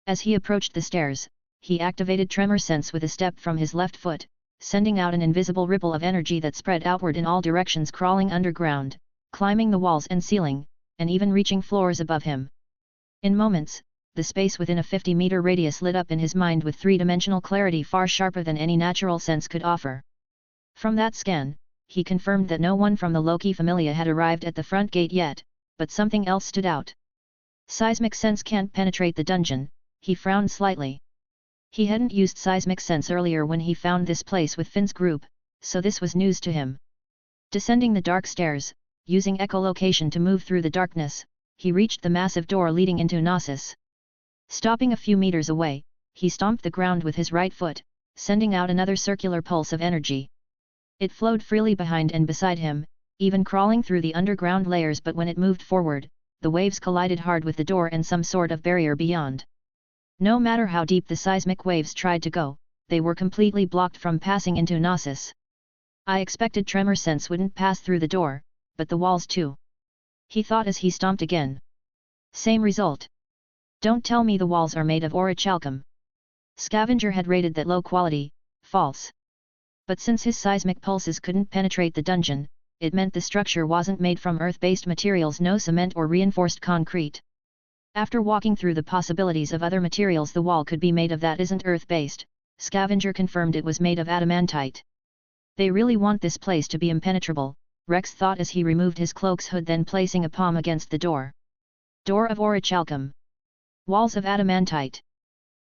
As he approached the stairs, he activated Tremor Sense with a step from his left foot, sending out an invisible ripple of energy that spread outward in all directions, crawling underground, climbing the walls and ceiling, and even reaching floors above him. In moments, the space within a 50-meter radius lit up in his mind with 3-dimensional clarity far sharper than any natural sense could offer. From that scan, he confirmed that no one from the Loki Familia had arrived at the front gate yet, but something else stood out. "Seismic sense can't penetrate the dungeon," he frowned slightly. He hadn't used seismic sense earlier when he found this place with Finn's group, so this was news to him. Descending the dark stairs, using echolocation to move through the darkness, he reached the massive door leading into Gnosis. Stopping a few meters away, he stomped the ground with his right foot, sending out another circular pulse of energy. It flowed freely behind and beside him, even crawling through the underground layers, but when it moved forward, the waves collided hard with the door and some sort of barrier beyond. No matter how deep the seismic waves tried to go, they were completely blocked from passing into Gnosis. "I expected Tremor Sense wouldn't pass through the door, but the walls too," he thought as he stomped again. Same result. "Don't tell me the walls are made of orichalcum." Scavenger had rated that low quality, false. But since his seismic pulses couldn't penetrate the dungeon, it meant the structure wasn't made from earth-based materials, no cement or reinforced concrete. After walking through the possibilities of other materials the wall could be made of that isn't earth-based, Scavenger confirmed it was made of adamantite. They really want this place to be impenetrable, Rex thought as he removed his cloak's hood, then placing a palm against the door. Door of orichalcum. Walls of adamantite.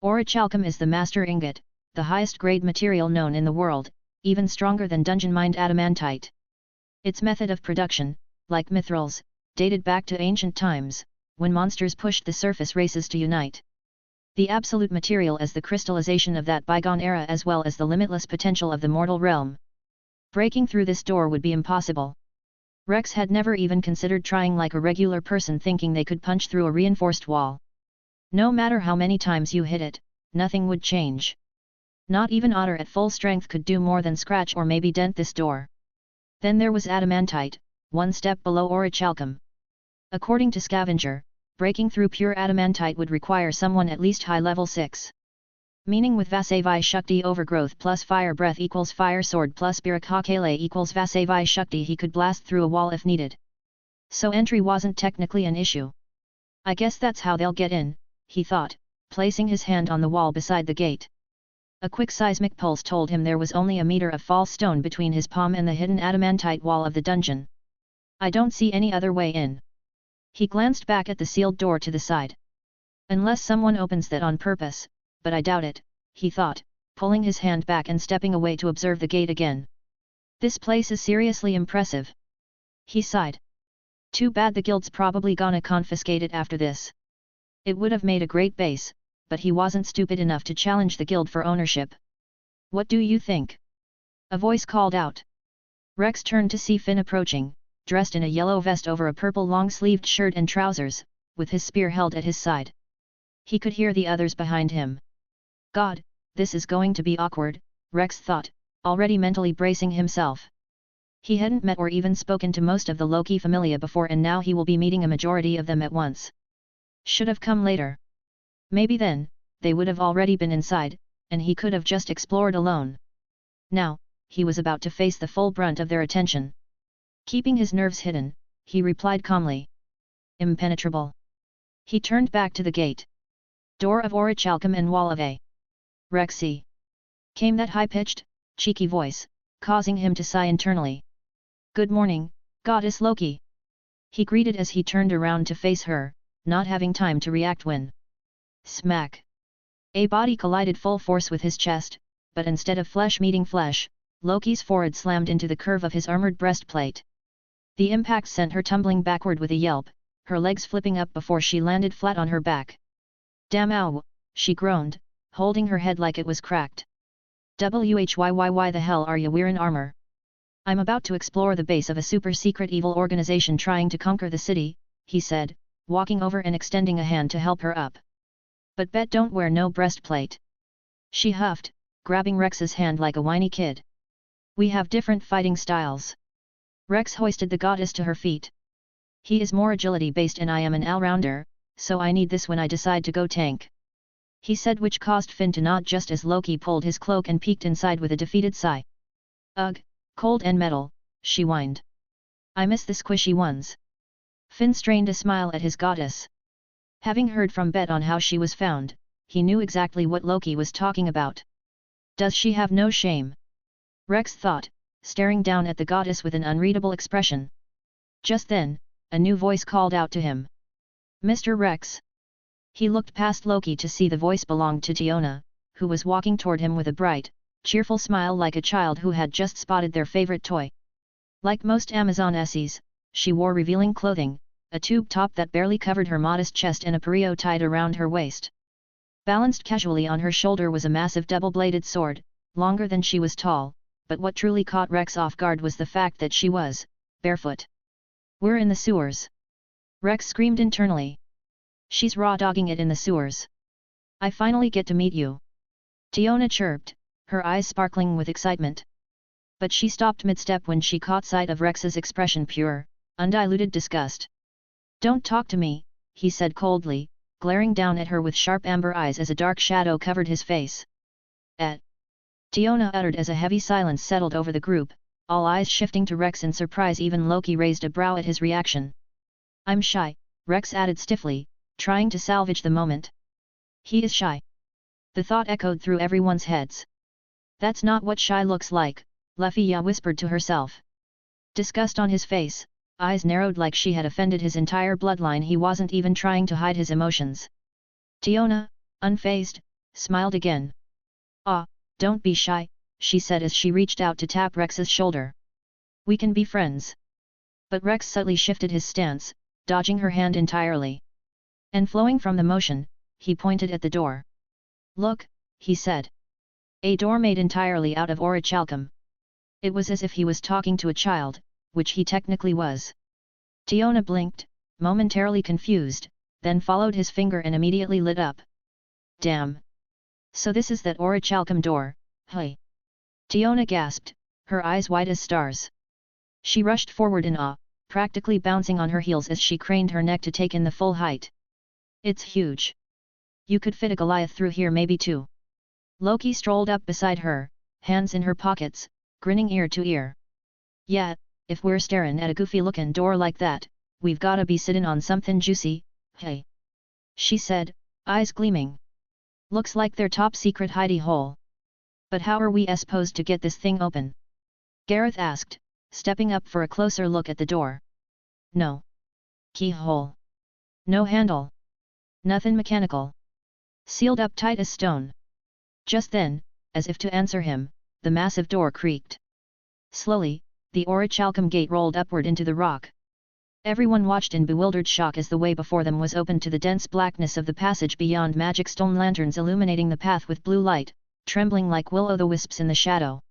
Orichalcum is the master ingot, the highest grade material known in the world, even stronger than dungeon mined adamantite. Its method of production, like mithrils, dated back to ancient times, when monsters pushed the surface races to unite. The absolute material as the crystallization of that bygone era as well as the limitless potential of the mortal realm. Breaking through this door would be impossible. Rex had never even considered trying like a regular person thinking they could punch through a reinforced wall. No matter how many times you hit it, nothing would change. Not even Otter at full strength could do more than scratch or maybe dent this door. Then there was adamantite, one step below orichalcum. According to Scavenger, breaking through pure adamantite would require someone at least high level 6. Meaning with Vasavi Shakti overgrowth plus fire breath equals fire sword plus Birakakale equals Vasavi Shakti he could blast through a wall if needed. So entry wasn't technically an issue. I guess that's how they'll get in, he thought, placing his hand on the wall beside the gate. A quick seismic pulse told him there was only a meter of false stone between his palm and the hidden adamantite wall of the dungeon. I don't see any other way in. He glanced back at the sealed door to the side. Unless someone opens that on purpose, but I doubt it, he thought, pulling his hand back and stepping away to observe the gate again. This place is seriously impressive. He sighed. Too bad the guild's probably gonna confiscate it after this. It would have made a great base, but he wasn't stupid enough to challenge the guild for ownership. What do you think? A voice called out. Rex turned to see Finn approaching, dressed in a yellow vest over a purple long-sleeved shirt and trousers, with his spear held at his side. He could hear the others behind him. God, this is going to be awkward, Rex thought, already mentally bracing himself. He hadn't met or even spoken to most of the Loki Familia before and now he will be meeting a majority of them at once. Should have come later. Maybe then, they would have already been inside, and he could have just explored alone. Now, he was about to face the full brunt of their attention. Keeping his nerves hidden, he replied calmly. Impenetrable. He turned back to the gate. Door of orichalcum and wall of a. Rexy. Came that high-pitched, cheeky voice, causing him to sigh internally. Good morning, Goddess Loki. He greeted as he turned around to face her, not having time to react when. Smack. A body collided full force with his chest, but instead of flesh meeting flesh, Loki's forehead slammed into the curve of his armored breastplate. The impact sent her tumbling backward with a yelp, her legs flipping up before she landed flat on her back. Damn ow, she groaned, holding her head like it was cracked. Why the hell are you wearing armor? I'm about to explore the base of a super-secret evil organization trying to conquer the city, he said, walking over and extending a hand to help her up. But bet don't wear no breastplate. She huffed, grabbing Rex's hand like a whiny kid. We have different fighting styles. Rex hoisted the goddess to her feet. He is more agility-based and I am an all-rounder, so I need this when I decide to go tank. He said, which caused Finn to nod just as Loki pulled his cloak and peeked inside with a defeated sigh. Ugh, cold and metal, she whined. I miss the squishy ones. Finn strained a smile at his goddess. Having heard from Bet on how she was found, he knew exactly what Loki was talking about. Does she have no shame? Rex thought, staring down at the goddess with an unreadable expression. Just then, a new voice called out to him. Mr. Rex. He looked past Loki to see the voice belonged to Tiona, who was walking toward him with a bright, cheerful smile like a child who had just spotted their favorite toy. Like most Amazonesses, she wore revealing clothing, a tube top that barely covered her modest chest and a pareo tied around her waist. Balanced casually on her shoulder was a massive double-bladed sword, longer than she was tall, but what truly caught Rex off guard was the fact that she was barefoot. We're in the sewers. Rex screamed internally. She's raw-dogging it in the sewers. I finally get to meet you. Tiona chirped, her eyes sparkling with excitement. But she stopped mid-step when she caught sight of Rex's expression, pure, undiluted disgust. Don't talk to me, he said coldly, glaring down at her with sharp amber eyes as a dark shadow covered his face. Tiona uttered as a heavy silence settled over the group, all eyes shifting to Rex in surprise. Even Loki raised a brow at his reaction. I'm shy, Rex added stiffly, trying to salvage the moment. He is shy. The thought echoed through everyone's heads. That's not what shy looks like, Lefia whispered to herself. Disgust on his face, eyes narrowed like she had offended his entire bloodline. He wasn't even trying to hide his emotions. Tiona, unfazed, smiled again. Ah, don't be shy, she said as she reached out to tap Rex's shoulder. We can be friends. But Rex subtly shifted his stance, dodging her hand entirely. And flowing from the motion, he pointed at the door. Look, he said. A door made entirely out of orichalcum. It was as if he was talking to a child, which he technically was. Tiona blinked, momentarily confused, then followed his finger and immediately lit up. Damn! So this is that orichalcum door, hey! Tiona gasped, her eyes wide as stars. She rushed forward in awe, practically bouncing on her heels as she craned her neck to take in the full height. It's huge. You could fit a Goliath through here, maybe two. Loki strolled up beside her, hands in her pockets, grinning ear to ear. Yeah, if we're staring at a goofy-looking door like that, we've gotta be sitting on something juicy, hey! She said, eyes gleaming. Looks like their top-secret hidey hole. But how are we supposed to get this thing open? Gareth asked, stepping up for a closer look at the door. No. Keyhole. No handle. Nothing mechanical. Sealed up tight as stone. Just then, as if to answer him, the massive door creaked. Slowly, the orichalcum gate rolled upward into the rock. Everyone watched in bewildered shock as the way before them was opened to the dense blackness of the passage beyond, magic stone lanterns illuminating the path with blue light, trembling like will-o'-the-wisps in the shadow.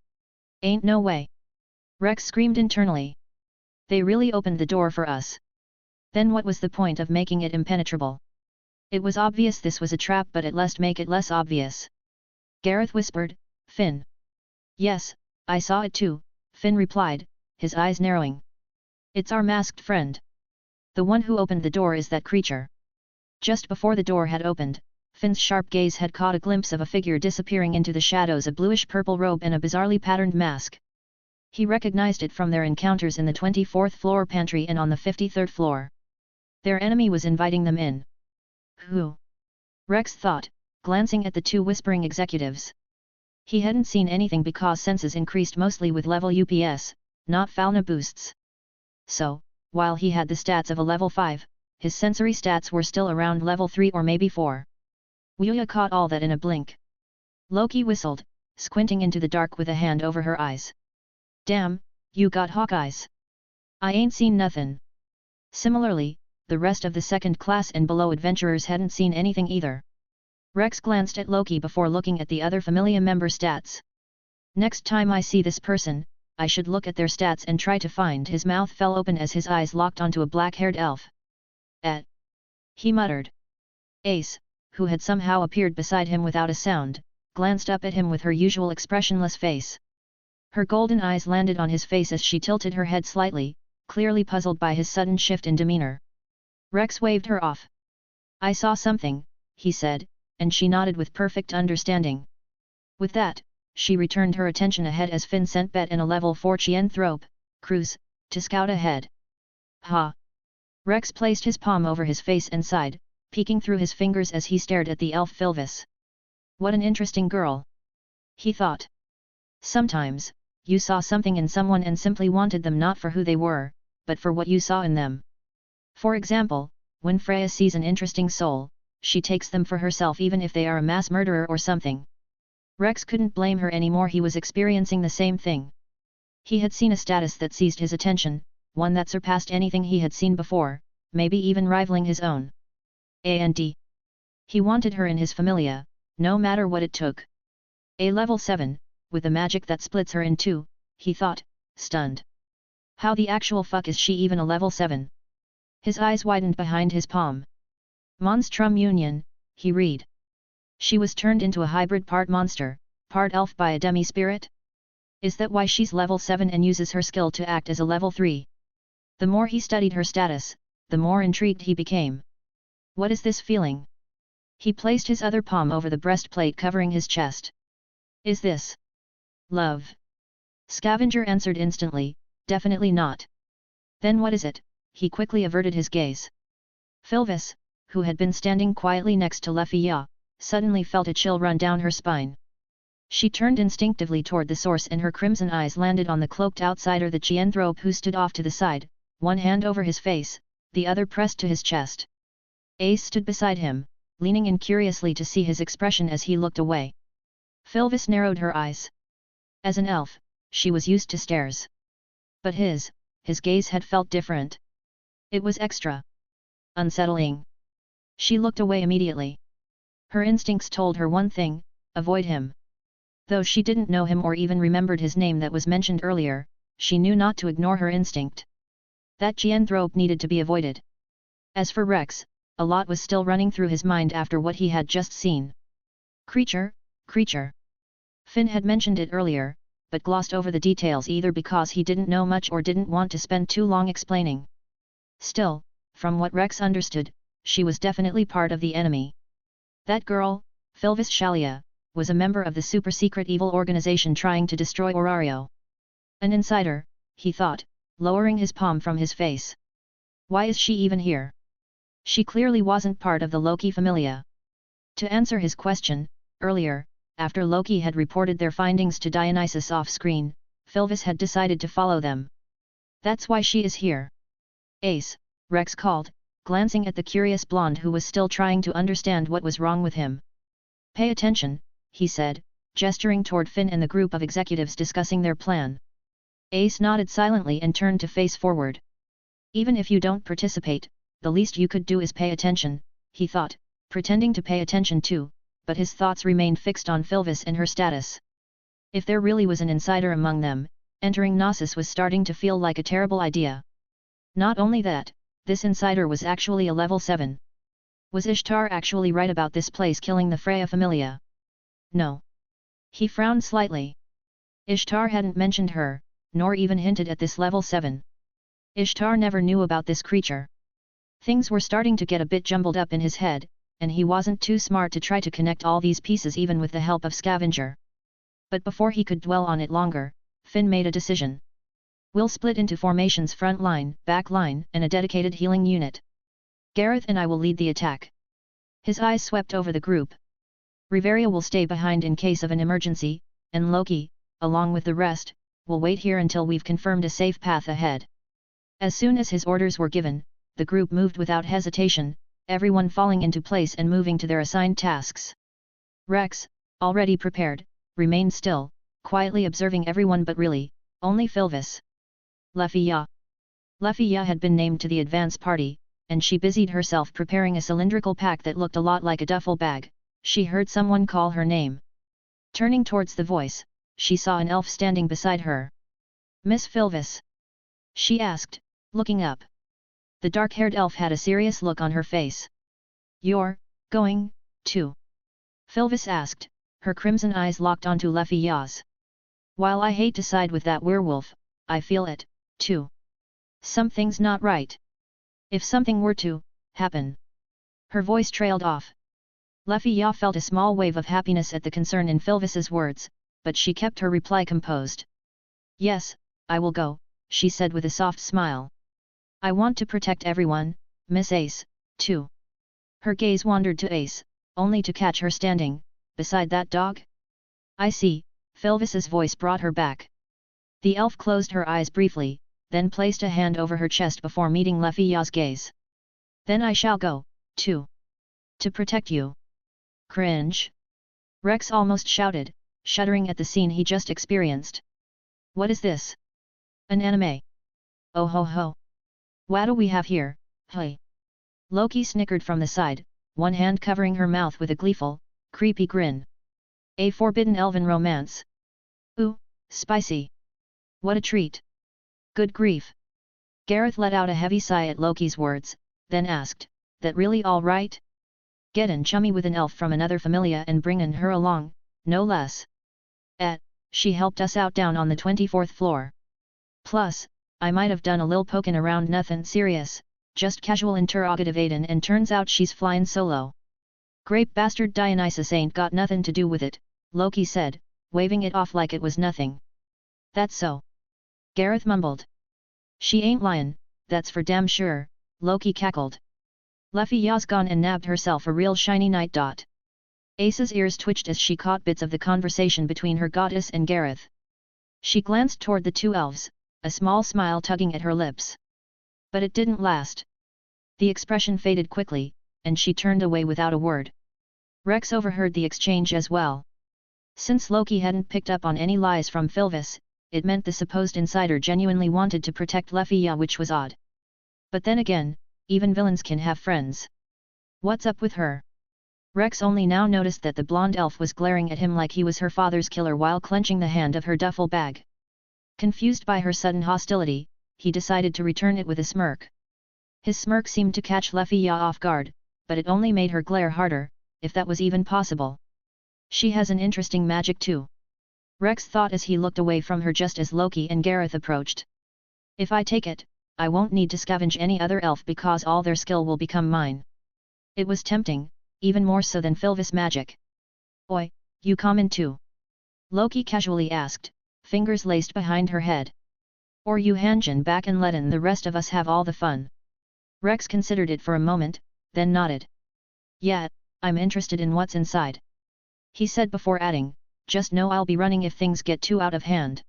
Ain't no way! Rex screamed internally. They really opened the door for us. Then what was the point of making it impenetrable? It was obvious this was a trap, but at least make it less obvious. Gareth whispered, Finn. Yes, I saw it too, Finn replied, his eyes narrowing. It's our masked friend. The one who opened the door is that creature. Just before the door had opened, Finn's sharp gaze had caught a glimpse of a figure disappearing into the shadows, a bluish-purple robe and a bizarrely patterned mask. He recognized it from their encounters in the 24th floor pantry and on the 53rd floor. Their enemy was inviting them in. Who? Rex thought, glancing at the two whispering executives. He hadn't seen anything because senses increased mostly with level UPS, not fauna boosts. So, while he had the stats of a level 5, his sensory stats were still around level 3 or maybe 4. Wuya caught all that in a blink. Loki whistled, squinting into the dark with a hand over her eyes. Damn, you got hawk eyes. I ain't seen nothin'. Similarly, the rest of the second class and below adventurers hadn't seen anything either. Rex glanced at Loki before looking at the other Familia member stats. Next time I see this person, I should look at their stats and try to find. His mouth fell open as his eyes locked onto a black-haired elf. He muttered. Ace, who had somehow appeared beside him without a sound, glanced up at him with her usual expressionless face. Her golden eyes landed on his face as she tilted her head slightly, clearly puzzled by his sudden shift in demeanor. Rex waved her off. I saw something, he said, and she nodded with perfect understanding. With that, she returned her attention ahead as Finn sent Bet and a level 4 Chienthrope, Cruz, to scout ahead. Ha! Rex placed his palm over his face and sighed, peeking through his fingers as he stared at the elf Philvis. What an interesting girl! He thought. Sometimes, you saw something in someone and simply wanted them not for who they were, but for what you saw in them. For example, when Freya sees an interesting soul, she takes them for herself even if they are a mass murderer or something. Rex couldn't blame her anymore, he was experiencing the same thing. He had seen a status that seized his attention, one that surpassed anything he had seen before, maybe even rivaling his own. And he wanted her in his Familia, no matter what it took. A level 7, with a magic that splits her in two, he thought, stunned. How the actual fuck is she even a level 7? His eyes widened behind his palm. Monstrum Union, he read. She was turned into a hybrid, part monster, part elf by a demi-spirit? Is that why she's level 7 and uses her skill to act as a level 3? The more he studied her status, the more intrigued he became. What is this feeling? He placed his other palm over the breastplate covering his chest. Is this love? Scavenger answered instantly, definitely not. Then what is it? He quickly averted his gaze. Philvis, who had been standing quietly next to Lefia, suddenly felt a chill run down her spine. She turned instinctively toward the source and her crimson eyes landed on the cloaked outsider, the Chienthrope, who stood off to the side, one hand over his face, the other pressed to his chest. Ace stood beside him, leaning in curiously to see his expression as he looked away. Philvis narrowed her eyes. As an elf, she was used to stares. But his gaze had felt different. It was extra unsettling. She looked away immediately. Her instincts told her one thing: avoid him. Though she didn't know him or even remembered his name that was mentioned earlier, she knew not to ignore her instinct. That Gianthrope needed to be avoided. As for Rex, a lot was still running through his mind after what he had just seen. Creature. Finn had mentioned it earlier, but glossed over the details either because he didn't know much or didn't want to spend too long explaining. Still, from what Rex understood, she was definitely part of the enemy. That girl, Finalizing, was a member of the super-secret evil organization trying to destroy Orario. An insider, he thought, lowering his palm from his face. Why is she even here? She clearly wasn't part of the Loki Familia. To answer his question, earlier, after Loki had reported their findings to Dionysus off-screen, Finalizing had decided to follow them. That's why she is here. Ace, Rex called, glancing at the curious blonde who was still trying to understand what was wrong with him. Pay attention, he said, gesturing toward Finn and the group of executives discussing their plan. Ace nodded silently and turned to face forward. Even if you don't participate, the least you could do is pay attention, he thought, pretending to pay attention too, but his thoughts remained fixed on Finalizing and her status. If there really was an insider among them, entering Gnosis was starting to feel like a terrible idea. Not only that, this insider was actually a level 7. Was Ishtar actually right about this place killing the Freya Familia? No. He frowned slightly. Ishtar hadn't mentioned her, nor even hinted at this level 7. Ishtar never knew about this creature. Things were starting to get a bit jumbled up in his head, and he wasn't too smart to try to connect all these pieces even with the help of Scavenger. But before he could dwell on it longer, Finn made a decision. We'll split into formations: front line, back line, and a dedicated healing unit. Gareth and I will lead the attack. His eyes swept over the group. Riveria will stay behind in case of an emergency, and Loki, along with the rest, will wait here until we've confirmed a safe path ahead. As soon as his orders were given, the group moved without hesitation, everyone falling into place and moving to their assigned tasks. Rex, already prepared, remained still, quietly observing everyone but really, only Finalizing. Lefia had been named to the advance party, and she busied herself preparing a cylindrical pack that looked a lot like a duffel bag. She heard someone call her name. Turning towards the voice, she saw an elf standing beside her. Miss Finalizing? She asked, looking up. The dark-haired elf had a serious look on her face. You're going to? Finalizing asked, her crimson eyes locked onto Lefia's. While I hate to side with that werewolf, I feel it, too. Something's not right. If something were to happen. Her voice trailed off. Lefia felt a small wave of happiness at the concern in Finalizing's words, but she kept her reply composed. Yes, I will go, she said with a soft smile. I want to protect everyone, Miss Ace, too. Her gaze wandered to Ace, only to catch her standing, beside that dog? I see, Finalizing's voice brought her back. The elf closed her eyes briefly, then placed a hand over her chest before meeting Lefia's gaze. Then I shall go, too. To protect you. Cringe. Rex almost shouted, shuddering at the scene he just experienced. What is this? An anime? Oh ho ho. What do we have here, hey? Loki snickered from the side, one hand covering her mouth with a gleeful, creepy grin. A forbidden elven romance. Ooh, spicy. What a treat. Good grief. Gareth let out a heavy sigh at Loki's words, then asked, that really all right? Gettin' chummy with an elf from another familia and bringin' her along, no less. She helped us out down on the 24th floor. Plus, I might have done a lil pokin' around, nothin' serious, just casual interrogative and turns out she's flyin' solo. Grape bastard Dionysus ain't got nothin' to do with it, Loki said, waving it off like it was nothing. That's so. Gareth mumbled. She ain't lyin', that's for damn sure, Loki cackled. Lefia's gone and nabbed herself a real shiny night dot. Ace's ears twitched as she caught bits of the conversation between her goddess and Gareth. She glanced toward the two elves, a small smile tugging at her lips. But it didn't last. The expression faded quickly, and she turned away without a word. Rex overheard the exchange as well. Since Loki hadn't picked up on any lies from Finalizing, it meant the supposed insider genuinely wanted to protect Lefia, which was odd. But then again, even villains can have friends. What's up with her? Rex only now noticed that the blonde elf was glaring at him like he was her father's killer while clenching the hand of her duffel bag. Confused by her sudden hostility, he decided to return it with a smirk. His smirk seemed to catch Lefia off guard, but it only made her glare harder, if that was even possible. She has an interesting magic too. Rex thought as he looked away from her just as Loki and Gareth approached. If I take it, I won't need to scavenge any other elf because all their skill will become mine. It was tempting, even more so than Filvis magic. Oi, you come in too? Loki casually asked, fingers laced behind her head. Or you hangen back and lettin' the rest of us have all the fun. Rex considered it for a moment, then nodded. Yeah, I'm interested in what's inside. He said before adding, just know I'll be running if things get too out of hand.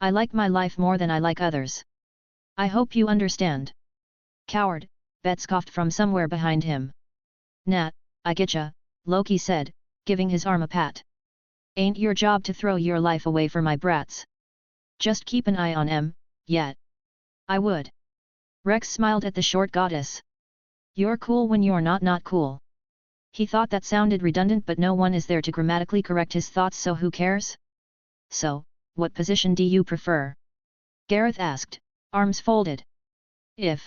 I like my life more than I like others. I hope you understand. Coward, Bet scoffed from somewhere behind him. Nah, I getcha, Loki said, giving his arm a pat. Ain't your job to throw your life away for my brats. Just keep an eye on em, yeah. I would. Rex smiled at the short goddess. You're cool when you're not cool. He thought that sounded redundant, but no one is there to grammatically correct his thoughts, so who cares? So, what position do you prefer? Gareth asked, arms folded. If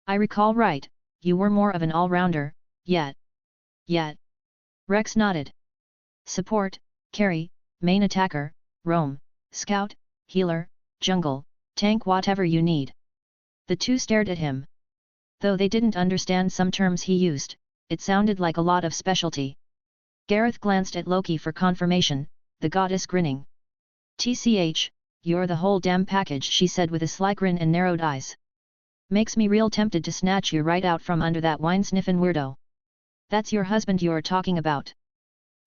I recall right, you were more of an all-rounder, yet. Rex nodded. Support, carry, main attacker, roam, scout, healer, jungle, tank, whatever you need. The two stared at him. Though they didn't understand some terms he used, it sounded like a lot of specialty. Gareth glanced at Loki for confirmation, the goddess grinning. TCH, you're the whole damn package, she said with a sly grin and narrowed eyes. Makes me real tempted to snatch you right out from under that wine-sniffin' weirdo. That's your husband you're talking about?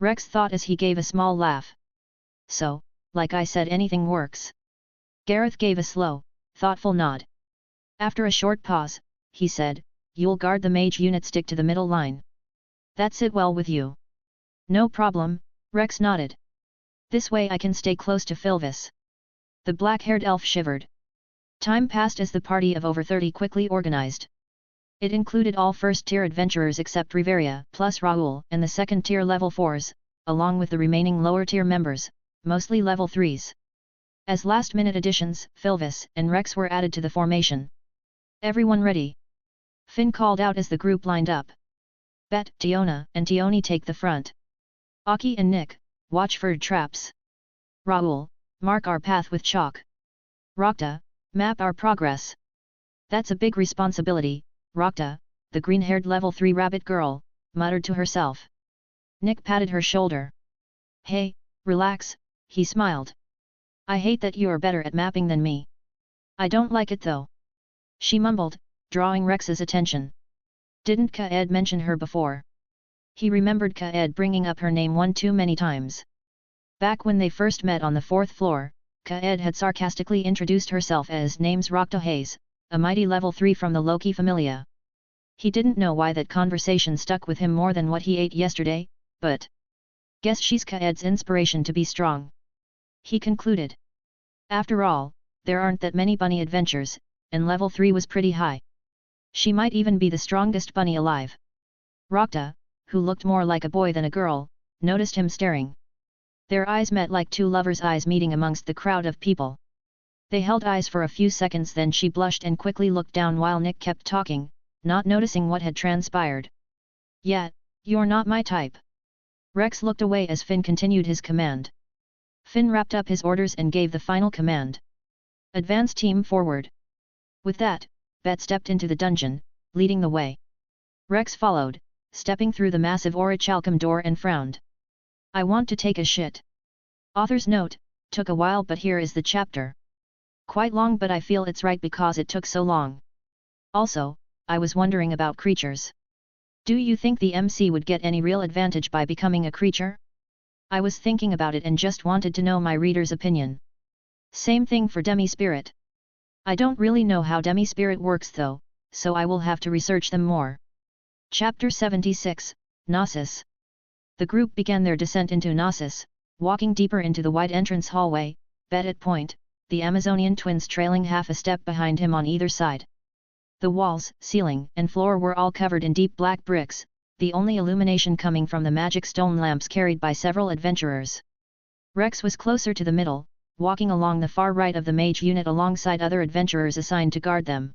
Rex thought as he gave a small laugh. So, like I said, anything works. Gareth gave a slow, thoughtful nod. After a short pause, he said, you'll guard the mage unit, stick to the middle line. That's it well with you. No problem, Rex nodded. This way I can stay close to Filvis. The black-haired elf shivered. Time passed as the party of over 30 quickly organized. It included all first-tier adventurers except Riveria plus Raoul and the second-tier level 4s, along with the remaining lower-tier members, mostly level 3s. As last-minute additions, Filvis and Rex were added to the formation. Everyone ready? Finn called out as the group lined up. Bet, Tiona and Tioni take the front. Aki and Nick, watch for traps. Raoul, mark our path with chalk. Rakta, map our progress. That's a big responsibility, Rakta, the green-haired level 3 rabbit girl, muttered to herself. Nick patted her shoulder. Hey, relax, he smiled. I hate that you're better at mapping than me. I don't like it though. She mumbled, drawing Rex's attention. Didn't Kaed mention her before? He remembered Kaed bringing up her name one too many times. Back when they first met on the 4th floor, Kaed had sarcastically introduced herself as name's Rakta Hayes, a mighty level 3 from the Loki Familia. He didn't know why that conversation stuck with him more than what he ate yesterday, but guess she's Kaed's inspiration to be strong. He concluded. After all, there aren't that many bunny adventures, and level 3 was pretty high. She might even be the strongest bunny alive. Rakta, who looked more like a boy than a girl, noticed him staring. Their eyes met like two lovers' eyes meeting amongst the crowd of people. They held eyes for a few seconds, then she blushed and quickly looked down while Nick kept talking, not noticing what had transpired. Yeah, you're not my type. Rex looked away as Finn continued his command. Finn wrapped up his orders and gave the final command. Advance team forward. With that, Bet stepped into the dungeon, leading the way. Rex followed, stepping through the massive orichalcum door and frowned. I want to take a shit. Author's note, took a while but here is the chapter. Quite long but I feel it's right because it took so long. Also, I was wondering about creatures. Do you think the MC would get any real advantage by becoming a creature? I was thinking about it and just wanted to know my reader's opinion. Same thing for demi-spirit. I don't really know how demi-spirit works though, so I will have to research them more. Chapter 76, Gnosis. The group began their descent into Gnosis, walking deeper into the wide entrance hallway. bet at point, the Amazonian twins trailing half a step behind him on either side. The walls, ceiling, and floor were all covered in deep black bricks, the only illumination coming from the magic stone lamps carried by several adventurers. Rex was closer to the middle, walking along the far right of the mage unit alongside other adventurers assigned to guard them.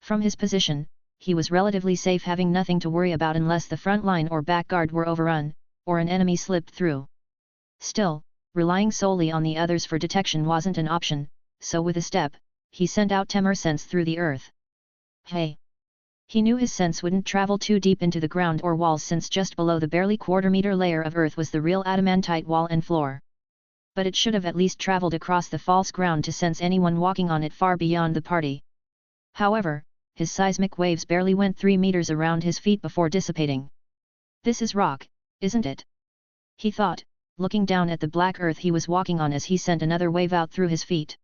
From his position, he was relatively safe, having nothing to worry about unless the front line or back guard were overrun, or an enemy slipped through. Still, relying solely on the others for detection wasn't an option, so with a step, he sent out tremor sense through the earth. Hey! He knew his sense wouldn't travel too deep into the ground or walls, since just below the barely quarter-meter layer of earth was the real adamantite wall and floor. But it should have at least traveled across the false ground to sense anyone walking on it far beyond the party. However, his seismic waves barely went 3 meters around his feet before dissipating. This is rock, isn't it? He thought, looking down at the black earth he was walking on as he sent another wave out through his feet.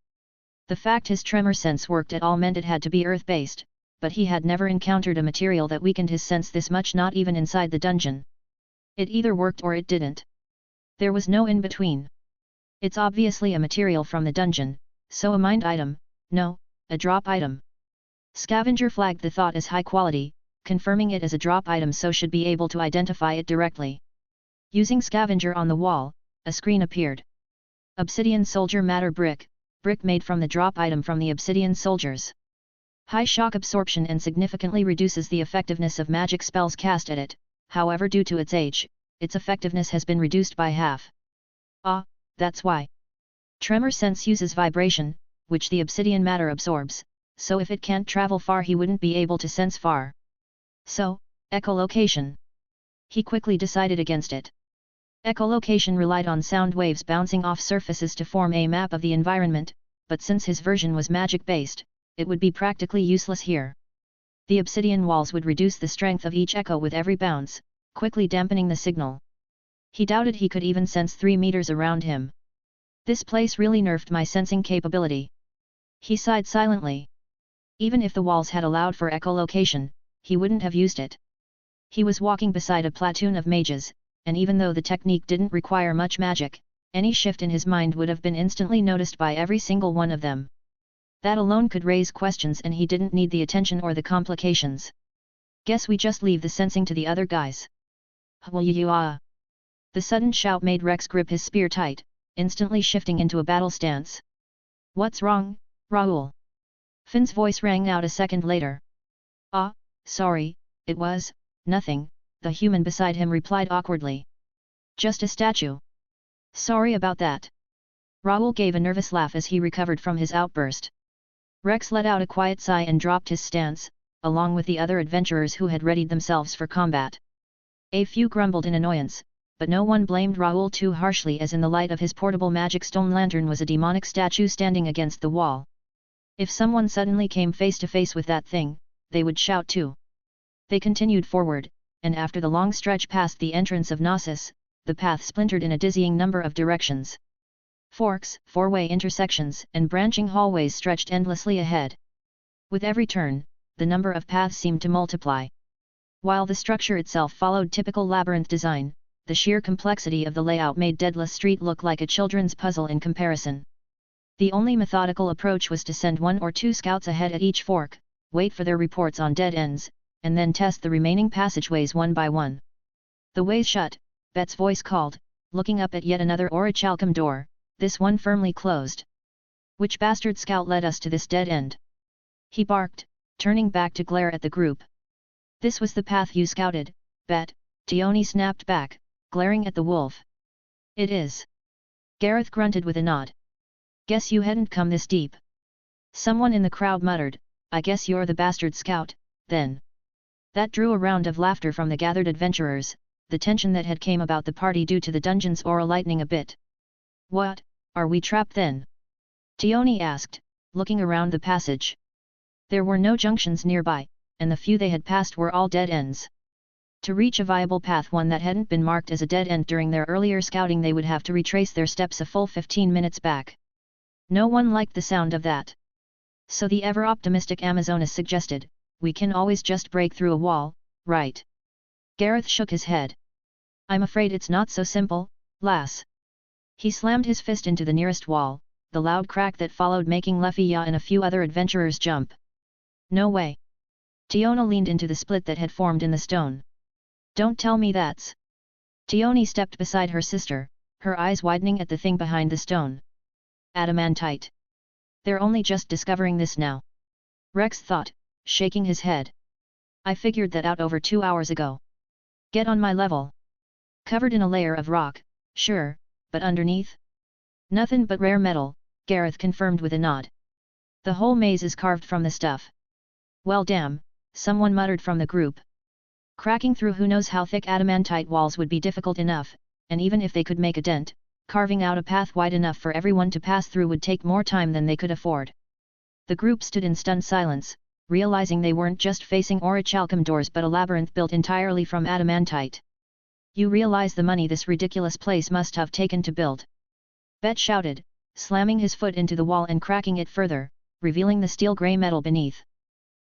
The fact his tremor sense worked at all meant it had to be earth-based, but he had never encountered a material that weakened his sense this much, not even inside the dungeon. It either worked or it didn't. There was no in-between. It's obviously a material from the dungeon, so a mined item, no, a drop item. Scavenger flagged the thought as high quality, confirming it as a drop item so should be able to identify it directly. Using Scavenger on the wall, a screen appeared. Obsidian Soldier Matter Brick, brick made from the drop item from the Obsidian Soldiers. High shock absorption and significantly reduces the effectiveness of magic spells cast at it, however due to its age, its effectiveness has been reduced by half. Ah, that's why. Tremor sense uses vibration, which the obsidian matter absorbs, so if it can't travel far he wouldn't be able to sense far. So, echolocation. He quickly decided against it. Echolocation relied on sound waves bouncing off surfaces to form a map of the environment, but since his version was magic-based, it would be practically useless here. The obsidian walls would reduce the strength of each echo with every bounce, quickly dampening the signal. He doubted he could even sense 3 meters around him. This place really nerfed my sensing capability. He sighed silently. Even if the walls had allowed for echolocation, he wouldn't have used it. He was walking beside a platoon of mages, and even though the technique didn't require much magic, any shift in his mind would have been instantly noticed by every single one of them. That alone could raise questions, and he didn't need the attention or the complications. Guess we just leave the sensing to the other guys. The sudden shout made Rex grip his spear tight, instantly shifting into a battle stance. What's wrong, Raoul? Finn's voice rang out a second later. Ah, sorry, it was nothing, the human beside him replied awkwardly. Just a statue. Sorry about that. Raoul gave a nervous laugh as he recovered from his outburst. Rex let out a quiet sigh and dropped his stance, along with the other adventurers who had readied themselves for combat. A few grumbled in annoyance, but no one blamed Raoul too harshly, as in the light of his portable magic stone lantern was a demonic statue standing against the wall. If someone suddenly came face to face with that thing, they would shout too. They continued forward, and after the long stretch past the entrance of Gnosis, the path splintered in a dizzying number of directions. Forks, four-way intersections, and branching hallways stretched endlessly ahead. With every turn, the number of paths seemed to multiply. While the structure itself followed typical labyrinth design, the sheer complexity of the layout made Deadless Street look like a children's puzzle in comparison. The only methodical approach was to send 1 or 2 scouts ahead at each fork, wait for their reports on dead ends, and then test the remaining passageways one by one. The way's shut, Bet's voice called, looking up at yet another orichalcum door, this one firmly closed. Which bastard scout led us to this dead end? He barked, turning back to glare at the group. This was the path you scouted, Bet, Tioni snapped back, glaring at the wolf. It is. Gareth grunted with a nod. Guess you hadn't come this deep. Someone in the crowd muttered, I guess you're the bastard scout, then. That drew a round of laughter from the gathered adventurers, the tension that had came about the party due to the dungeon's aura lightening a bit. What, are we trapped then? Tioni asked, looking around the passage. There were no junctions nearby, and the few they had passed were all dead ends. To reach a viable path, one that hadn't been marked as a dead end during their earlier scouting, they would have to retrace their steps a full 15 minutes back. No one liked the sound of that. So the ever-optimistic Amazonas suggested, we can always just break through a wall, right? Gareth shook his head. I'm afraid it's not so simple, lass. He slammed his fist into the nearest wall, the loud crack that followed making Lefia and a few other adventurers jump. No way! Tiona leaned into the split that had formed in the stone. Don't tell me that's... Tioni stepped beside her sister, her eyes widening at the thing behind the stone. Adamantite. They're only just discovering this now. Rex thought, shaking his head. I figured that out over 2 hours ago. Get on my level. Covered in a layer of rock, sure, but underneath? Nothing but rare metal, Gareth confirmed with a nod. The whole maze is carved from the stuff. Well damn, someone muttered from the group. Cracking through who knows how thick adamantite walls would be difficult enough, and even if they could make a dent, carving out a path wide enough for everyone to pass through would take more time than they could afford. The group stood in stunned silence, realizing they weren't just facing orichalcum doors but a labyrinth built entirely from adamantite. You realize the money this ridiculous place must have taken to build? Bet shouted, slamming his foot into the wall and cracking it further, revealing the steel grey metal beneath.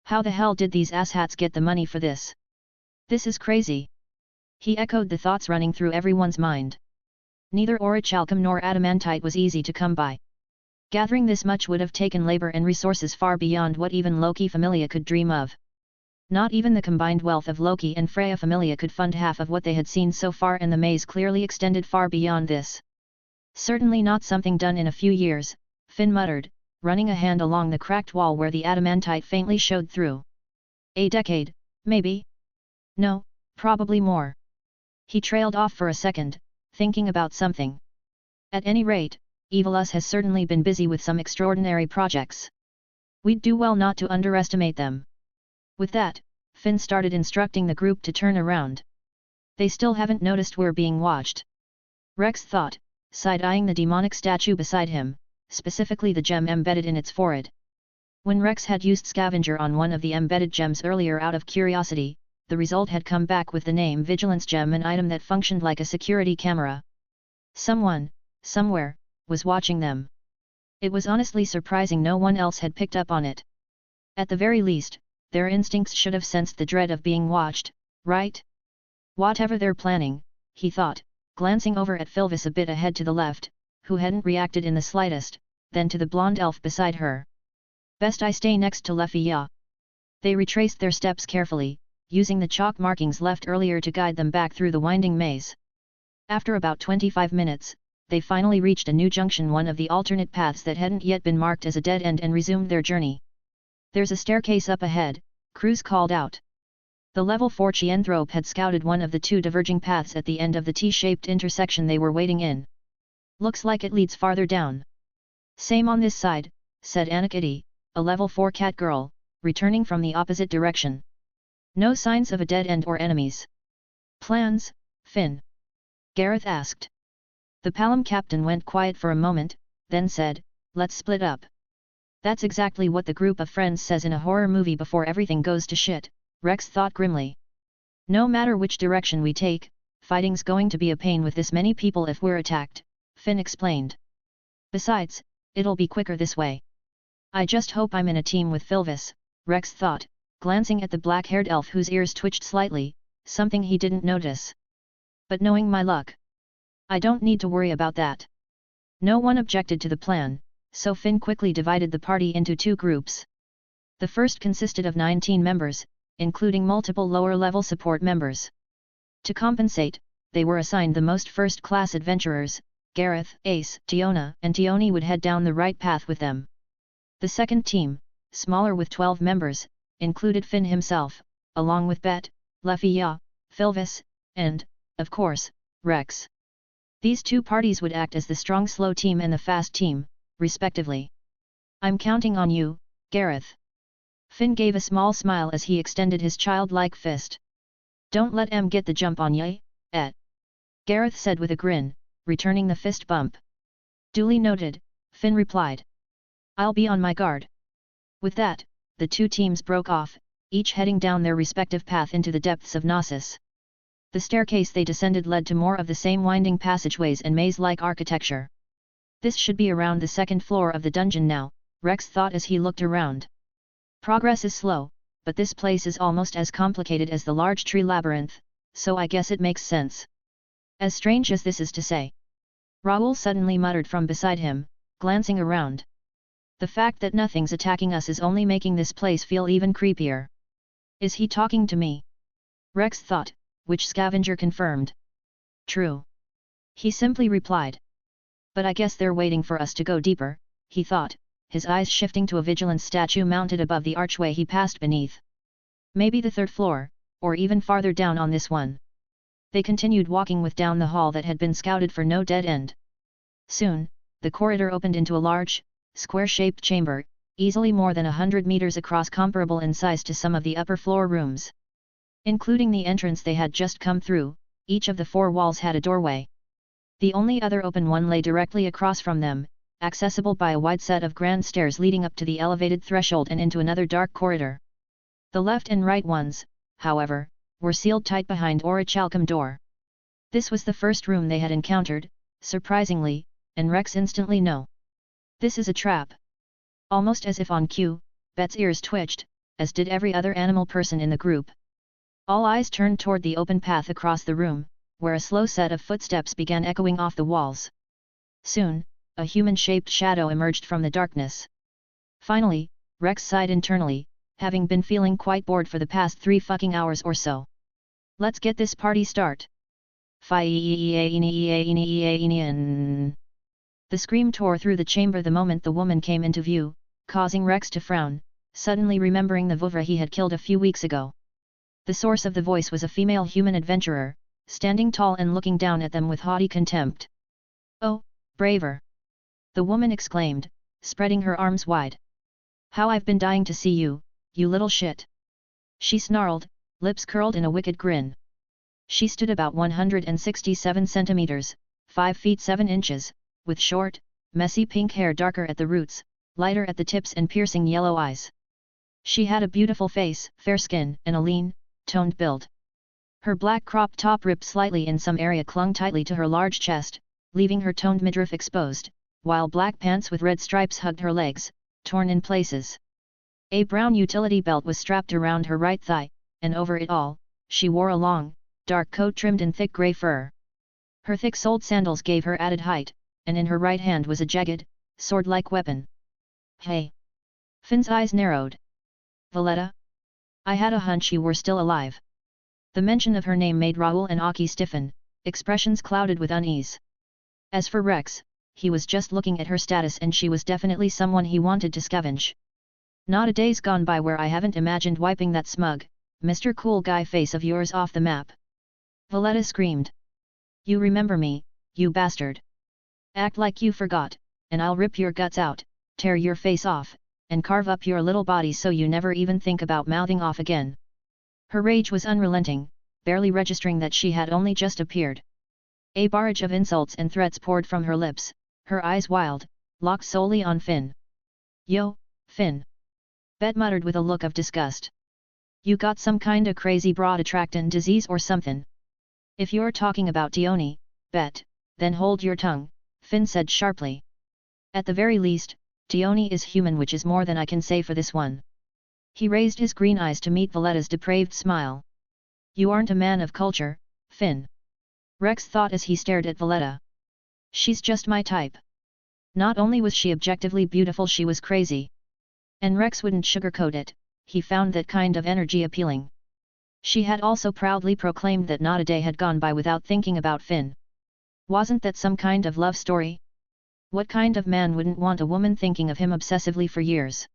How the hell did these asshats get the money for this? This is crazy. He echoed the thoughts running through everyone's mind. Neither orichalcum nor adamantite was easy to come by. Gathering this much would have taken labor and resources far beyond what even Loki Familia could dream of. Not even the combined wealth of Loki and Freya Familia could fund half of what they had seen so far, and the maze clearly extended far beyond this. Certainly not something done in a few years, Finn muttered, running a hand along the cracked wall where the adamantite faintly showed through. A decade, maybe? No, probably more. He trailed off for a second, thinking about something. At any rate, Evilus has certainly been busy with some extraordinary projects. We'd do well not to underestimate them. With that, Finn started instructing the group to turn around. They still haven't noticed we're being watched. Rex thought, side-eyeing the demonic statue beside him, specifically the gem embedded in its forehead. When Rex had used Scavenger on one of the embedded gems earlier out of curiosity, the result had come back with the name Vigilance Gem, an item that functioned like a security camera. Someone, somewhere, was watching them. It was honestly surprising no one else had picked up on it. At the very least, their instincts should have sensed the dread of being watched, right? Whatever they're planning, he thought, glancing over at Filvis a bit ahead to the left, who hadn't reacted in the slightest, then to the blonde elf beside her. Best I stay next to Lefia. They retraced their steps carefully, using the chalk markings left earlier to guide them back through the winding maze. After about 25 minutes, they finally reached a new junction, one of the alternate paths that hadn't yet been marked as a dead end, and resumed their journey. There's a staircase up ahead, Cruz called out. The level 4 Chienthrope had scouted one of the two diverging paths at the end of the T-shaped intersection they were waiting in. Looks like it leads farther down. Same on this side, said Anakitty, a level 4 cat girl, returning from the opposite direction. No signs of a dead end or enemies. Plans, Finn? Gareth asked. The Palom captain went quiet for a moment, then said, let's split up. That's exactly what the group of friends says in a horror movie before everything goes to shit, Rex thought grimly. No matter which direction we take, fighting's going to be a pain with this many people if we're attacked, Finn explained. Besides, it'll be quicker this way. I just hope I'm in a team with Filvis, Rex thought, glancing at the black-haired elf whose ears twitched slightly, something he didn't notice. But knowing my luck, I don't need to worry about that. No one objected to the plan, so Finn quickly divided the party into two groups. The first consisted of 19 members, including multiple lower-level support members. To compensate, they were assigned the most first-class adventurers. Gareth, Ace, Tiona, and Tioni would head down the right path with them. The second team, smaller with 12 members, included Finn himself, along with Bet, Lefia, Filvis, and, of course, Rex. These two parties would act as the strong slow team and the fast team, respectively. I'm counting on you, Gareth. Finn gave a small smile as he extended his childlike fist. Don't let em get the jump on ye, Gareth said with a grin, returning the fist bump. Duly noted, Finn replied. I'll be on my guard. With that, the two teams broke off, each heading down their respective path into the depths of Gnosis. The staircase they descended led to more of the same winding passageways and maze-like architecture. This should be around the second floor of the dungeon now, Rex thought as he looked around. Progress is slow, but this place is almost as complicated as the large tree labyrinth, so I guess it makes sense. As strange as this is to say. Raoul suddenly muttered from beside him, glancing around. The fact that nothing's attacking us is only making this place feel even creepier. Is he talking to me? Rex thought, which Scavenger confirmed. True. He simply replied. But I guess they're waiting for us to go deeper, he thought, his eyes shifting to a vigilance statue mounted above the archway he passed beneath. Maybe the third floor, or even farther down on this one. They continued walking down the hall that had been scouted for no dead end. Soon, the corridor opened into a large, square-shaped chamber, easily more than 100 meters across, comparable in size to some of the upper floor rooms. Including the entrance they had just come through, each of the 4 walls had a doorway. The only other open one lay directly across from them, accessible by a wide set of grand stairs leading up to the elevated threshold and into another dark corridor. The left and right ones, however, were sealed tight behind orichalcum door. This was the first room they had encountered, surprisingly, and Rex instantly knew. This is a trap. Almost as if on cue, Bet's ears twitched, as did every other animal person in the group. All eyes turned toward the open path across the room, where a slow set of footsteps began echoing off the walls. Soon, a human-shaped shadow emerged from the darkness. Finally, Rex sighed internally, having been feeling quite bored for the past 3 fucking hours or so. Let's get this party start. The scream tore through the chamber the moment the woman came into view, causing Rex to frown, suddenly remembering the Vuvra he had killed a few weeks ago. The source of the voice was a female human adventurer, standing tall and looking down at them with haughty contempt. "Oh, braver!" the woman exclaimed, spreading her arms wide. "How I've been dying to see you, you little shit!" she snarled, lips curled in a wicked grin. She stood about 167 centimeters, 5 feet 7 inches, with short, messy pink hair darker at the roots, lighter at the tips and piercing yellow eyes. She had a beautiful face, fair skin, and a lean, toned build. Her black crop top ripped slightly in some area clung tightly to her large chest, leaving her toned midriff exposed, while black pants with red stripes hugged her legs, torn in places. A brown utility belt was strapped around her right thigh, and over it all, she wore a long, dark coat trimmed in thick grey fur. Her thick-soled sandals gave her added height, and in her right hand was a jagged, sword-like weapon. "Hey!" Finn's eyes narrowed. "Valletta? I had a hunch you were still alive." The mention of her name made Raoul and Aki stiffen, expressions clouded with unease. As for Rex, he was just looking at her status and she was definitely someone he wanted to scavenge. Not a day's gone by where I haven't imagined wiping that smug, Mr. Cool Guy face of yours off the map. Valletta screamed. "You remember me, you bastard. Act like you forgot, and I'll rip your guts out, tear your face off, and carve up your little body so you never even think about mouthing off again." Her rage was unrelenting, barely registering that she had only just appeared. A barrage of insults and threats poured from her lips, her eyes wild, locked solely on Finn. "Yo, Finn!" Bet muttered with a look of disgust. "You got some kinda crazy broad attractant disease or something? If you're talking about Dione, Bet, then hold your tongue," Finn said sharply. "At the very least, Dione is human, which is more than I can say for this one." He raised his green eyes to meet Valletta's depraved smile. "You aren't a man of culture, Finn," Rex thought as he stared at Valletta. "She's just my type." Not only was she objectively beautiful, she was crazy. And Rex wouldn't sugarcoat it, he found that kind of energy appealing. She had also proudly proclaimed that not a day had gone by without thinking about Finn. Wasn't that some kind of love story? What kind of man wouldn't want a woman thinking of him obsessively for years?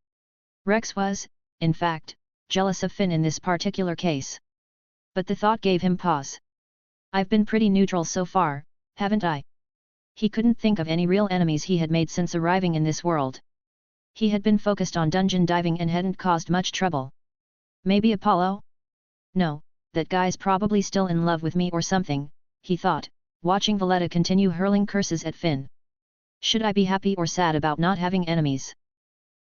Rex was, in fact, jealous of Finn in this particular case. But the thought gave him pause. "I've been pretty neutral so far, haven't I?" He couldn't think of any real enemies he had made since arriving in this world. He had been focused on dungeon diving and hadn't caused much trouble. Maybe Apollo? No, that guy's probably still in love with me or something, he thought, watching Valletta continue hurling curses at Finn. Should I be happy or sad about not having enemies?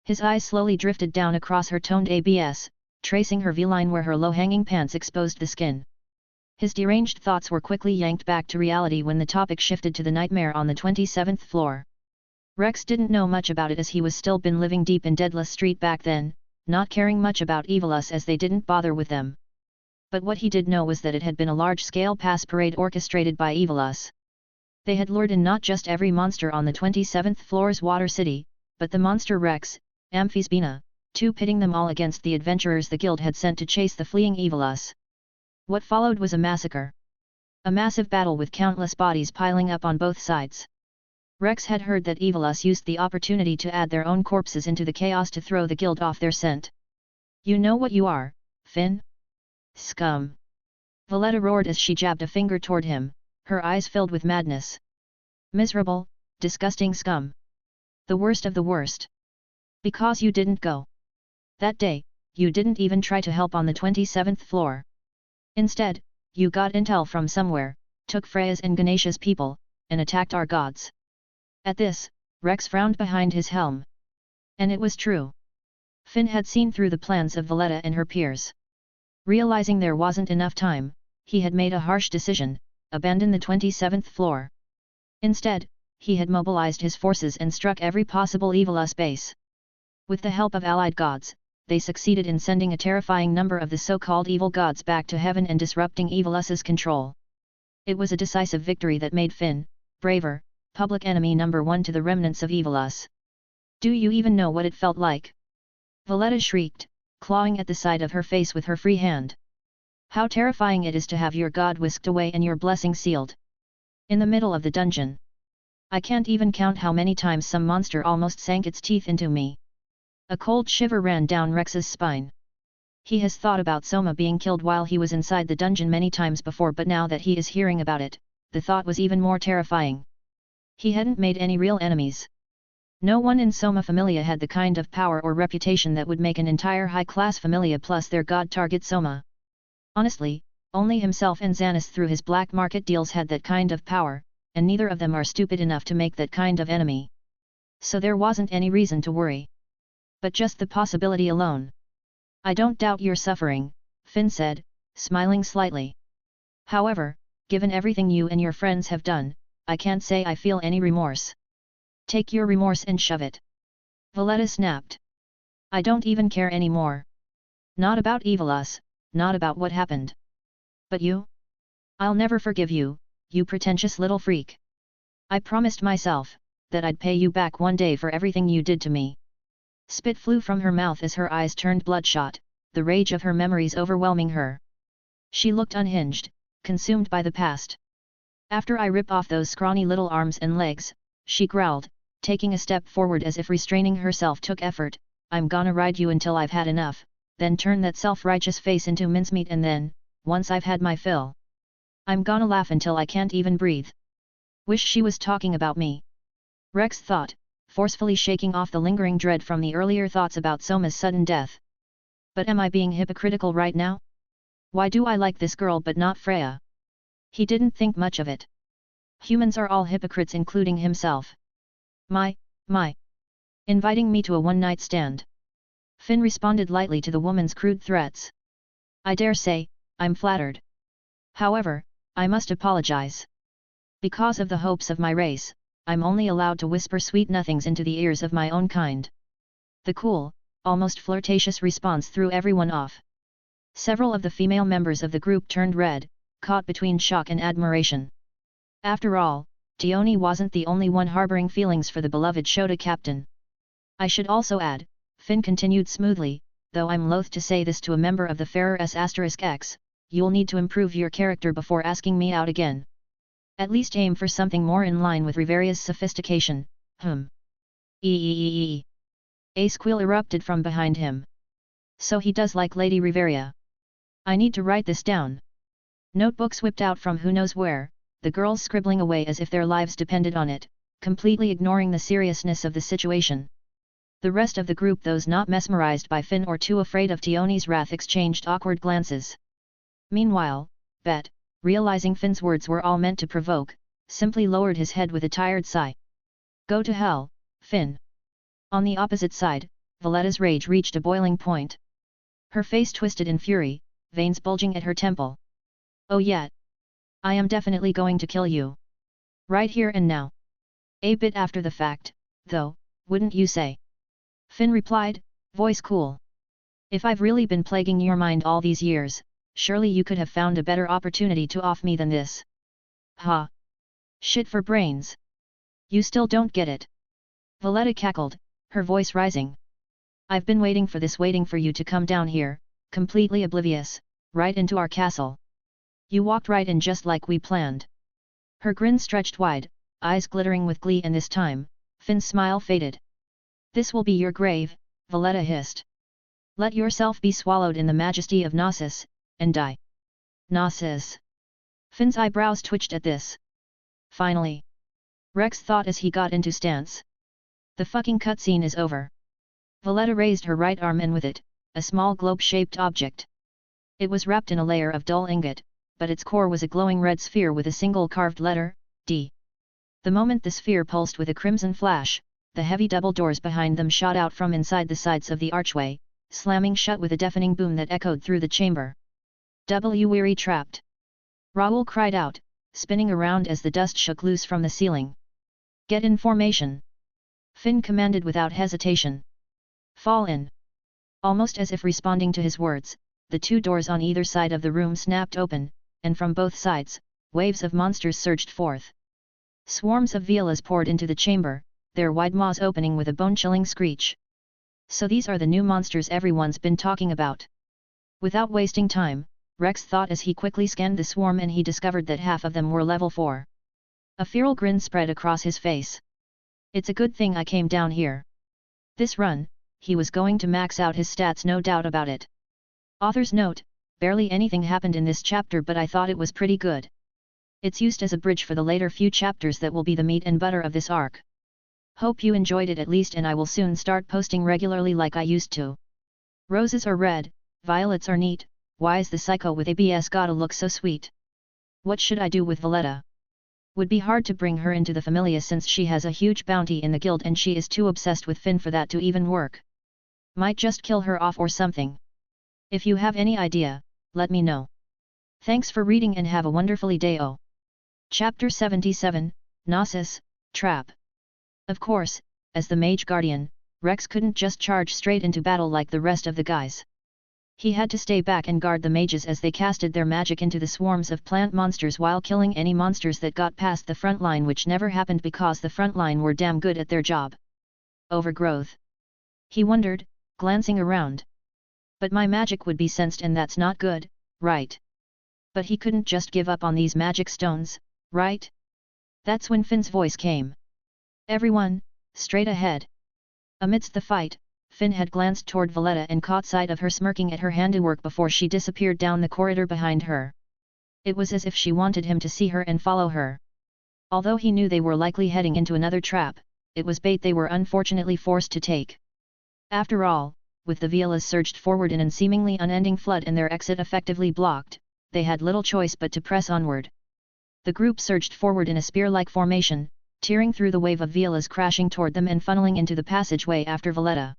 His eyes slowly drifted down across her toned abs, tracing her V-line where her low-hanging pants exposed the skin. His deranged thoughts were quickly yanked back to reality when the topic shifted to the nightmare on the 27th floor. Rex didn't know much about it as he was still been living deep in Deadless Street back then, not caring much about Evilus as they didn't bother with them. But what he did know was that it had been a large-scale pass parade orchestrated by Evilus. They had lured in not just every monster on the 27th floor's water city, but the monster Rex, Amphisbena, too, pitting them all against the adventurers the guild had sent to chase the fleeing Evilus. What followed was a massacre. A massive battle with countless bodies piling up on both sides. Rex had heard that Evilus used the opportunity to add their own corpses into the chaos to throw the guild off their scent. "You know what you are, Finn? Scum!" Valletta roared as she jabbed a finger toward him, her eyes filled with madness. "Miserable, disgusting scum. The worst of the worst. Because you didn't go. That day, you didn't even try to help on the 27th floor. Instead, you got intel from somewhere, took Freya's and Ganesh's people, and attacked our gods." At this, Rex frowned behind his helm. And it was true. Finn had seen through the plans of Valletta and her peers. Realizing there wasn't enough time, he had made a harsh decision: abandon the 27th floor. Instead, he had mobilized his forces and struck every possible Evilus base. With the help of allied gods, they succeeded in sending a terrifying number of the so-called evil gods back to heaven and disrupting Evilus's control. It was a decisive victory that made Finn, braver, public enemy number one to the remnants of Evilus. "Do you even know what it felt like?" Valletta shrieked, clawing at the side of her face with her free hand. "How terrifying it is to have your god whisked away and your blessing sealed. In the middle of the dungeon. I can't even count how many times some monster almost sank its teeth into me." A cold shiver ran down Rex's spine. He has thought about Soma being killed while he was inside the dungeon many times before, but now that he is hearing about it, the thought was even more terrifying. He hadn't made any real enemies. No one in Soma Familia had the kind of power or reputation that would make an entire high-class familia plus their god target Soma. Honestly, only himself and Xanis through his black market deals had that kind of power, and neither of them are stupid enough to make that kind of enemy. So there wasn't any reason to worry. But just the possibility alone. "I don't doubt your suffering," Finn said, smiling slightly. "However, given everything you and your friends have done, I can't say I feel any remorse." "Take your remorse and shove it," Valletta snapped. "I don't even care anymore. Not about Evilus, not about what happened. But you? I'll never forgive you, you pretentious little freak. I promised myself that I'd pay you back one day for everything you did to me." Spit flew from her mouth as her eyes turned bloodshot, the rage of her memories overwhelming her. She looked unhinged, consumed by the past. "After I rip off those scrawny little arms and legs," she growled, taking a step forward as if restraining herself took effort, "I'm gonna ride you until I've had enough, then turn that self-righteous face into mincemeat, and then, once I've had my fill, I'm gonna laugh until I can't even breathe." Wish she was talking about me. Rex thought, forcefully shaking off the lingering dread from the earlier thoughts about Soma's sudden death. "But am I being hypocritical right now? Why do I like this girl but not Freya?" He didn't think much of it. Humans are all hypocrites, including himself. My. Inviting me to a one-night stand." Finn responded lightly to the woman's crude threats. "I dare say, I'm flattered. However, I must apologize. Because of the hopes of my race, I'm only allowed to whisper sweet nothings into the ears of my own kind." The cool, almost flirtatious response threw everyone off. Several of the female members of the group turned red, caught between shock and admiration. After all, Tioni wasn't the only one harboring feelings for the beloved Shota captain. "I should also add," Finn continued smoothly, "though I'm loath to say this to a member of the Fairer S*X, you'll need to improve your character before asking me out again. At least aim for something more in line with Riveria's sophistication." A squeal erupted from behind him. "So he does like Lady Riveria. I need to write this down." Notebooks whipped out from who knows where, the girls scribbling away as if their lives depended on it, completely ignoring the seriousness of the situation. The rest of the group, those not mesmerized by Finn or too afraid of Tioni's wrath, exchanged awkward glances. Meanwhile, Bet, realizing Finn's words were all meant to provoke, simply lowered his head with a tired sigh. "Go to hell, Finn." On the opposite side, Valletta's rage reached a boiling point. Her face twisted in fury, veins bulging at her temple. "Oh yeah. I am definitely going to kill you. Right here and now. A bit after the fact, though, wouldn't you say?" Finn replied, voice cool. "If I've really been plaguing your mind all these years, surely you could have found a better opportunity to off me than this." "Ha!" Shit for brains. You still don't get it. Valletta cackled, her voice rising. I've been waiting for you to come down here, completely oblivious, right into our castle. You walked right in just like we planned. Her grin stretched wide, eyes glittering with glee, and this time, Finn's smile faded. This will be your grave, Valletta hissed. Let yourself be swallowed in the majesty of Gnosis, and die. Gnosis. Finn's eyebrows twitched at this. Finally. Rex thought as he got into stance. The fucking cutscene is over. Valletta raised her right arm, and with it, a small globe-shaped object. It was wrapped in a layer of dull ingot, but its core was a glowing red sphere with a single carved letter, D. The moment the sphere pulsed with a crimson flash, the heavy double doors behind them shot out from inside the sides of the archway, slamming shut with a deafening boom that echoed through the chamber. Weary trapped. Raoul cried out, spinning around as the dust shook loose from the ceiling. Get in formation. Finn commanded without hesitation. Fall in. Almost as if responding to his words, the two doors on either side of the room snapped open, and from both sides, waves of monsters surged forth. Swarms of Veelas poured into the chamber, their wide maws opening with a bone-chilling screech. So these are the new monsters everyone's been talking about. Without wasting time, Rex thought as he quickly scanned the swarm, and he discovered that half of them were level 4. A feral grin spread across his face. It's a good thing I came down here. This run, he was going to max out his stats, no doubt about it. Author's note, barely anything happened in this chapter, but I thought it was pretty good. It's used as a bridge for the later few chapters that will be the meat and butter of this arc. Hope you enjoyed it at least, and I will soon start posting regularly like I used to. Roses are red, violets are neat, why's the psycho with ABS gotta look so sweet? What should I do with Valletta? Would be hard to bring her into the Familia since she has a huge bounty in the guild and she is too obsessed with Finn for that to even work. Might just kill her off or something. If you have any idea, let me know. Thanks for reading and have a wonderfully day. Chapter 77, Gnosis, Trap. Of course, as the Mage Guardian, Rex couldn't just charge straight into battle like the rest of the guys. He had to stay back and guard the mages as they casted their magic into the swarms of plant monsters while killing any monsters that got past the front line, which never happened because the front line were damn good at their job. Overgrowth. He wondered, glancing around. But my magic would be sensed, and that's not good, right? But he couldn't just give up on these magic stones, right? That's when Finn's voice came. Everyone, straight ahead. Amidst the fight, Finn had glanced toward Valletta and caught sight of her smirking at her handiwork before she disappeared down the corridor behind her. It was as if she wanted him to see her and follow her. Although he knew they were likely heading into another trap, it was bait they were unfortunately forced to take. After all, with the Veelas surged forward in an seemingly unending flood and their exit effectively blocked, they had little choice but to press onward. The group surged forward in a spear-like formation, tearing through the wave of Veelas crashing toward them and funneling into the passageway after Valletta.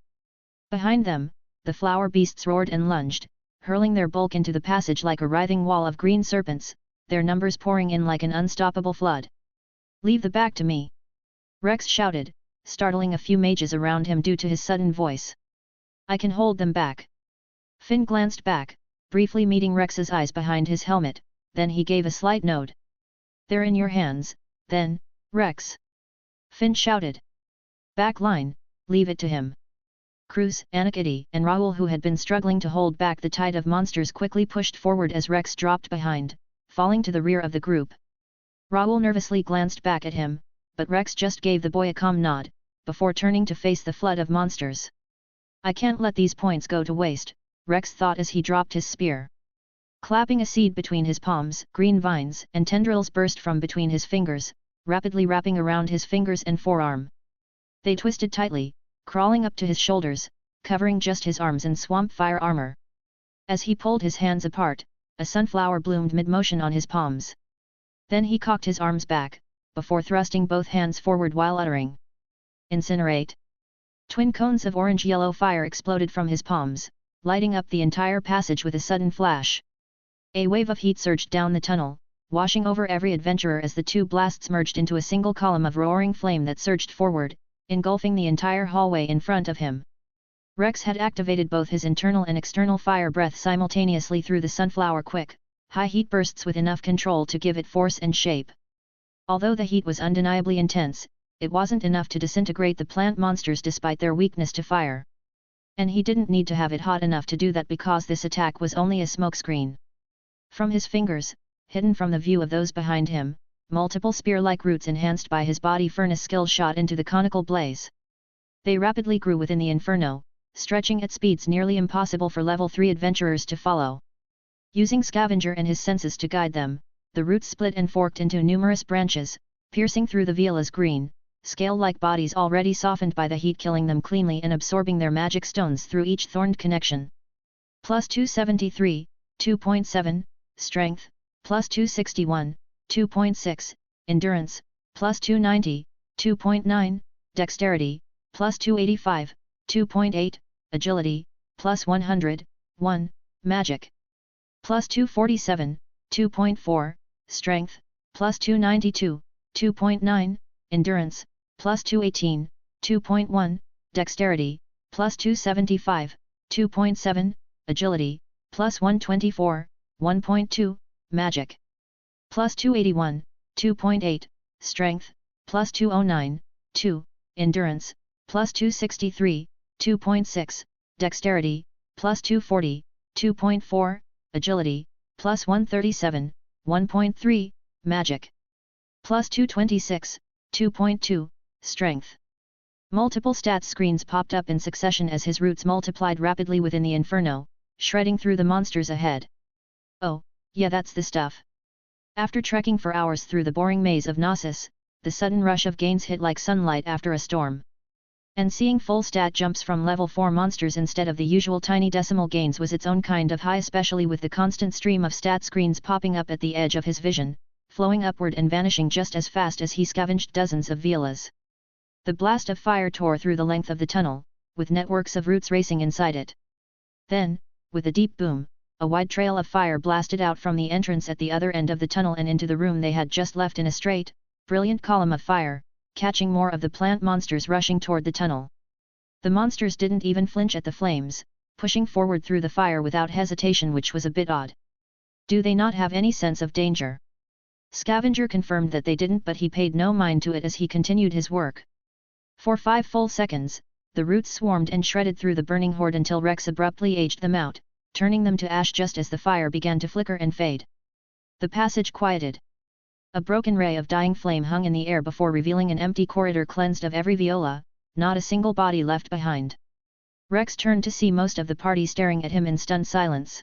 Behind them, the flower beasts roared and lunged, hurling their bulk into the passage like a writhing wall of green serpents, their numbers pouring in like an unstoppable flood. Leave the back to me! Rex shouted, startling a few mages around him due to his sudden voice. I can hold them back. Finn glanced back, briefly meeting Rex's eyes behind his helmet, then he gave a slight nod. They're in your hands, then, Rex! Finn shouted. Back line, leave it to him. Cruz, Anakity, and Raoul, who had been struggling to hold back the tide of monsters, quickly pushed forward as Rex dropped behind, falling to the rear of the group. Raoul nervously glanced back at him, but Rex just gave the boy a calm nod, before turning to face the flood of monsters. I can't let these points go to waste, Rex thought as he dropped his spear. Clapping a seed between his palms, green vines and tendrils burst from between his fingers, rapidly wrapping around his fingers and forearm. They twisted tightly, crawling up to his shoulders, covering just his arms in swamp fire armor. As he pulled his hands apart, a sunflower bloomed mid-motion on his palms. Then he cocked his arms back, before thrusting both hands forward while uttering, "Incinerate!" Twin cones of orange-yellow fire exploded from his palms, lighting up the entire passage with a sudden flash. A wave of heat surged down the tunnel, washing over every adventurer as the two blasts merged into a single column of roaring flame that surged forward, engulfing the entire hallway in front of him. Rex had activated both his internal and external fire breath simultaneously through the sunflower quick, high heat bursts with enough control to give it force and shape. Although the heat was undeniably intense, it wasn't enough to disintegrate the plant monsters despite their weakness to fire. And he didn't need to have it hot enough to do that because this attack was only a smokescreen. From his fingers, hidden from the view of those behind him, multiple spear-like roots enhanced by his body furnace skill shot into the conical blaze. They rapidly grew within the inferno, stretching at speeds nearly impossible for level 3 adventurers to follow. Using Scavenger and his senses to guide them, the roots split and forked into numerous branches, piercing through the Viola's green, scale-like bodies already softened by the heat, killing them cleanly and absorbing their magic stones through each thorned connection. Plus 273, 2.7, Strength, plus 261, 2.6, Endurance, plus 290, 2.9, Dexterity, plus 285, 2.8, Agility, plus 100, 1, Magic. Plus 247, 2.4, Strength, plus 292, 2.9, Endurance, plus 218, 2.1, Dexterity, plus 275, 2.7, Agility, plus 124, 1.2, Magic. Plus 281, 2.8, Strength, plus 209, 2, Endurance, plus 263, 2.6, Dexterity, plus 240, 2.4, Agility, plus 137, 1.3, Magic. Plus 226, 2.2, Strength. Multiple stats screens popped up in succession as his roots multiplied rapidly within the inferno, shredding through the monsters ahead. Oh, yeah, that's the stuff. After trekking for hours through the boring maze of Gnosis, the sudden rush of gains hit like sunlight after a storm. And seeing full stat jumps from level 4 monsters instead of the usual tiny decimal gains was its own kind of high, especially with the constant stream of stat screens popping up at the edge of his vision, flowing upward and vanishing just as fast as he scavenged dozens of Violas. The blast of fire tore through the length of the tunnel, with networks of roots racing inside it. Then, with a deep boom, a wide trail of fire blasted out from the entrance at the other end of the tunnel and into the room they had just left in a straight, brilliant column of fire, catching more of the plant monsters rushing toward the tunnel. The monsters didn't even flinch at the flames, pushing forward through the fire without hesitation, which was a bit odd. Do they not have any sense of danger? Scavenger confirmed that they didn't, but he paid no mind to it as he continued his work. For 5 full seconds, the roots swarmed and shredded through the burning horde until Rex abruptly aged them out, turning them to ash just as the fire began to flicker and fade. The passage quieted. A broken ray of dying flame hung in the air before revealing an empty corridor cleansed of every Viola, not a single body left behind. Rex turned to see most of the party staring at him in stunned silence.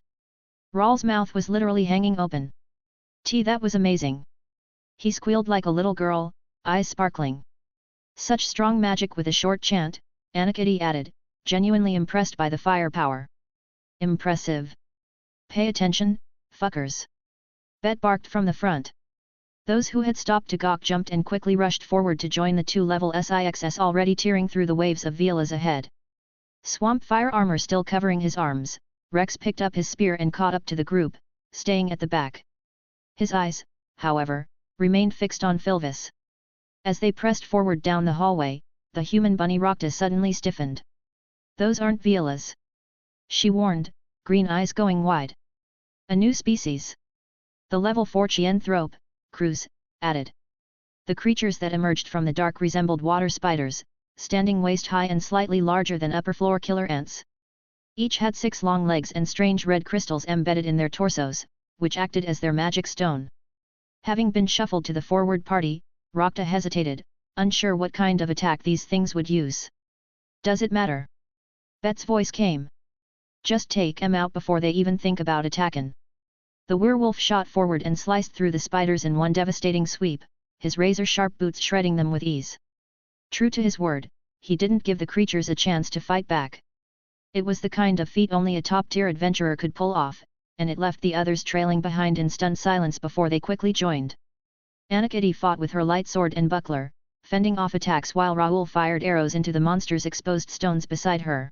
Rawl's mouth was literally hanging open. That was amazing. He squealed like a little girl, eyes sparkling. Such strong magic with a short chant, Anakitty added, genuinely impressed by the firepower. Impressive. Pay attention, fuckers. Bet barked from the front. Those who had stopped to gawk jumped and quickly rushed forward to join the 2-level SIXS already tearing through the waves of Violas ahead. Swamp fire armor still covering his arms, Rex picked up his spear and caught up to the group, staying at the back. His eyes, however, remained fixed on Filvis. As they pressed forward down the hallway, the human bunny Rocta suddenly stiffened. Those aren't Violas, she warned, green eyes going wide. A new species. The level 4 Chienthrope, Cruz, added. The creatures that emerged from the dark resembled water spiders, standing waist-high and slightly larger than upper-floor killer ants. Each had 6 long legs and strange red crystals embedded in their torsos, which acted as their magic stone. Having been shuffled to the forward party, Rocta hesitated, unsure what kind of attack these things would use. Does it matter? Bet's voice came. Just take 'em out before they even think about attackin'. The werewolf shot forward and sliced through the spiders in one devastating sweep, his razor-sharp boots shredding them with ease. True to his word, he didn't give the creatures a chance to fight back. It was the kind of feat only a top-tier adventurer could pull off, and it left the others trailing behind in stunned silence before they quickly joined. Anakitty fought with her light sword and buckler, fending off attacks while Raoul fired arrows into the monster's exposed stones beside her.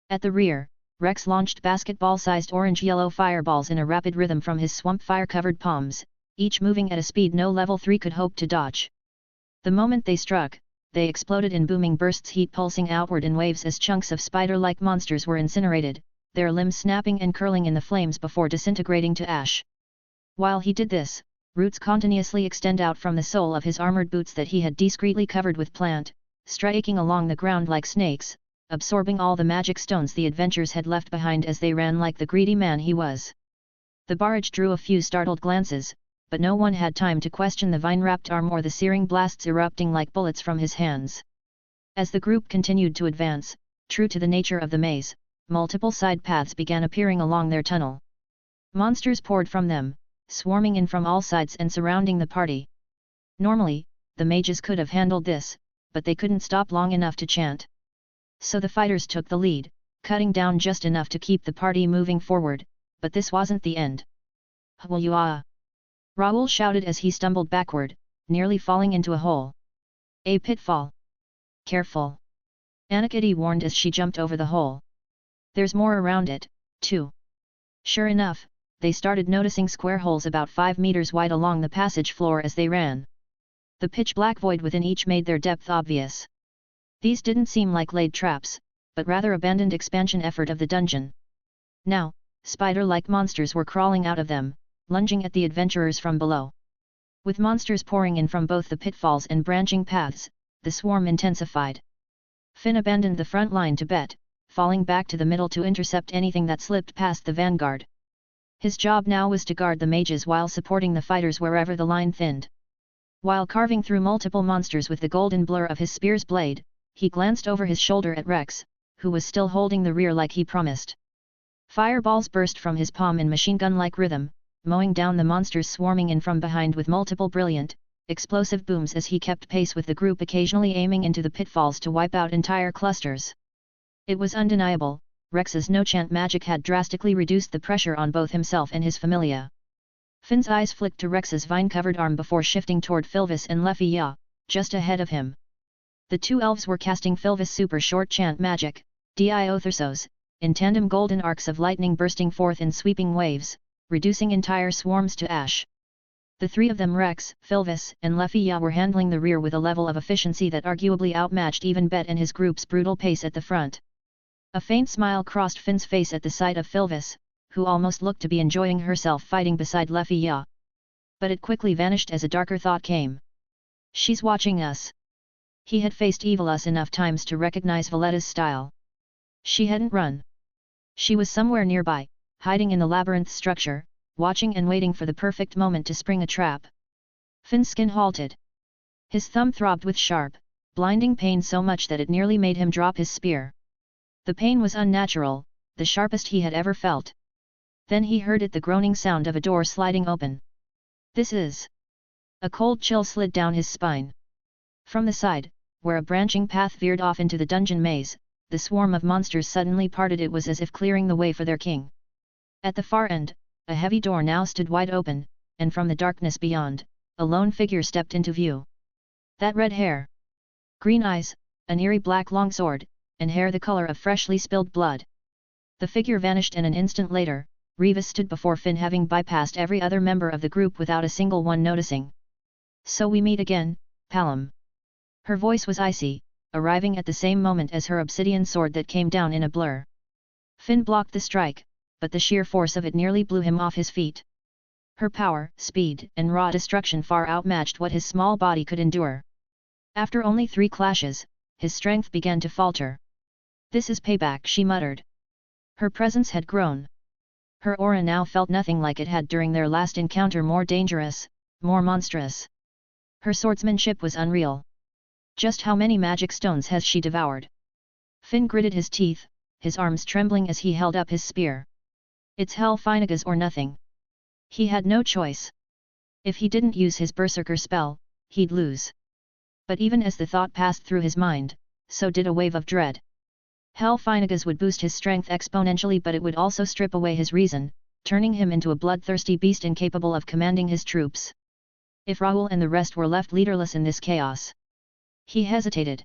At the rear, Rex launched basketball-sized orange-yellow fireballs in a rapid rhythm from his swamp fire-covered palms, each moving at a speed no level 3 could hope to dodge. The moment they struck, they exploded in booming bursts, heat pulsing outward in waves as chunks of spider-like monsters were incinerated, their limbs snapping and curling in the flames before disintegrating to ash. While he did this, roots continuously extend out from the sole of his armored boots that he had discreetly covered with plant, striking along the ground like snakes, absorbing all the magic stones the adventurers had left behind as they ran like the greedy man he was. The barrage drew a few startled glances, but no one had time to question the vine-wrapped arm or the searing blasts erupting like bullets from his hands. As the group continued to advance, true to the nature of the maze, multiple side paths began appearing along their tunnel. Monsters poured from them, swarming in from all sides and surrounding the party. Normally, the mages could have handled this, but they couldn't stop long enough to chant. So the fighters took the lead, cutting down just enough to keep the party moving forward, but this wasn't the end. Hwaa! Raoul shouted as he stumbled backward, nearly falling into a hole. A pitfall. Careful! Anakitty warned as she jumped over the hole. There's more around it, too. Sure enough, they started noticing square holes about 5 meters wide along the passage floor as they ran. The pitch-black void within each made their depth obvious. These didn't seem like laid traps, but rather abandoned expansion effort of the dungeon. Now, spider-like monsters were crawling out of them, lunging at the adventurers from below. With monsters pouring in from both the pitfalls and branching paths, the swarm intensified. Finn abandoned the front line to bet, falling back to the middle to intercept anything that slipped past the vanguard. His job now was to guard the mages while supporting the fighters wherever the line thinned. While carving through multiple monsters with the golden blur of his spear's blade, he glanced over his shoulder at Rex, who was still holding the rear like he promised. Fireballs burst from his palm in machine-gun-like rhythm, mowing down the monsters swarming in from behind with multiple brilliant, explosive booms as he kept pace with the group occasionally aiming into the pitfalls to wipe out entire clusters. It was undeniable, Rex's no-chant magic had drastically reduced the pressure on both himself and his familia. Finn's eyes flicked to Rex's vine-covered arm before shifting toward Filvis and Lefia, just ahead of him. The two elves were casting Filvis super short chant magic, Diothersos, in tandem golden arcs of lightning bursting forth in sweeping waves, reducing entire swarms to ash. The three of them, Rex, Filvis, and Lefia, were handling the rear with a level of efficiency that arguably outmatched even Bet and his group's brutal pace at the front. A faint smile crossed Finn's face at the sight of Filvis, who almost looked to be enjoying herself fighting beside Lefia. But it quickly vanished as a darker thought came. She's watching us. He had faced Evilus enough times to recognize Valletta's style. She hadn't run. She was somewhere nearby, hiding in the labyrinth structure, watching and waiting for the perfect moment to spring a trap. Finn's skin halted. His thumb throbbed with sharp, blinding pain so much that it nearly made him drop his spear. The pain was unnatural, the sharpest he had ever felt. Then he heard the groaning sound of a door sliding open. This is... A cold chill slid down his spine. From the side, where a branching path veered off into the dungeon maze, the swarm of monsters suddenly parted. It was as if clearing the way for their king. At the far end, a heavy door now stood wide open, and from the darkness beyond, a lone figure stepped into view. That red hair, green eyes, an eerie black longsword, and hair the color of freshly spilled blood. The figure vanished, and an instant later, Revis stood before Finn, having bypassed every other member of the group without a single one noticing. So we meet again, Palom. Her voice was icy, arriving at the same moment as her obsidian sword that came down in a blur. Finn blocked the strike, but the sheer force of it nearly blew him off his feet. Her power, speed, and raw destruction far outmatched what his small body could endure. After only 3 clashes, his strength began to falter. This is payback, she muttered. Her presence had grown. Her aura now felt nothing like it had during their last encounter, more dangerous, more monstrous. Her swordsmanship was unreal. Just how many magic stones has she devoured? Finn gritted his teeth, his arms trembling as he held up his spear. It's Hellfinagas or nothing. He had no choice. If he didn't use his berserker spell, he'd lose. But even as the thought passed through his mind, so did a wave of dread. Hellfinagas would boost his strength exponentially, but it would also strip away his reason, turning him into a bloodthirsty beast incapable of commanding his troops. If Raoul and the rest were left leaderless in this chaos. He hesitated.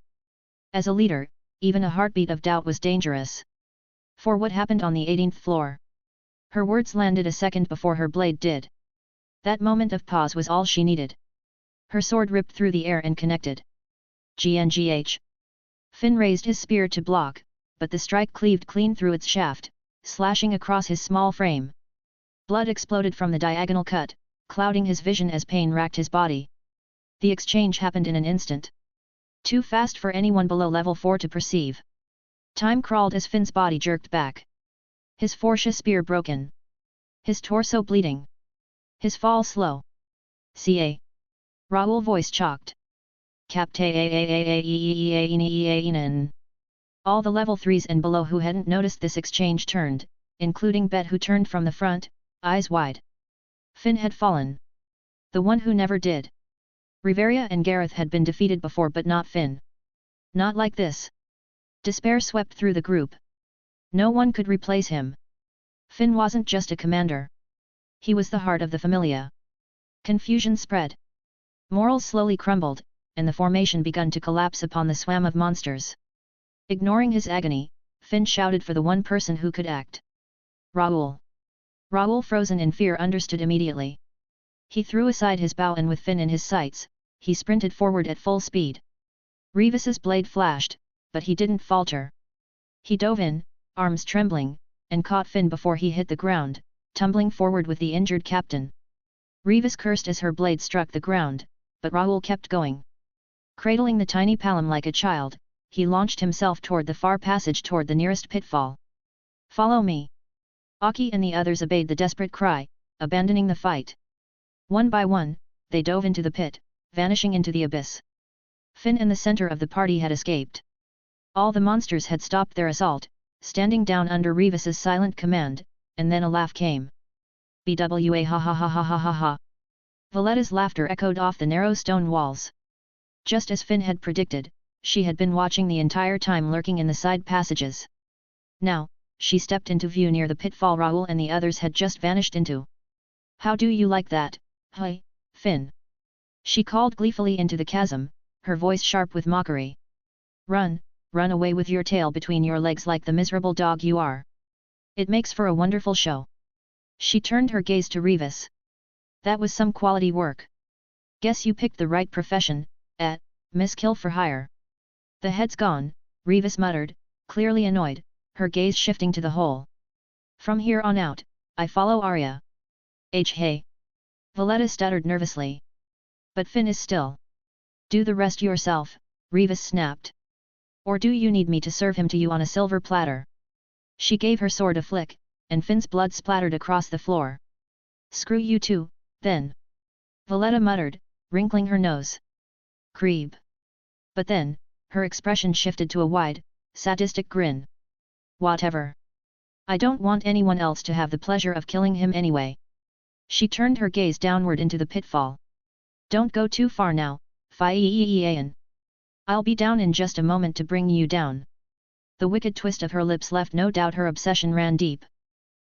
As a leader, even a heartbeat of doubt was dangerous. For what happened on the 18th floor? Her words landed a second before her blade did. That moment of pause was all she needed. Her sword ripped through the air and connected. GNGH. Finn raised his spear to block, but the strike cleaved clean through its shaft, slashing across his small frame. Blood exploded from the diagonal cut, clouding his vision as pain racked his body. The exchange happened in an instant. Too fast for anyone below level 4 to perceive. Time crawled as Finn's body jerked back. His Forsha spear broken. His torso bleeding. His fall slow. Ca. Raoul voice chalked. Captain. All the level 3s and below who hadn't noticed this exchange turned, including Bet who turned from the front, eyes wide. Finn had fallen. The one who never did. Riveria and Gareth had been defeated before but not Finn. Not like this. Despair swept through the group. No one could replace him. Finn wasn't just a commander. He was the heart of the Familia. Confusion spread. Morals slowly crumbled, and the formation began to collapse upon the swam of monsters. Ignoring his agony, Finn shouted for the one person who could act. Raoul. Raoul, frozen in fear, understood immediately. He threw aside his bow and with Finn in his sights, he sprinted forward at full speed. Revis's blade flashed, but he didn't falter. He dove in, arms trembling, and caught Finn before he hit the ground, tumbling forward with the injured captain. Revis cursed as her blade struck the ground, but Raoul kept going. Cradling the tiny palom like a child, he launched himself toward the far passage toward the nearest pitfall. "Follow me!" Aki and the others obeyed the desperate cry, abandoning the fight. One by one, they dove into the pit, vanishing into the abyss. Finn and the center of the party had escaped. All the monsters had stopped their assault, standing down under Revis's silent command, and then a laugh came. "Bwa ha ha ha ha ha ha ha." Valletta's laughter echoed off the narrow stone walls. Just as Finn had predicted, she had been watching the entire time, lurking in the side passages. Now, she stepped into view near the pitfall Raoul and the others had just vanished into. "How do you like that, hey, Finn?" She called gleefully into the chasm, her voice sharp with mockery. "Run, run away with your tail between your legs like the miserable dog you are. It makes for a wonderful show." She turned her gaze to Revis. "That was some quality work. Guess you picked the right profession, Miss Kill for Hire." "The head's gone," Revis muttered, clearly annoyed, her gaze shifting to the hole. "From here on out, I follow Arya." Hey." Valletta stuttered nervously. "But Finn is still." "Do the rest yourself," Revis snapped. "Or do you need me to serve him to you on a silver platter?" She gave her sword a flick, and Finn's blood splattered across the floor. "Screw you too, then," Valletta muttered, wrinkling her nose. "Creep." But then, her expression shifted to a wide, sadistic grin. "Whatever. I don't want anyone else to have the pleasure of killing him anyway." She turned her gaze downward into the pitfall. "Don't go too far now, Fian. I'll be down in just a moment to bring you down." The wicked twist of her lips left no doubt her obsession ran deep.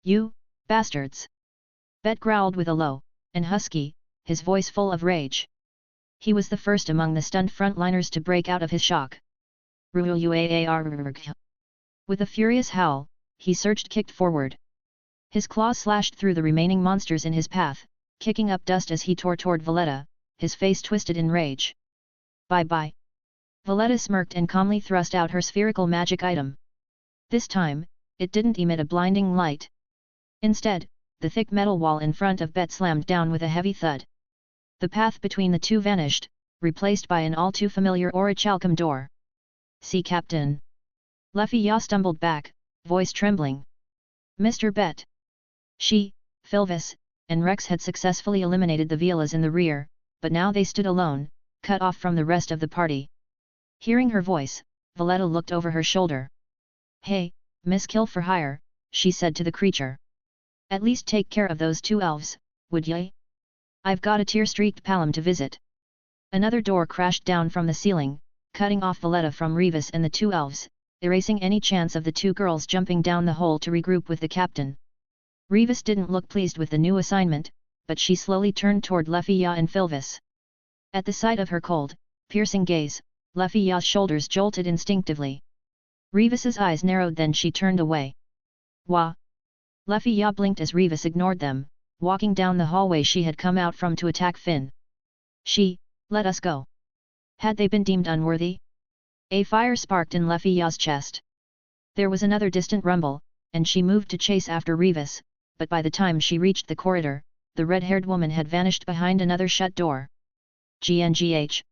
"You, bastards!" Bet growled with a low, and husky, his voice full of rage. He was the first among the stunned frontliners to break out of his shock. With a furious howl, he kicked forward. His claws slashed through the remaining monsters in his path, kicking up dust as he tore toward Valletta, his face twisted in rage. "Bye-bye." Valletta smirked and calmly thrust out her spherical magic item. This time, it didn't emit a blinding light. Instead, the thick metal wall in front of Bet slammed down with a heavy thud. The path between the two vanished, replaced by an all too familiar orichalcum door. "See, Captain." Luffy Ya stumbled back, voice trembling. "Mr. Bet." She, Philvis, and Rex had successfully eliminated the Velas in the rear, but now they stood alone, cut off from the rest of the party. Hearing her voice, Valletta looked over her shoulder. "Hey, Miss Kill for Hire," she said to the creature. "At least take care of those two elves, would ye? I've got a tear-streaked palom to visit." Another door crashed down from the ceiling, cutting off Valletta from Revis and the two elves, erasing any chance of the two girls jumping down the hole to regroup with the captain. Revis didn't look pleased with the new assignment, but she slowly turned toward Luffy Ya and Philvis. At the sight of her cold, piercing gaze, Luffy Ya's shoulders jolted instinctively. Revis's eyes narrowed, then she turned away. "Wah!" Luffy Ya blinked as Revis ignored them, walking down the hallway she had come out from to attack Finn. "She, let us go." Had they been deemed unworthy? A fire sparked in Luffy Ya's chest. There was another distant rumble, and she moved to chase after Revis, but by the time she reached the corridor, the red-haired woman had vanished behind another shut door. GNGH.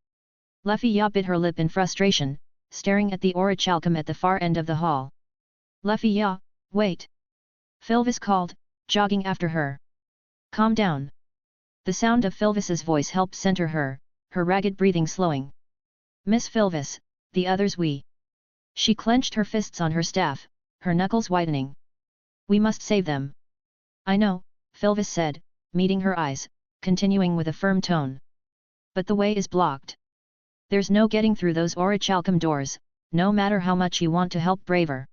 Luffy Ya bit her lip in frustration, staring at the orichalcum at the far end of the hall. Luffy Ya, wait! Philvis called, jogging after her. Calm down. The sound of Philvis's voice helped center her, her ragged breathing slowing. Miss Philvis, the others we. She clenched her fists on her staff, her knuckles whitening. We must save them. I know, Philvis said, meeting her eyes, continuing with a firm tone. But the way is blocked. There's no getting through those orichalcum doors, no matter how much you want to help Braver.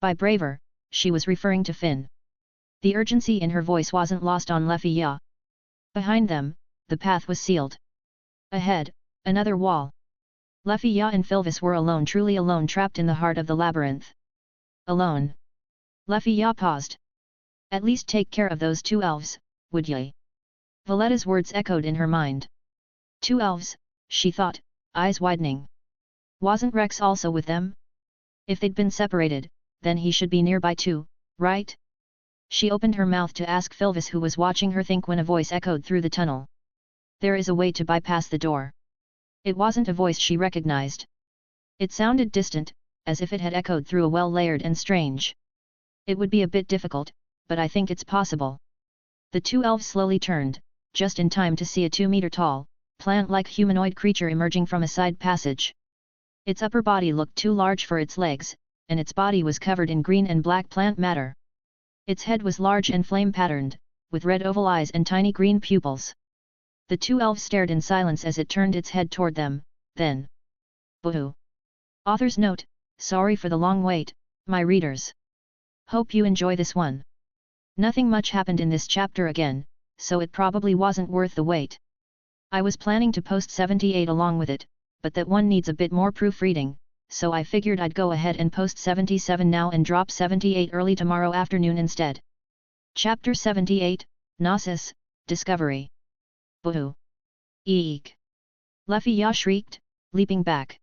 By Braver, she was referring to Finn. The urgency in her voice wasn't lost on Luffy Ya. Behind them, the path was sealed. Ahead, another wall. Luffy Ya and Philvis were alone, truly alone, trapped in the heart of the labyrinth. Alone. Luffy Ya paused. At least take care of those two elves, would ye? Valletta's words echoed in her mind. Two elves, she thought, eyes widening. Wasn't Rex also with them? If they'd been separated, then he should be nearby too, right? She opened her mouth to ask Philvis, who was watching her think, when a voice echoed through the tunnel. There is a way to bypass the door. It wasn't a voice she recognized. It sounded distant, as if it had echoed through a well-layered and strange. It would be a bit difficult, but I think it's possible. The two elves slowly turned, just in time to see a 2-meter-tall, plant-like humanoid creature emerging from a side passage. Its upper body looked too large for its legs, and its body was covered in green and black plant matter. Its head was large and flame-patterned, with red oval eyes and tiny green pupils. The two elves stared in silence as it turned its head toward them, then. Boo! Author's note: sorry for the long wait, my readers. Hope you enjoy this one. Nothing much happened in this chapter again, so it probably wasn't worth the wait. I was planning to post 78 along with it, but that one needs a bit more proofreading, so I figured I'd go ahead and post 77 now and drop 78 early tomorrow afternoon instead. Chapter 78, Gnosis, Discovery. Boo! Eek! Luffy Ya shrieked, leaping back.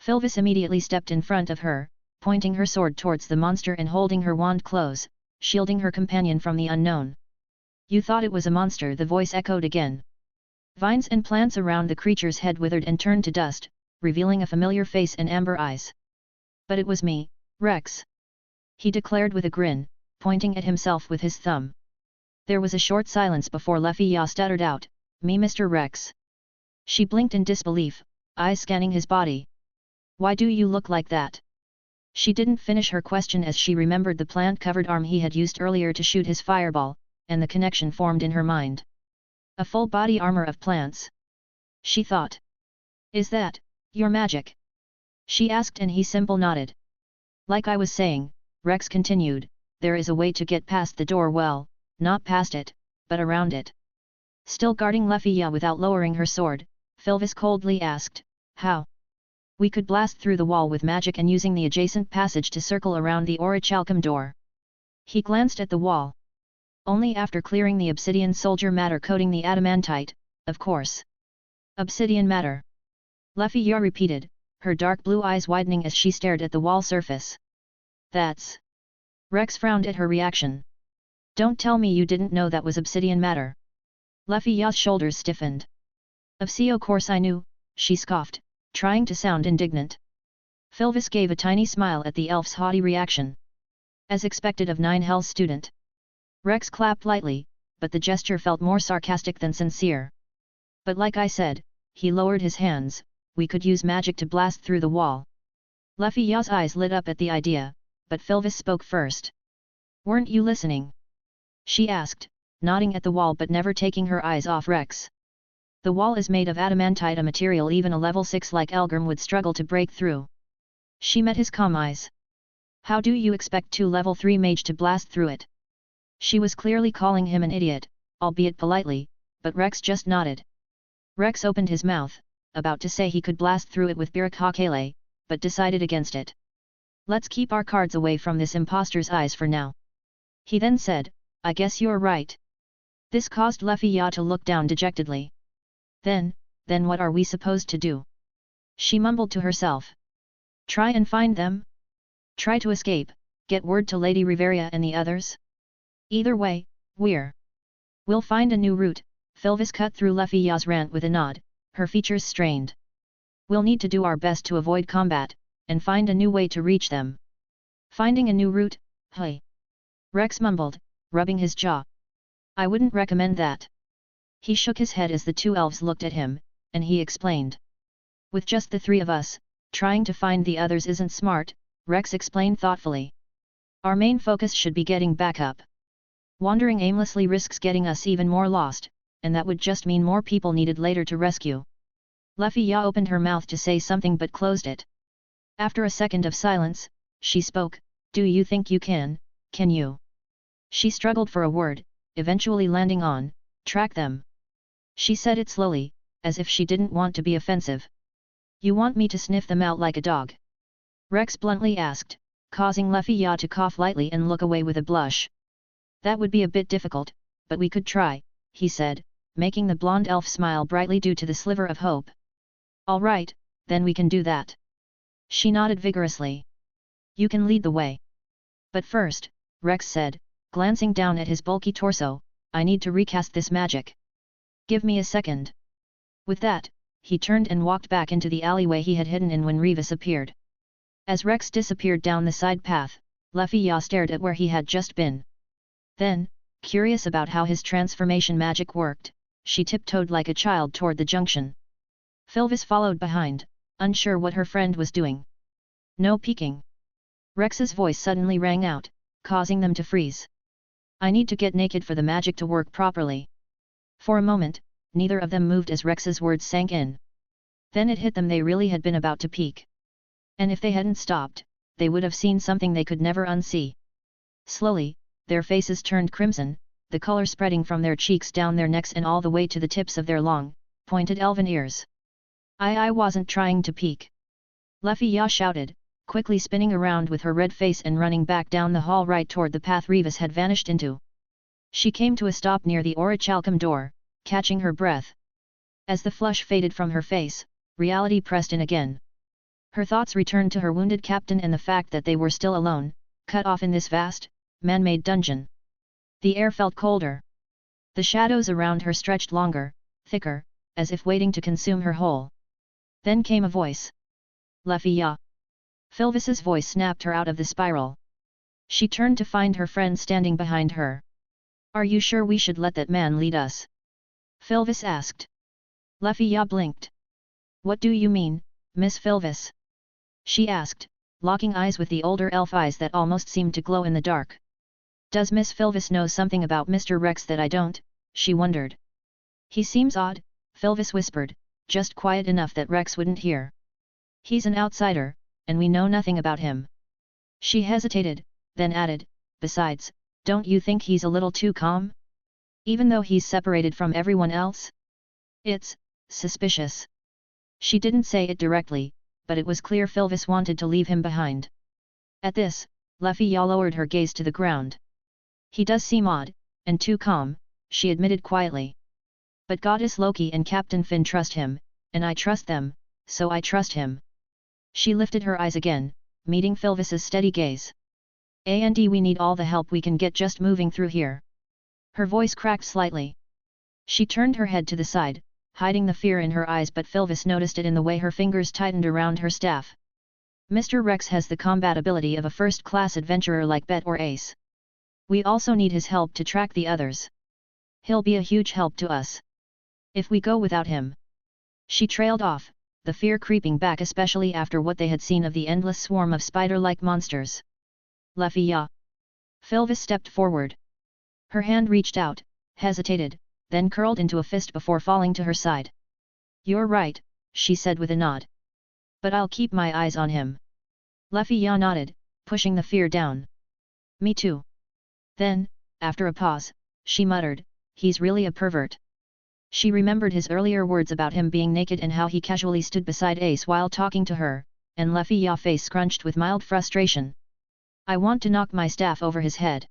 Philvis immediately stepped in front of her, pointing her sword towards the monster and holding her wand close, shielding her companion from the unknown. You thought it was a monster, the voice echoed again. Vines and plants around the creature's head withered and turned to dust, revealing a familiar face and amber eyes. But it was me, Rex. He declared with a grin, pointing at himself with his thumb. There was a short silence before Luffy Ya stuttered out, me Mr. Rex. She blinked in disbelief, eyes scanning his body. Why do you look like that? She didn't finish her question as she remembered the plant-covered arm he had used earlier to shoot his fireball, and the connection formed in her mind. A full body armor of plants. She thought. Is that your magic? She asked, and he simply nodded. Like I was saying, Rex continued, there is a way to get past the door, well, not past it, but around it. Still guarding Luffy Ya without lowering her sword, Philvis coldly asked, how? We could blast through the wall with magic and using the adjacent passage to circle around the orichalcum door. He glanced at the wall. Only after clearing the obsidian soldier matter coating the adamantite, of course. Obsidian matter. Luffy Ya repeated, her dark blue eyes widening as she stared at the wall surface. That's... Rex frowned at her reaction. Don't tell me you didn't know that was obsidian matter. Luffy Ya's shoulders stiffened. Of course I knew, she scoffed, trying to sound indignant. Philvis gave a tiny smile at the elf's haughty reaction. As expected of Nine Hells' student. Rex clapped lightly, but the gesture felt more sarcastic than sincere. But like I said, he lowered his hands, we could use magic to blast through the wall. Luffy Ya's eyes lit up at the idea, but Philvis spoke first. Weren't you listening? She asked, nodding at the wall but never taking her eyes off Rex. The wall is made of adamantite, a material even a level 6 like Elgrim would struggle to break through. She met his calm eyes. How do you expect two level 3 mage to blast through it? She was clearly calling him an idiot, albeit politely, but Rex just nodded. Rex opened his mouth, about to say he could blast through it with Birakakele, but decided against it. Let's keep our cards away from this imposter's eyes for now. He then said, I guess you're right. This caused Luffy Ya to look down dejectedly. Then what are we supposed to do? She mumbled to herself. Try and find them? Try to escape, get word to Lady Riveria and the others? Either way, we're We'll find a new route, Philvis cut through Luffy Ya's rant with a nod, her features strained. We'll need to do our best to avoid combat, and find a new way to reach them. Finding a new route, hey. Rex mumbled, rubbing his jaw. I wouldn't recommend that. He shook his head as the two elves looked at him, and he explained. With just the three of us, trying to find the others isn't smart, Rex explained thoughtfully. Our main focus should be getting back up. Wandering aimlessly risks getting us even more lost, and that would just mean more people needed later to rescue. Luffy Ya opened her mouth to say something but closed it. After a second of silence, she spoke, do you think you can you? She struggled for a word, eventually landing on, track them. She said it slowly, as if she didn't want to be offensive. You want me to sniff them out like a dog? Rex bluntly asked, causing Luffy Ya to cough lightly and look away with a blush. That would be a bit difficult, but we could try, he said, making the blonde elf smile brightly due to the sliver of hope. All right, then we can do that. She nodded vigorously. You can lead the way. But first, Rex said, glancing down at his bulky torso, I need to recast this magic. Give me a second. With that, he turned and walked back into the alleyway he had hidden in when Revis appeared. As Rex disappeared down the side path, Luffy Ya stared at where he had just been. Then, curious about how his transformation magic worked, she tiptoed like a child toward the junction. Philvis followed behind, unsure what her friend was doing. No peeking. Rex's voice suddenly rang out, causing them to freeze. I need to get naked for the magic to work properly. For a moment, neither of them moved as Rex's words sank in. Then it hit them they really had been about to peek. And if they hadn't stopped, they would have seen something they could never unsee. Slowly, their faces turned crimson, the color spreading from their cheeks down their necks and all the way to the tips of their long, pointed elven ears. I wasn't trying to peek. Luffy Ya shouted, quickly spinning around with her red face and running back down the hall right toward the path Revis had vanished into. She came to a stop near the orichalcum door, catching her breath. As the flush faded from her face, reality pressed in again. Her thoughts returned to her wounded captain and the fact that they were still alone, cut off in this vast, man-made dungeon. The air felt colder. The shadows around her stretched longer, thicker, as if waiting to consume her whole. Then came a voice. Luffy Ya. Philvis's voice snapped her out of the spiral. She turned to find her friend standing behind her. Are you sure we should let that man lead us? Philvis asked. Luffy Ya blinked. What do you mean, Miss Philvis? She asked, locking eyes with the older elf eyes that almost seemed to glow in the dark. Does Miss Philvis know something about Mr. Rex that I don't? She wondered. He seems odd, Philvis whispered, just quiet enough that Rex wouldn't hear. He's an outsider, and we know nothing about him. She hesitated, then added, besides, don't you think he's a little too calm? Even though he's separated from everyone else? It's suspicious. She didn't say it directly, but it was clear Philvis wanted to leave him behind. At this, Luffy Ya lowered her gaze to the ground. He does seem odd, and too calm, she admitted quietly. But Goddess Loki and Captain Finn trust him, and I trust them, so I trust him. She lifted her eyes again, meeting Philvis's steady gaze. And we need all the help we can get just moving through here. Her voice cracked slightly. She turned her head to the side, hiding the fear in her eyes, but Philvis noticed it in the way her fingers tightened around her staff. Mr. Rex has the combat ability of a first-class adventurer like Bet or Ace. We also need his help to track the others. He'll be a huge help to us. If we go without him. She trailed off, the fear creeping back especially after what they had seen of the endless swarm of spider-like monsters. Luffy Ya. Philvis stepped forward. Her hand reached out, hesitated, then curled into a fist before falling to her side. You're right, she said with a nod. But I'll keep my eyes on him. Luffy Ya nodded, pushing the fear down. Me too. Then, after a pause, she muttered, he's really a pervert. She remembered his earlier words about him being naked and how he casually stood beside Ace while talking to her, and Luffy Ya's face scrunched with mild frustration. I want to knock my staff over his head.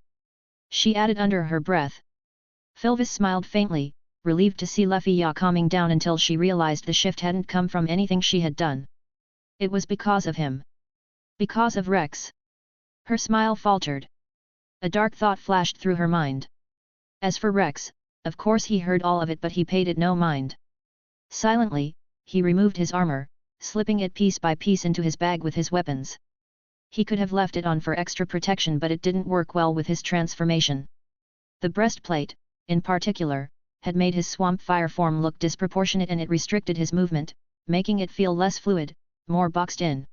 She added under her breath. Philvis smiled faintly, relieved to see Luffy Ya calming down until she realized the shift hadn't come from anything she had done. It was because of him. Because of Rex. Her smile faltered. A dark thought flashed through her mind. As for Rex, of course he heard all of it but he paid it no mind. Silently, he removed his armor, slipping it piece by piece into his bag with his weapons. He could have left it on for extra protection but it didn't work well with his transformation. The breastplate, in particular, had made his swamp fire form look disproportionate and it restricted his movement, making it feel less fluid, more boxed in.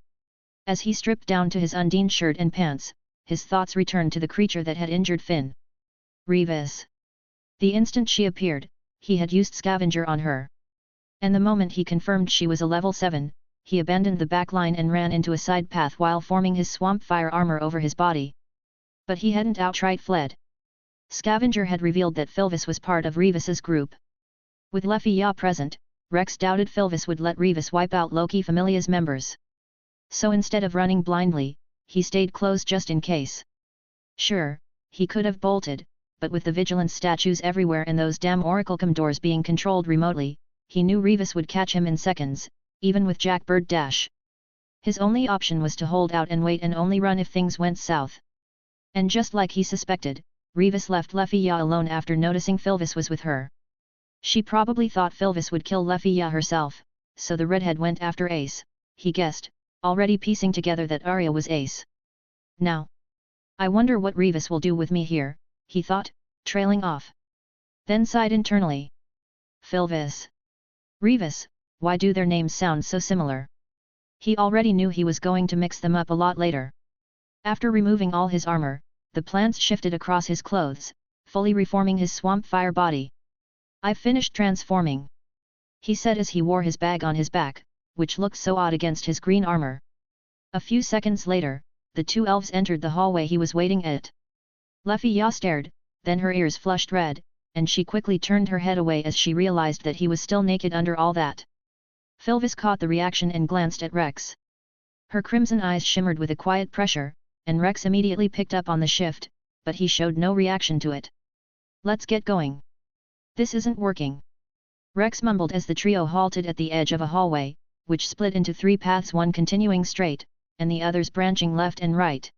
As he stripped down to his undine shirt and pants, his thoughts returned to the creature that had injured Finn. Revis. The instant she appeared, he had used Scavenger on her. And the moment he confirmed she was a level 7, he abandoned the back line and ran into a side path while forming his swamp fire armor over his body. But he hadn't outright fled. Scavenger had revealed that Filvis was part of Revis's group. With Lefia present, Rex doubted Filvis would let Revis wipe out Loki Familia's members. So instead of running blindly, he stayed close just in case. Sure, he could have bolted, but with the vigilance statues everywhere and those damn oraclecom doors being controlled remotely, he knew Revis would catch him in seconds, even with Jackbird Dash. His only option was to hold out and wait and only run if things went south. And just like he suspected, Revis left Lefia alone after noticing Filvis was with her. She probably thought Filvis would kill Lefia herself, so the redhead went after Ace, he guessed, already piecing together that Arya was Ace. Now, I wonder what Revis will do with me here, he thought, trailing off. Then sighed internally. Filvis. Revis, why do their names sound so similar? He already knew he was going to mix them up a lot later. After removing all his armor, the plants shifted across his clothes, fully reforming his swamp fire body. I've finished transforming, he said as he wore his bag on his back, which looked so odd against his green armor. A few seconds later, the two elves entered the hallway he was waiting at. Lefia stared, then her ears flushed red, and she quickly turned her head away as she realized that he was still naked under all that. Filvis caught the reaction and glanced at Rex. Her crimson eyes shimmered with a quiet pressure, and Rex immediately picked up on the shift, but he showed no reaction to it. Let's get going. This isn't working. Rex mumbled as the trio halted at the edge of a hallway, which split into 3 paths, one continuing straight, and the others branching left and right.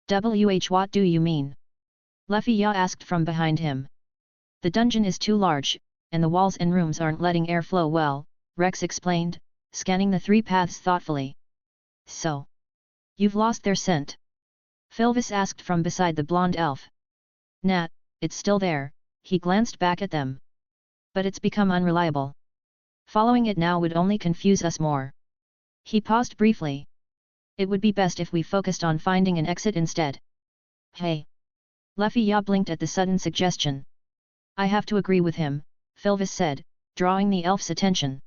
What do you mean? Lefia asked from behind him. The dungeon is too large, and the walls and rooms aren't letting air flow well, Rex explained, scanning the 3 paths thoughtfully. So? You've lost their scent? Filvis asked from beside the blonde elf. Nah, it's still there, he glanced back at them. But it's become unreliable. Following it now would only confuse us more. He paused briefly. It would be best if we focused on finding an exit instead. Hey! Lefia blinked at the sudden suggestion. I have to agree with him, Filvis said, drawing the elf's attention.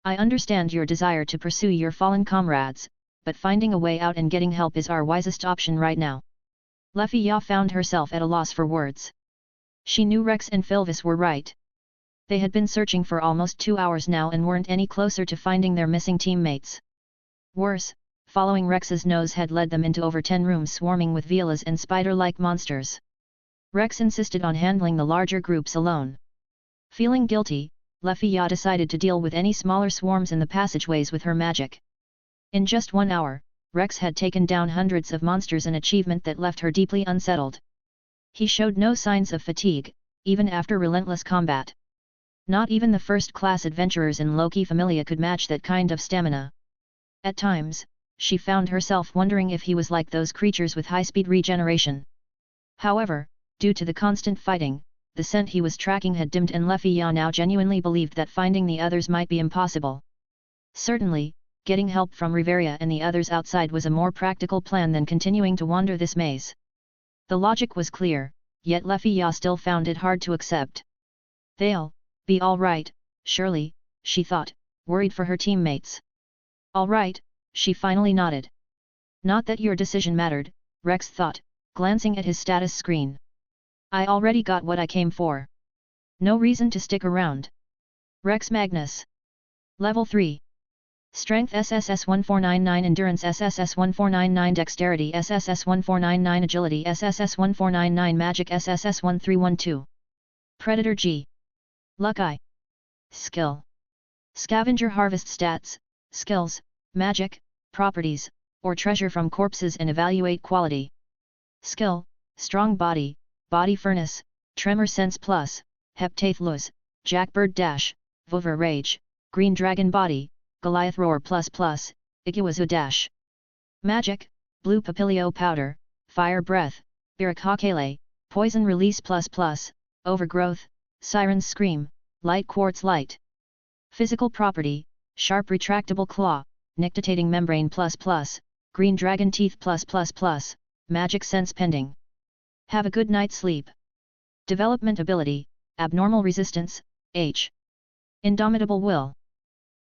I understand your desire to pursue your fallen comrades, but finding a way out and getting help is our wisest option right now. Lefia found herself at a loss for words. She knew Rex and Filvis were right. They had been searching for almost 2 hours now and weren't any closer to finding their missing teammates. Worse, following Rex's nose had led them into over 10 rooms swarming with Velas and spider-like monsters. Rex insisted on handling the larger groups alone. Feeling guilty, Lefia decided to deal with any smaller swarms in the passageways with her magic. In just 1 hour, Rex had taken down hundreds of monsters, an achievement that left her deeply unsettled. He showed no signs of fatigue, even after relentless combat. Not even the first-class adventurers in Loki Familia could match that kind of stamina. At times, she found herself wondering if he was like those creatures with high-speed regeneration. However, due to the constant fighting, the scent he was tracking had dimmed and Lefia now genuinely believed that finding the others might be impossible. Certainly, getting help from Riveria and the others outside was a more practical plan than continuing to wander this maze. The logic was clear, yet Lefia still found it hard to accept. They'll be all right, surely, she thought, worried for her teammates. All right, she finally nodded. Not that your decision mattered, Rex thought, glancing at his status screen. I already got what I came for. No reason to stick around. Rex Magnus. Level 3. Strength SSS 1499, Endurance SSS 1499, Dexterity SSS 1499, Agility SSS 1499, Magic SSS 1312. Predator G. Luck I. Skill. Scavenger Harvest Stats, Skills, Magic, Properties, or Treasure from Corpses and evaluate quality. Skill, Strong Body, Body Furnace, Tremor Sense Plus, Heptathe Luz, Jackbird Dash, Vovor Rage, Green Dragon Body, Goliath Roar++, Iguazu Dash. Magic, Blue Papilio Powder, Fire Breath, Birakakele, Poison Release++, Overgrowth, Siren's Scream, Light Quartz Light. Physical property, Sharp Retractable Claw, Nictitating Membrane++, Green Dragon Teeth++, Magic Sense Pending. Have a good night's sleep. Development ability, Abnormal Resistance, H. Indomitable Will.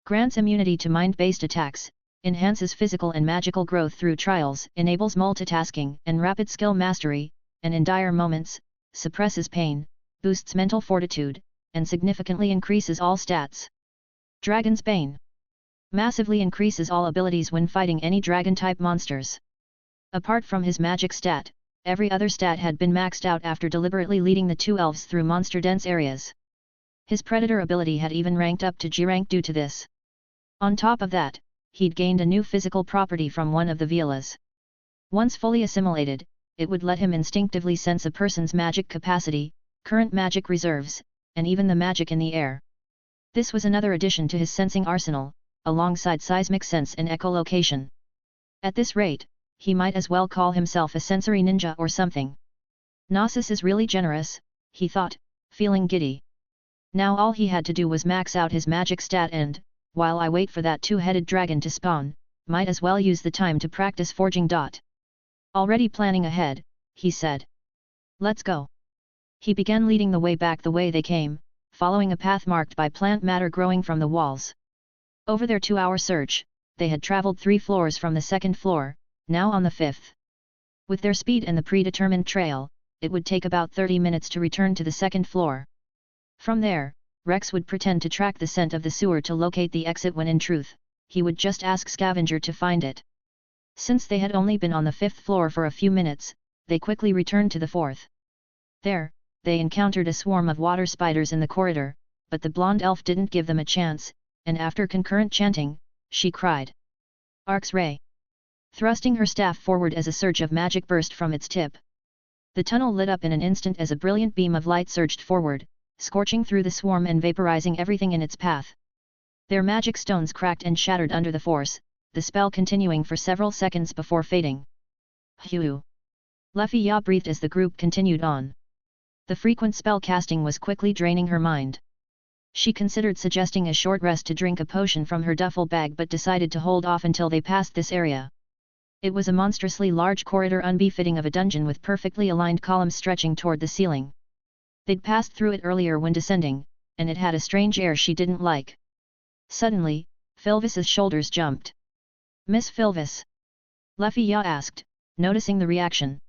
Grants immunity to mind-based attacks, enhances physical and magical growth through trials, enables multitasking and rapid skill mastery, and in dire moments, suppresses pain, boosts mental fortitude, and significantly increases all stats. Dragon's Bane. Massively increases all abilities when fighting any dragon-type monsters. Apart from his magic stat, every other stat had been maxed out after deliberately leading the two elves through monster-dense areas. His Predator ability had even ranked up to G rank due to this. On top of that, he'd gained a new physical property from one of the Violas. Once fully assimilated, it would let him instinctively sense a person's magic capacity, current magic reserves, and even the magic in the air. This was another addition to his sensing arsenal, alongside seismic sense and echolocation. At this rate, he might as well call himself a sensory ninja or something. Gnosis is really generous, he thought, feeling giddy. Now all he had to do was max out his magic stat and, while I wait for that two-headed dragon to spawn, might as well use the time to practice forging. Already planning ahead, he said. Let's go. He began leading the way back the way they came, following a path marked by plant matter growing from the walls. Over their 2-hour search, they had traveled 3 floors from the 2nd floor, now on the 5th. With their speed and the predetermined trail, it would take about 30 minutes to return to the 2nd floor. From there, Rex would pretend to track the scent of the sewer to locate the exit when in truth, he would just ask Scavenger to find it. Since they had only been on the 5th floor for a few minutes, they quickly returned to the 4th. There, they encountered a swarm of water spiders in the corridor, but the blonde elf didn't give them a chance, and after concurrent chanting, she cried. Arc's Ray. Thrusting her staff forward as a surge of magic burst from its tip. The tunnel lit up in an instant as a brilliant beam of light surged forward, scorching through the swarm and vaporizing everything in its path. Their magic stones cracked and shattered under the force, the spell continuing for several seconds before fading. Hugh. Luffy Ya breathed as the group continued on. The frequent spell casting was quickly draining her mind. She considered suggesting a short rest to drink a potion from her duffel bag but decided to hold off until they passed this area. It was a monstrously large corridor unbefitting of a dungeon with perfectly aligned columns stretching toward the ceiling. They'd passed through it earlier when descending, and it had a strange air she didn't like. Suddenly, Philvis's shoulders jumped. Miss Philvis? Luffy Ya asked, noticing the reaction.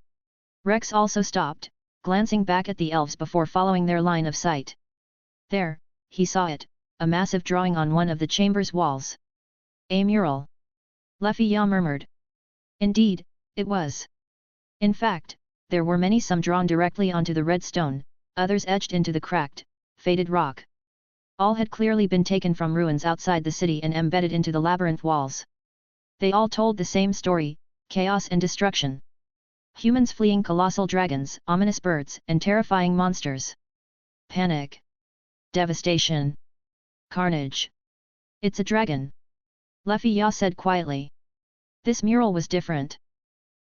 Rex also stopped, glancing back at the elves before following their line of sight. There, he saw it, a massive drawing on one of the chamber's walls. A mural. Luffy Ya murmured. Indeed, it was. In fact, there were many, some drawn directly onto the red stone, others etched into the cracked, faded rock. All had clearly been taken from ruins outside the city and embedded into the labyrinth walls. They all told the same story, chaos and destruction. Humans fleeing colossal dragons, ominous birds, and terrifying monsters. Panic. Devastation. Carnage. It's a dragon. Luffy Ya said quietly. This mural was different.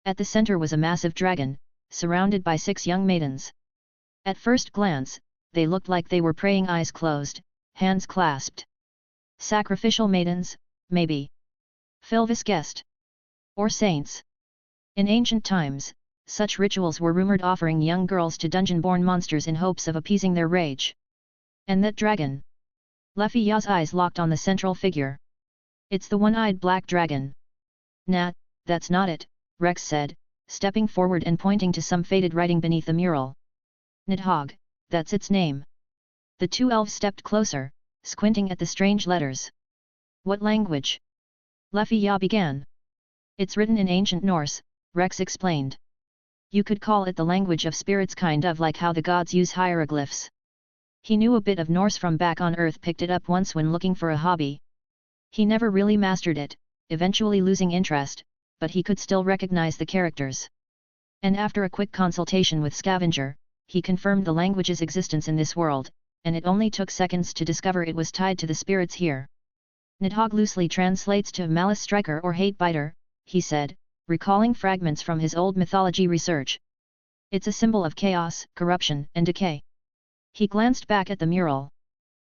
At the center was a massive dragon, surrounded by 6 young maidens. At first glance, they looked like they were praying, eyes closed, hands clasped. Sacrificial maidens, maybe. Philvis guessed. Or saints. In ancient times, such rituals were rumored offering young girls to dungeon-born monsters in hopes of appeasing their rage. And that dragon? Luffy Ya's eyes locked on the central figure. It's the one-eyed black dragon. Nah, that's not it, Rex said, stepping forward and pointing to some faded writing beneath the mural. Nidhogg, that's its name. The 2 elves stepped closer, squinting at the strange letters. What language? Luffy Ya began. It's written in ancient Norse, Rex explained. You could call it the language of spirits, kind of like how the gods use hieroglyphs. He knew a bit of Norse from back on Earth, picked it up once when looking for a hobby. He never really mastered it, eventually losing interest, but he could still recognize the characters. And after a quick consultation with Scavenger, he confirmed the language's existence in this world, and it only took seconds to discover it was tied to the spirits here. Nidhogg loosely translates to malice striker or hate biter, he said, recalling fragments from his old mythology research. It's a symbol of chaos, corruption, and decay. He glanced back at the mural.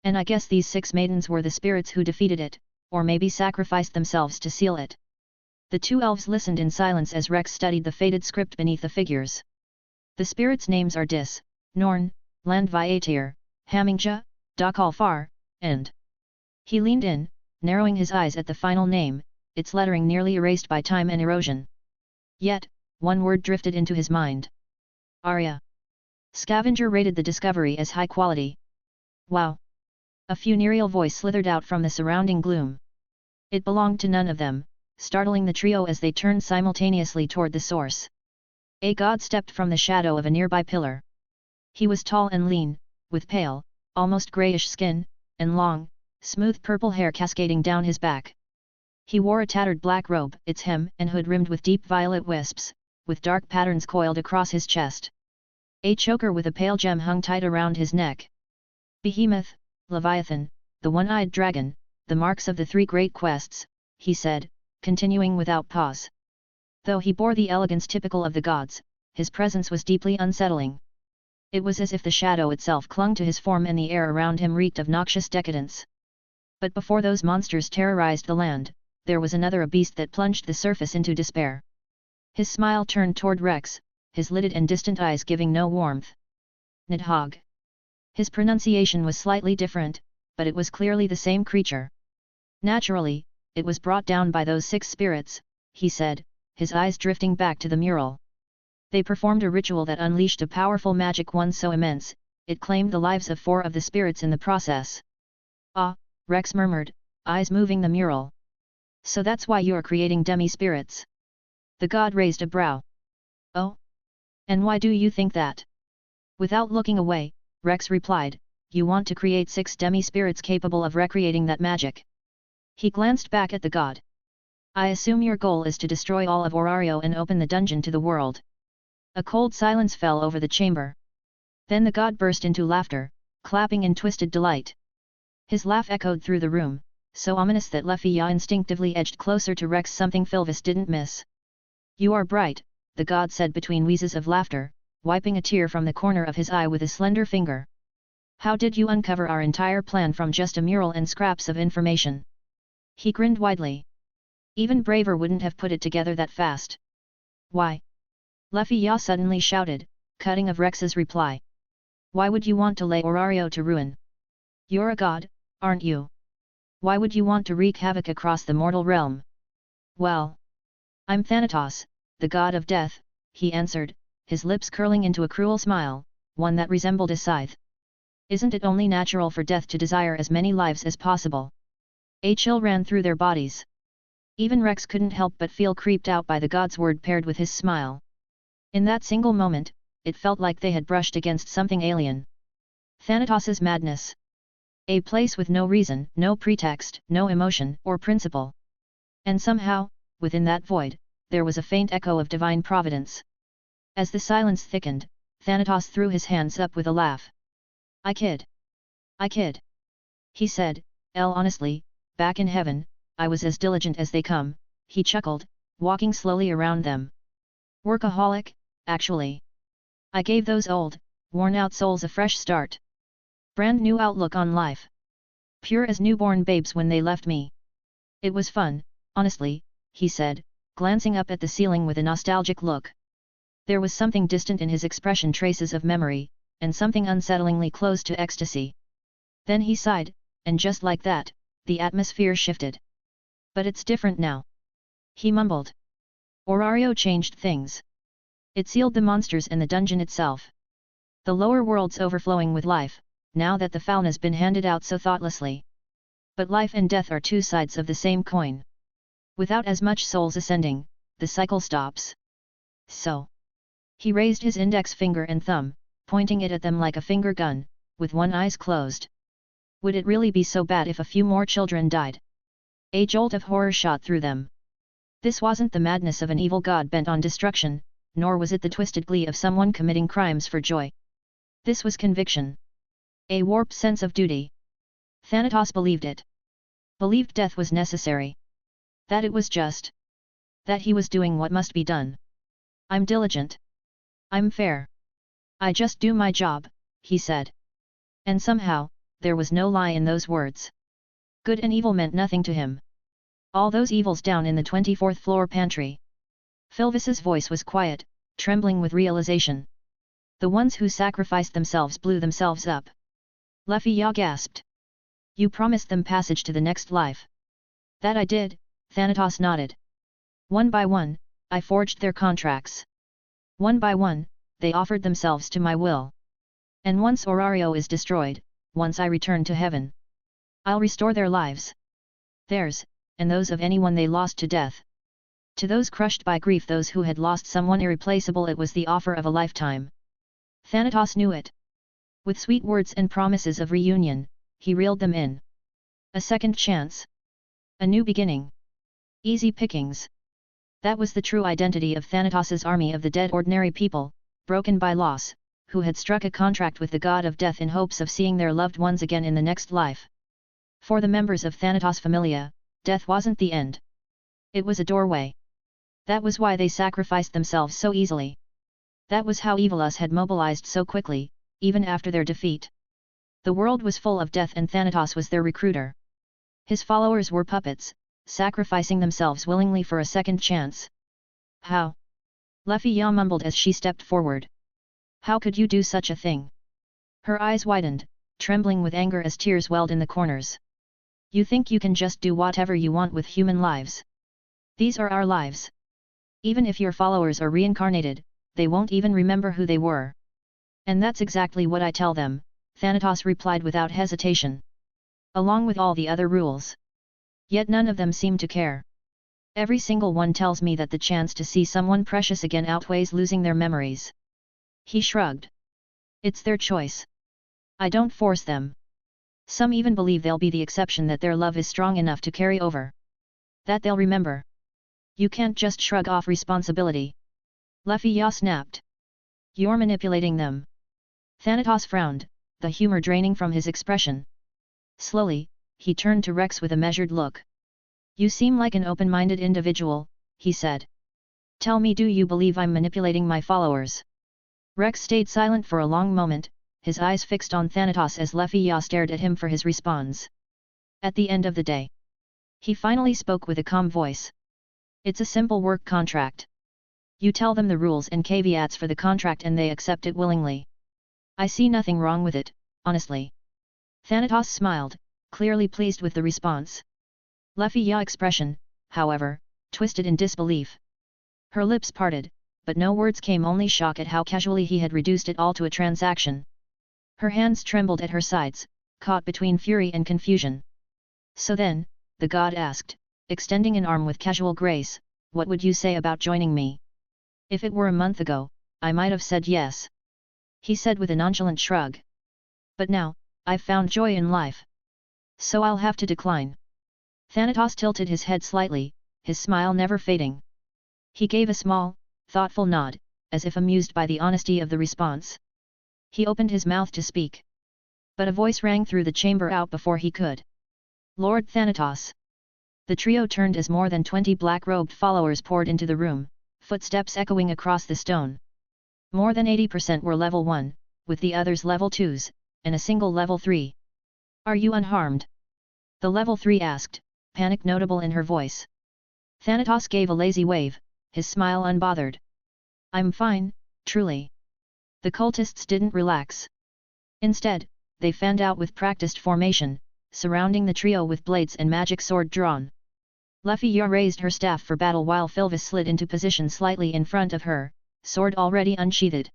And I guess these 6 maidens were the spirits who defeated it, or maybe sacrificed themselves to seal it. The 2 elves listened in silence as Rex studied the faded script beneath the figures. The spirits' names are Dis, Norn, Landviatir, Hamingja, Dakalfar, and... He leaned in, narrowing his eyes at the final name, its lettering nearly erased by time and erosion. Yet, one word drifted into his mind. Arya. Scavenger rated the discovery as high quality. Wow! A funereal voice slithered out from the surrounding gloom. It belonged to none of them, startling the trio as they turned simultaneously toward the source. A god stepped from the shadow of a nearby pillar. He was tall and lean, with pale, almost grayish skin, and long, smooth purple hair cascading down his back. He wore a tattered black robe, its hem and hood rimmed with deep violet wisps, with dark patterns coiled across his chest. A choker with a pale gem hung tight around his neck. Behemoth, Leviathan, the one-eyed dragon, the marks of the 3 great quests, he said, continuing without pause. Though he bore the elegance typical of the gods, his presence was deeply unsettling. It was as if the shadow itself clung to his form and the air around him reeked of noxious decadence. But before those monsters terrorized the land, there was another beast that plunged the surface into despair. His smile turned toward Rex, his lidded and distant eyes giving no warmth. Nidhogg. His pronunciation was slightly different, but it was clearly the same creature. Naturally, it was brought down by those 6 spirits, he said, his eyes drifting back to the mural. They performed a ritual that unleashed a powerful magic one so immense, it claimed the lives of 4 of the spirits in the process. Ah, Rex murmured, eyes moving the mural. So that's why you're creating demi-spirits. The god raised a brow. Oh? And why do you think that? Without looking away, Rex replied, you want to create 6 demi-spirits capable of recreating that magic. He glanced back at the god. I assume your goal is to destroy all of Orario and open the dungeon to the world. A cold silence fell over the chamber. Then the god burst into laughter, clapping in twisted delight. His laugh echoed through the room, so ominous that Lefia instinctively edged closer to Rex, something Philvis didn't miss. You are bright, the god said between wheezes of laughter, wiping a tear from the corner of his eye with a slender finger. How did you uncover our entire plan from just a mural and scraps of information? He grinned widely. Even Braver wouldn't have put it together that fast. Why? Lefia suddenly shouted, cutting of Rex's reply. Why would you want to lay Orario to ruin? You're a god, aren't you? Why would you want to wreak havoc across the mortal realm? Well, I'm Thanatos, the god of death, he answered, his lips curling into a cruel smile, one that resembled a scythe. Isn't it only natural for death to desire as many lives as possible? A chill ran through their bodies. Even Rex couldn't help but feel creeped out by the god's word paired with his smile. In that single moment, it felt like they had brushed against something alien. Thanatos's madness. A place with no reason, no pretext, no emotion or principle. And somehow, within that void, there was a faint echo of divine providence. As the silence thickened, Thanatos threw his hands up with a laugh. I kid. He said, honestly, back in heaven, I was as diligent as they come, he chuckled, walking slowly around them. Workaholic, actually. I gave those old, worn-out souls a fresh start. Brand new outlook on life. Pure as newborn babes when they left me. It was fun, honestly, he said, glancing up at the ceiling with a nostalgic look. There was something distant in his expression, traces of memory, and something unsettlingly close to ecstasy. Then he sighed, and just like that, the atmosphere shifted. But it's different now. He mumbled. Orario changed things. It sealed the monsters and the dungeon itself. The lower world's overflowing with life, now that the fauna's been handed out so thoughtlessly. But life and death are 2 sides of the same coin. Without as much souls ascending, the cycle stops. So. He raised his index finger and thumb, pointing it at them like a finger gun, with one eye closed. Would it really be so bad if a few more children died? A jolt of horror shot through them. This wasn't the madness of an evil god bent on destruction, nor was it the twisted glee of someone committing crimes for joy. This was conviction. A warped sense of duty. Thanatos believed it. Believed death was necessary. That it was just. That he was doing what must be done. I'm diligent. I'm fair. I just do my job, he said. And somehow, there was no lie in those words. Good and evil meant nothing to him. All those evils down in the 24th floor pantry. Philvis's voice was quiet, trembling with realization. The ones who sacrificed themselves blew themselves up. Lefia gasped. You promised them passage to the next life. That I did, Thanatos nodded. One by one, I forged their contracts. One by one, they offered themselves to my will. And once Orario is destroyed, once I return to heaven, I'll restore their lives. Theirs, and those of anyone they lost to death. To those crushed by grief, those who had lost someone irreplaceable, it was the offer of a lifetime. Thanatos knew it. With sweet words and promises of reunion, he reeled them in. A second chance. A new beginning. Easy pickings. That was the true identity of Thanatos's army of the dead ordinary people, broken by loss, who had struck a contract with the god of death in hopes of seeing their loved ones again in the next life. For the members of Thanatos Familia, death wasn't the end. It was a doorway. That was why they sacrificed themselves so easily. That was how Evilus had mobilized so quickly, even after their defeat. The world was full of death and Thanatos was their recruiter. His followers were puppets, sacrificing themselves willingly for a second chance. How? Lefia mumbled as she stepped forward. How could you do such a thing? Her eyes widened, trembling with anger as tears welled in the corners. You think you can just do whatever you want with human lives? These are our lives. Even if your followers are reincarnated, they won't even remember who they were. And that's exactly what I tell them, Thanatos replied without hesitation. Along with all the other rules. Yet none of them seem to care. Every single one tells me that the chance to see someone precious again outweighs losing their memories. He shrugged. It's their choice. I don't force them. Some even believe they'll be the exception, that their love is strong enough to carry over. That they'll remember. You can't just shrug off responsibility. Lefia snapped. You're manipulating them. Thanatos frowned, the humor draining from his expression. Slowly, he turned to Rex with a measured look. You seem like an open-minded individual, he said. Tell me, do you believe I'm manipulating my followers? Rex stayed silent for a long moment, his eyes fixed on Thanatos as Lefia stared at him for his response. At the end of the day, he finally spoke with a calm voice. It's a simple work contract. You tell them the rules and caveats for the contract and they accept it willingly. I see nothing wrong with it, honestly. Thanatos smiled, clearly pleased with the response. Lefia's expression, however, twisted in disbelief. Her lips parted, but no words came, only shock at how casually he had reduced it all to a transaction. Her hands trembled at her sides, caught between fury and confusion. So then, the god asked, extending an arm with casual grace, what would you say about joining me? If it were a month ago, I might have said yes. He said with a nonchalant shrug. But now, I've found joy in life. So I'll have to decline. Thanatos tilted his head slightly, his smile never fading. He gave a small, thoughtful nod, as if amused by the honesty of the response. He opened his mouth to speak. But a voice rang through the chamber out before he could. Lord Thanatos. The trio turned as more than 20 black-robed followers poured into the room, footsteps echoing across the stone. More than 80% were level 1, with the others level 2s, and a single level 3. Are you unharmed? The level 3 asked, panic notable in her voice. Thanatos gave a lazy wave, his smile unbothered. I'm fine, truly. The cultists didn't relax. Instead, they fanned out with practiced formation, surrounding the trio with blades and magic sword drawn. Lefia raised her staff for battle while Philvis slid into position slightly in front of her, sword already unsheathed.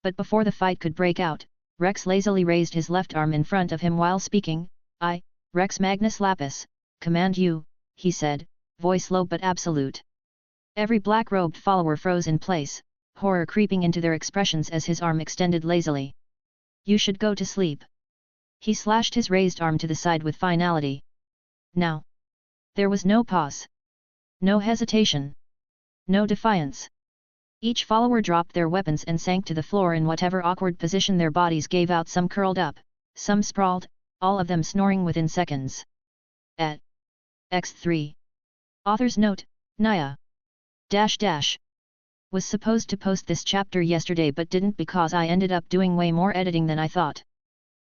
But before the fight could break out, Rex lazily raised his left arm in front of him while speaking. I, Rex Magnus Lapis, command you, he said, voice low but absolute. Every black-robed follower froze in place, horror creeping into their expressions as his arm extended lazily. You should go to sleep. He slashed his raised arm to the side with finality. Now. There was no pause. No hesitation. No defiance. Each follower dropped their weapons and sank to the floor in whatever awkward position their bodies gave out. Some curled up, some sprawled, all of them snoring within seconds. At X3. Author's note, Naya. Was supposed to post this chapter yesterday but didn't because I ended up doing way more editing than I thought.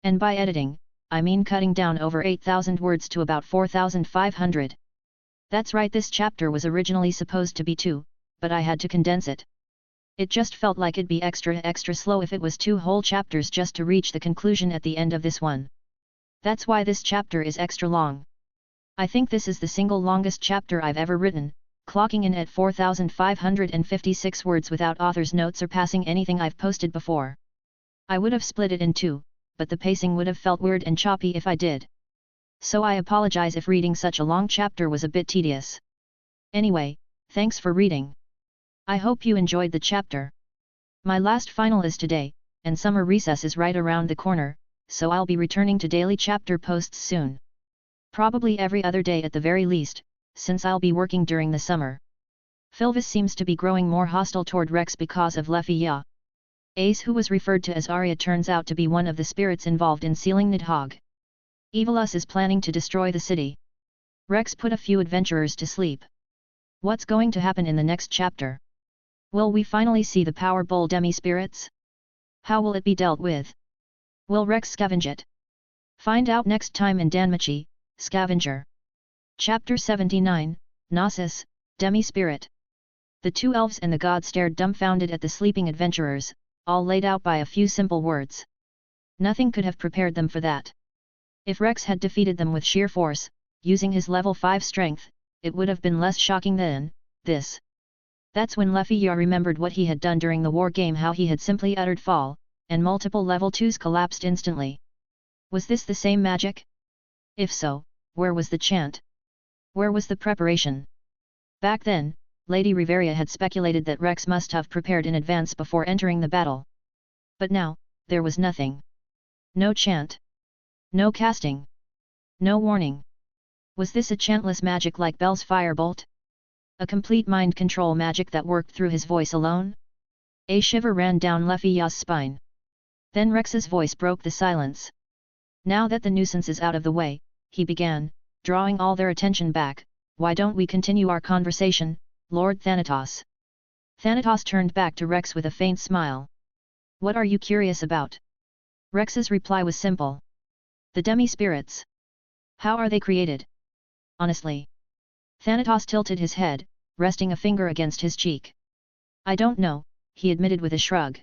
And by editing, I mean cutting down over 8,000 words to about 4,500. That's right, this chapter was originally supposed to be 2, but I had to condense it. It just felt like it'd be extra slow if it was 2 whole chapters just to reach the conclusion at the end of this one. That's why this chapter is extra long. I think this is the single longest chapter I've ever written, clocking in at 4,556 words without author's note, surpassing anything I've posted before. I would have split it in 2, but the pacing would have felt weird and choppy if I did. So I apologize if reading such a long chapter was a bit tedious. Anyway, thanks for reading. I hope you enjoyed the chapter. My last final is today, and summer recess is right around the corner, so I'll be returning to daily chapter posts soon. Probably every other day at the very least, since I'll be working during the summer. Philvis seems to be growing more hostile toward Rex because of Luffy Ya. Ace, who was referred to as Arya, turns out to be one of the spirits involved in sealing Nidhogg. Evilus is planning to destroy the city. Rex put a few adventurers to sleep. What's going to happen in the next chapter? Will we finally see the Power Bowl demi-spirits? How will it be dealt with? Will Rex scavenge it? Find out next time in Danmachi, Scavenger. Chapter 79, Gnosis, Demi-Spirit. The 2 elves and the god stared dumbfounded at the sleeping adventurers, all laid out by a few simple words. Nothing could have prepared them for that. If Rex had defeated them with sheer force, using his level 5 strength, it would have been less shocking than this. That's when Luffy Ya remembered what he had done during the war game, how he had simply uttered fall, and multiple level 2s collapsed instantly. Was this the same magic? If so, where was the chant? Where was the preparation? Back then, Lady Riveria had speculated that Rex must have prepared in advance before entering the battle. But now, there was nothing. No chant. No casting. No warning. Was this a chantless magic like Bell's firebolt? A complete mind control magic that worked through his voice alone? A shiver ran down Luffy Ya's spine. Then Rex's voice broke the silence. Now that the nuisance is out of the way, he began, drawing all their attention back. Why don't we continue our conversation, Lord Thanatos? Thanatos turned back to Rex with a faint smile. What are you curious about? Rex's reply was simple. The demi-spirits. How are they created? Honestly. Thanatos tilted his head, resting a finger against his cheek. I don't know, he admitted with a shrug.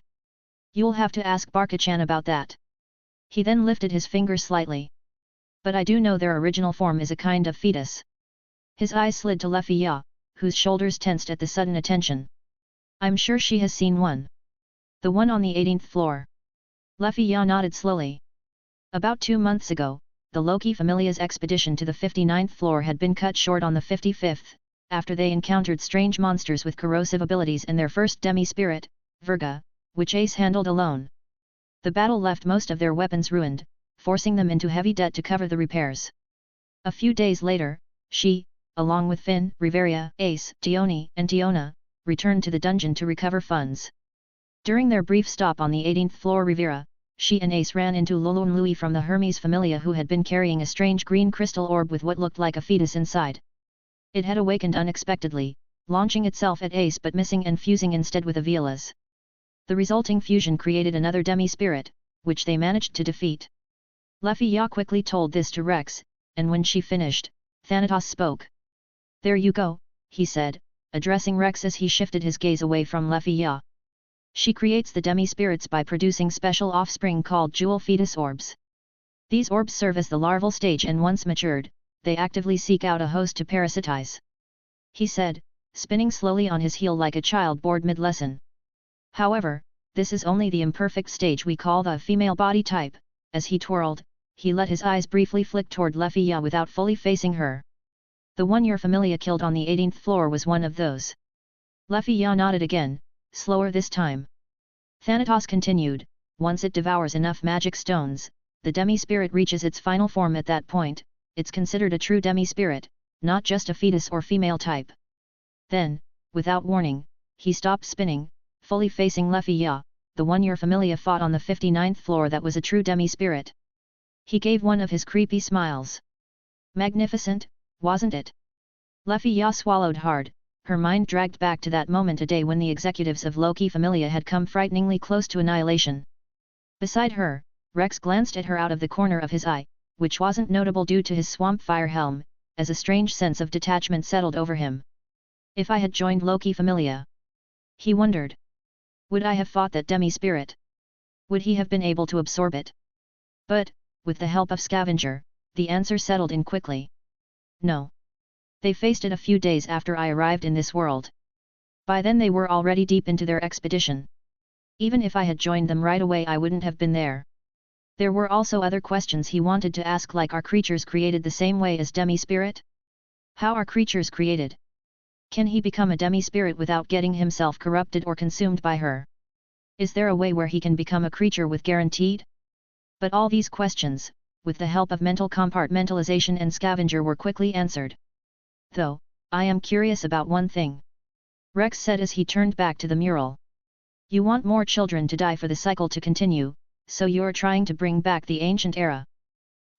You'll have to ask Barka-chan about that. He then lifted his finger slightly. But I do know their original form is a kind of fetus. His eyes slid to Luffy Ya, whose shoulders tensed at the sudden attention. I'm sure she has seen one. The one on the 18th floor. Luffy Ya nodded slowly. About 2 months ago, the Loki Familia's expedition to the 59th floor had been cut short on the 55th, after they encountered strange monsters with corrosive abilities and their first demi-spirit, Virga, which Ace handled alone. The battle left most of their weapons ruined, forcing them into heavy debt to cover the repairs. A few days later, she, along with Finn, Riveria, Ace, Tioni, and Tiona, returned to the dungeon to recover funds. During their brief stop on the 18th floor Rivera, she and Ace ran into Lolo and Louis from the Hermes Familia, who had been carrying a strange green crystal orb with what looked like a fetus inside. It had awakened unexpectedly, launching itself at Ace but missing and fusing instead with Avila's. The resulting fusion created another demi-spirit, which they managed to defeat. Luffy Ya quickly told this to Rex, and when she finished, Thanatos spoke. There you go, he said, addressing Rex as he shifted his gaze away from Luffy Ya. She creates the demi-spirits by producing special offspring called jewel fetus orbs. These orbs serve as the larval stage, and once matured, they actively seek out a host to parasitize. He said, spinning slowly on his heel like a child bored mid-lesson. However, this is only the imperfect stage we call the female body type. As he twirled, he let his eyes briefly flick toward Luffy Ya without fully facing her. The one your familia killed on the 18th floor was one of those. Luffy Ya nodded again, slower this time. Thanatos continued, once it devours enough magic stones, the demi-spirit reaches its final form. At that point, it's considered a true demi-spirit, not just a fetus or female type. Then, without warning, he stopped spinning, fully facing Luffy Ya, the one your familia fought on the 59th floor that was a true demi-spirit. He gave one of his creepy smiles. Magnificent, wasn't it? Luffy Ya swallowed hard, her mind dragged back to that moment a day when the executives of Loki Familia had come frighteningly close to annihilation. Beside her, Rex glanced at her out of the corner of his eye, which wasn't notable due to his swamp fire helm, as a strange sense of detachment settled over him. If I had joined Loki Familia, he wondered, would I have fought that demi-spirit? Would he have been able to absorb it? But, with the help of Scavenger, the answer settled in quickly. No. They faced it a few days after I arrived in this world. By then they were already deep into their expedition. Even if I had joined them right away I wouldn't have been there. There were also other questions he wanted to ask, like, are creatures created the same way as demi-spirit? How are creatures created? Can he become a demi-spirit without getting himself corrupted or consumed by her? Is there a way where he can become a creature with guaranteed? But all these questions, with the help of mental compartmentalization and Scavenger, were quickly answered. Though, I am curious about one thing, Rex said as he turned back to the mural. You want more children to die for the cycle to continue, so you're trying to bring back the ancient era.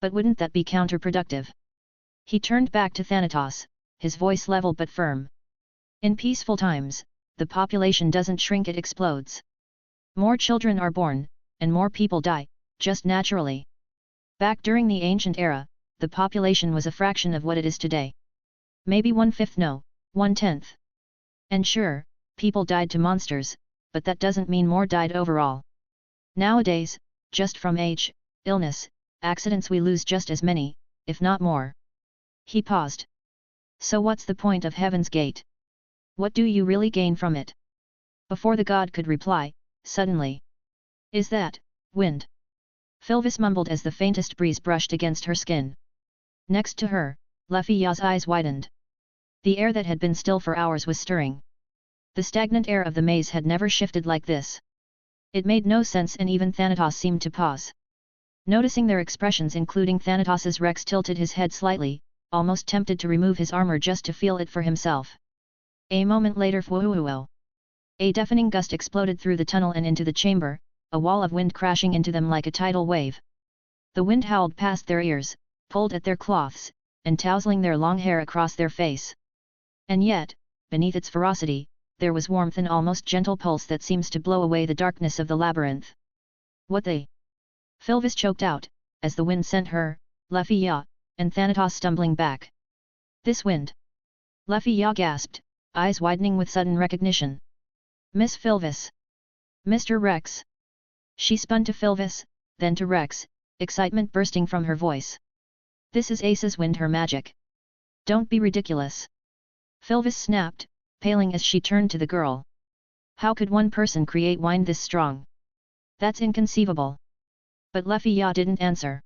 But wouldn't that be counterproductive? He turned back to Thanatos, his voice level but firm. In peaceful times, the population doesn't shrink, it explodes. More children are born, and more people die, just naturally. Back during the ancient era, the population was a fraction of what it is today. Maybe 1/5, no, 1/10. And sure, people died to monsters, but that doesn't mean more died overall. Nowadays, just from age, illness, accidents, we lose just as many, if not more. He paused. So what's the point of Heaven's Gate? What do you really gain from it? Before the god could reply, suddenly. Is that wind? Philvis mumbled as the faintest breeze brushed against her skin. Next to her, Luffy Ya's eyes widened. The air that had been still for hours was stirring. The stagnant air of the maze had never shifted like this. It made no sense, and even Thanatos seemed to pause. Noticing their expressions, including Thanatos's, Rex tilted his head slightly, almost tempted to remove his armor just to feel it for himself. A moment later, a deafening gust exploded through the tunnel and into the chamber, a wall of wind crashing into them like a tidal wave. The wind howled past their ears, pulled at their cloths, and tousling their long hair across their face. And yet, beneath its ferocity, there was warmth and almost gentle pulse that seems to blow away the darkness of the labyrinth. What they? Philvis choked out, as the wind sent her, Luffy Ya, and Thanatos stumbling back. This wind? Luffy Ya gasped, eyes widening with sudden recognition. Miss Philvis! Mr. Rex! She spun to Philvis, then to Rex, excitement bursting from her voice. This is Ace's wind, her magic. Don't be ridiculous! Philvis snapped, paling as she turned to the girl. How could one person create wind this strong? That's inconceivable. But Luffy Ya didn't answer.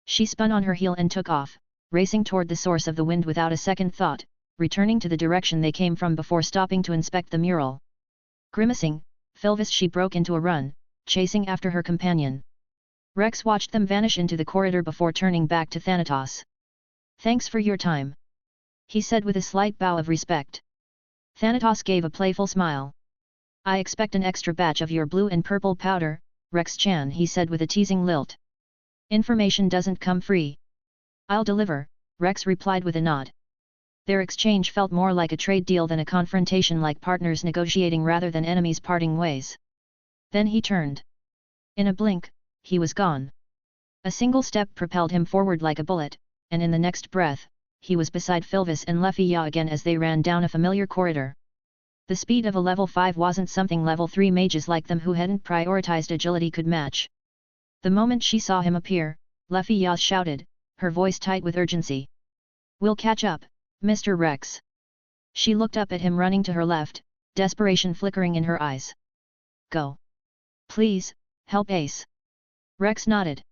She spun on her heel and took off, racing toward the source of the wind without a second thought, returning to the direction they came from before stopping to inspect the mural. Grimacing, Philvis, she broke into a run, chasing after her companion. Rex watched them vanish into the corridor before turning back to Thanatos. Thanks for your time, he said with a slight bow of respect. Thanatos gave a playful smile. I expect an extra batch of your blue and purple powder, Rex-chan, he said with a teasing lilt. Information doesn't come free. I'll deliver, Rex replied with a nod. Their exchange felt more like a trade deal than a confrontation, like partners negotiating rather than enemies parting ways. Then he turned. In a blink, he was gone. A single step propelled him forward like a bullet, and in the next breath, he was beside Philvis and Luffy Ya again as they ran down a familiar corridor. The speed of a level 5 wasn't something level 3 mages like them who hadn't prioritized agility could match. The moment she saw him appear, Luffy Ya shouted, her voice tight with urgency. We'll catch up, Mr. Rex. She looked up at him running to her left, desperation flickering in her eyes. Go. Please, help Ace. Rex nodded.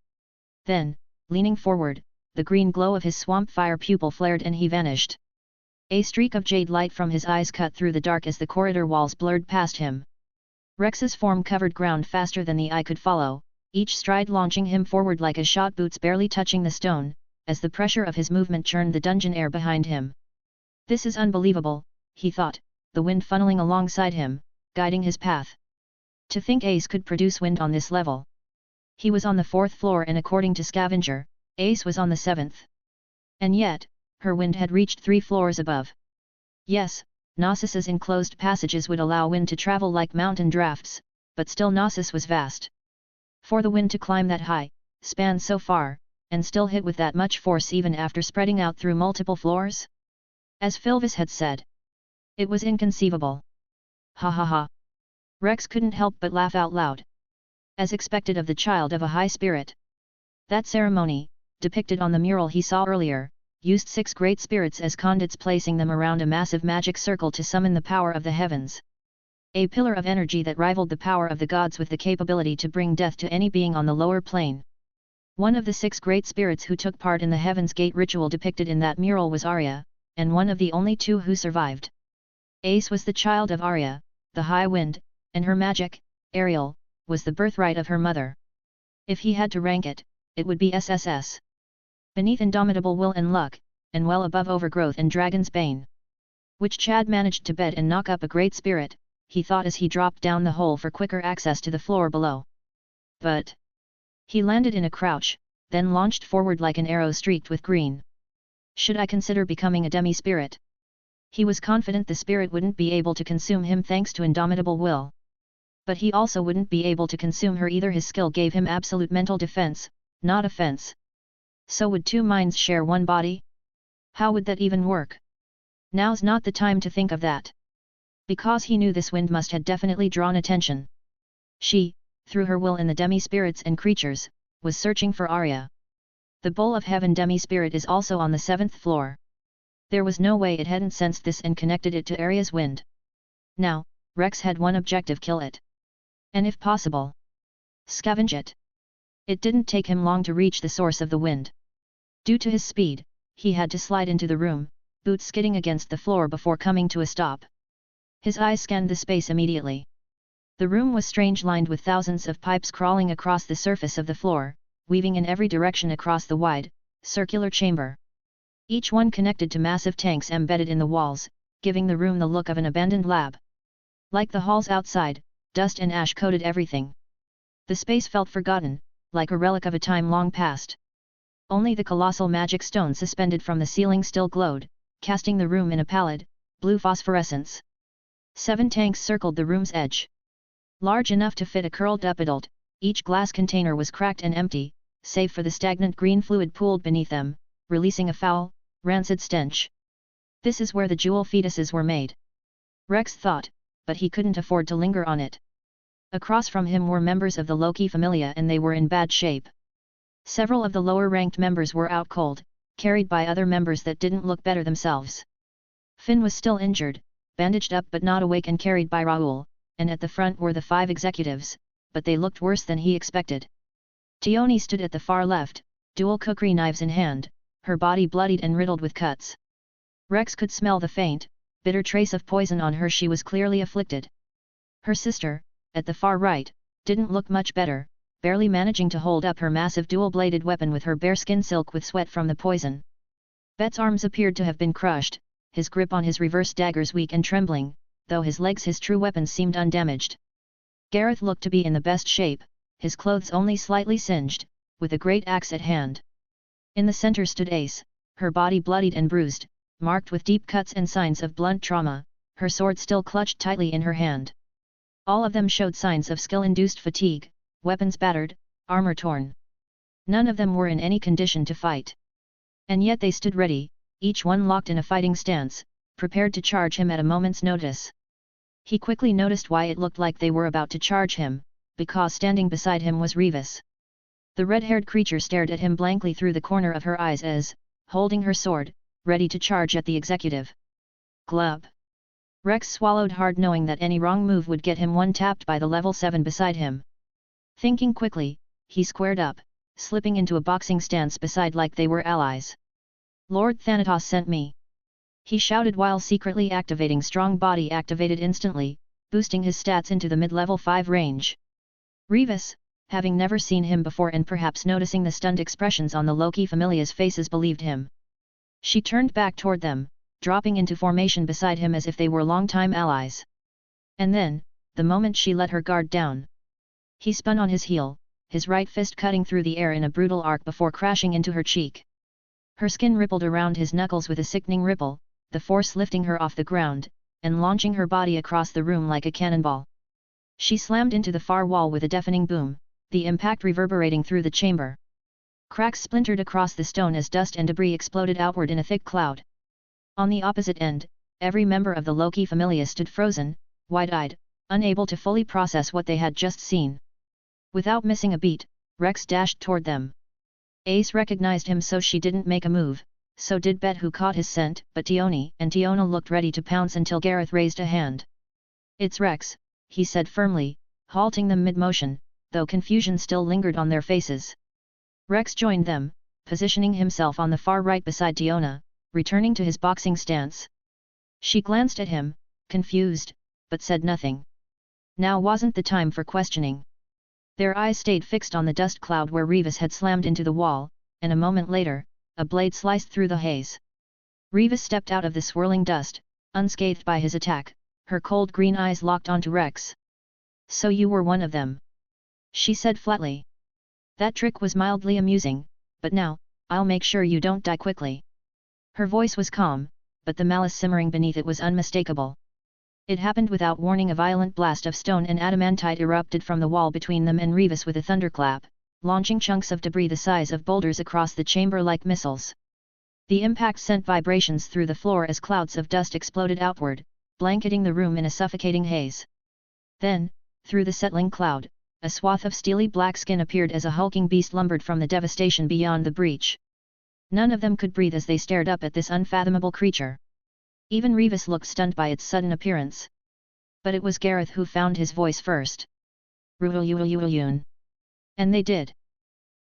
Then, leaning forward, the green glow of his swamp fire pupil flared and he vanished. A streak of jade light from his eyes cut through the dark as the corridor walls blurred past him. Rex's form covered ground faster than the eye could follow, each stride launching him forward like a shot, boots barely touching the stone, as the pressure of his movement churned the dungeon air behind him. This is unbelievable, he thought, the wind funneling alongside him, guiding his path. To think Ace could produce wind on this level. He was on the 4th floor and according to Scavenger, Ace was on the 7th. And yet, her wind had reached 3 floors above. Yes, Gnosis's enclosed passages would allow wind to travel like mountain drafts, but still Gnosis was vast. For the wind to climb that high, span so far, and still hit with that much force even after spreading out through multiple floors? As Philvis had said. It was inconceivable. Ha ha ha. Rex couldn't help but laugh out loud. As expected of the child of a high spirit. That ceremony, depicted on the mural he saw earlier, used 6 great spirits as conduits, placing them around a massive magic circle to summon the power of the heavens. A pillar of energy that rivaled the power of the gods with the capability to bring death to any being on the lower plane. One of the 6 great spirits who took part in the Heaven's Gate ritual depicted in that mural was Arya, and one of the only 2 who survived. Ace was the child of Arya, the High Wind, and her magic, Ariel, was the birthright of her mother. If he had to rank it, it would be SSS. Beneath indomitable will and luck, and well above overgrowth and dragon's bane. Which Chad managed to bed and knock up a great spirit, he thought as he dropped down the hole for quicker access to the floor below. But he landed in a crouch, then launched forward like an arrow streaked with green. Should I consider becoming a demi-spirit? He was confident the spirit wouldn't be able to consume him thanks to indomitable will. But he also wouldn't be able to consume her either. His skill gave him absolute mental defense, not offense. So would 2 minds share one body? How would that even work? Now's not the time to think of that. Because he knew this wind must have definitely drawn attention. She, through her will and the demi-spirits and creatures, was searching for Arya. The Bowl of Heaven demi-spirit is also on the 7th floor. There was no way it hadn't sensed this and connected it to Arya's wind. Now, Rex had one objective: kill it. And if possible, scavenge it. It didn't take him long to reach the source of the wind. Due to his speed, he had to slide into the room, boots skidding against the floor before coming to a stop. His eyes scanned the space immediately. The room was strange, lined with thousands of pipes crawling across the surface of the floor, weaving in every direction across the wide, circular chamber. Each one connected to massive tanks embedded in the walls, giving the room the look of an abandoned lab. Like the halls outside, dust and ash coated everything. The space felt forgotten, like a relic of a time long past. Only the colossal magic stone suspended from the ceiling still glowed, casting the room in a pallid, blue phosphorescence. 7 tanks circled the room's edge. Large enough to fit a curled-up adult, each glass container was cracked and empty, save for the stagnant green fluid pooled beneath them, releasing a foul, rancid stench. This is where the jewel fetuses were made. Rex thought, but he couldn't afford to linger on it. Across from him were members of the Loki Familia, and they were in bad shape. Several of the lower-ranked members were out cold, carried by other members that didn't look better themselves. Finn was still injured, bandaged up but not awake and carried by Raoul, and at the front were the 5 executives, but they looked worse than he expected. Tioni stood at the far left, dual cookery knives in hand, her body bloodied and riddled with cuts. Rex could smell the faint, bitter trace of poison on her. She was clearly afflicted. Her sister, at the far right, didn't look much better, barely managing to hold up her massive dual-bladed weapon with her bearskin silk with sweat from the poison. Bet's arms appeared to have been crushed, his grip on his reverse daggers weak and trembling, though his legs, his true weapons, seemed undamaged. Gareth looked to be in the best shape, his clothes only slightly singed, with a great axe at hand. In the center stood Ace, her body bloodied and bruised, marked with deep cuts and signs of blunt trauma, her sword still clutched tightly in her hand. All of them showed signs of skill-induced fatigue, weapons battered, armor torn. None of them were in any condition to fight. And yet they stood ready, each one locked in a fighting stance, prepared to charge him at a moment's notice. He quickly noticed why it looked like they were about to charge him, because standing beside him was Revis. The red-haired creature stared at him blankly through the corner of her eyes as, holding her sword, ready to charge at the executive. Glub. Rex swallowed hard, knowing that any wrong move would get him one-tapped by the level 7 beside him. Thinking quickly, he squared up, slipping into a boxing stance beside like they were allies. Lord Thanatos sent me. He shouted while secretly activating strong body activated instantly, boosting his stats into the mid-level 5 range. Revis, having never seen him before and perhaps noticing the stunned expressions on the Loki Familia's faces, believed him. She turned back toward them, dropping into formation beside him as if they were longtime allies. And then, the moment she let her guard down, he spun on his heel, his right fist cutting through the air in a brutal arc before crashing into her cheek. Her skin rippled around his knuckles with a sickening ripple, the force lifting her off the ground, and launching her body across the room like a cannonball. She slammed into the far wall with a deafening boom, the impact reverberating through the chamber. Cracks splintered across the stone as dust and debris exploded outward in a thick cloud. On the opposite end, every member of the Loki Familia stood frozen, wide-eyed, unable to fully process what they had just seen. Without missing a beat, Rex dashed toward them. Ace recognized him, so she didn't make a move, so did Bet, who caught his scent, but Tioni and Tiona looked ready to pounce until Gareth raised a hand. "It's Rex," he said firmly, halting them mid-motion, though confusion still lingered on their faces. Rex joined them, positioning himself on the far right beside Tiona, returning to his boxing stance. She glanced at him, confused, but said nothing. Now wasn't the time for questioning. Their eyes stayed fixed on the dust cloud where Revis had slammed into the wall, and a moment later, a blade sliced through the haze. Revis stepped out of the swirling dust, unscathed by his attack, her cold green eyes locked onto Rex. "So you were one of them," she said flatly. "That trick was mildly amusing, but now, I'll make sure you don't die quickly." Her voice was calm, but the malice simmering beneath it was unmistakable. It happened without warning. A violent blast of stone and adamantite erupted from the wall between them and Revis with a thunderclap, launching chunks of debris the size of boulders across the chamber like missiles. The impact sent vibrations through the floor as clouds of dust exploded outward, blanketing the room in a suffocating haze. Then, through the settling cloud, a swath of steely black skin appeared as a hulking beast lumbered from the devastation beyond the breach. None of them could breathe as they stared up at this unfathomable creature. Even Revis looked stunned by its sudden appearance. But it was Gareth who found his voice first. "Reunite." And they did.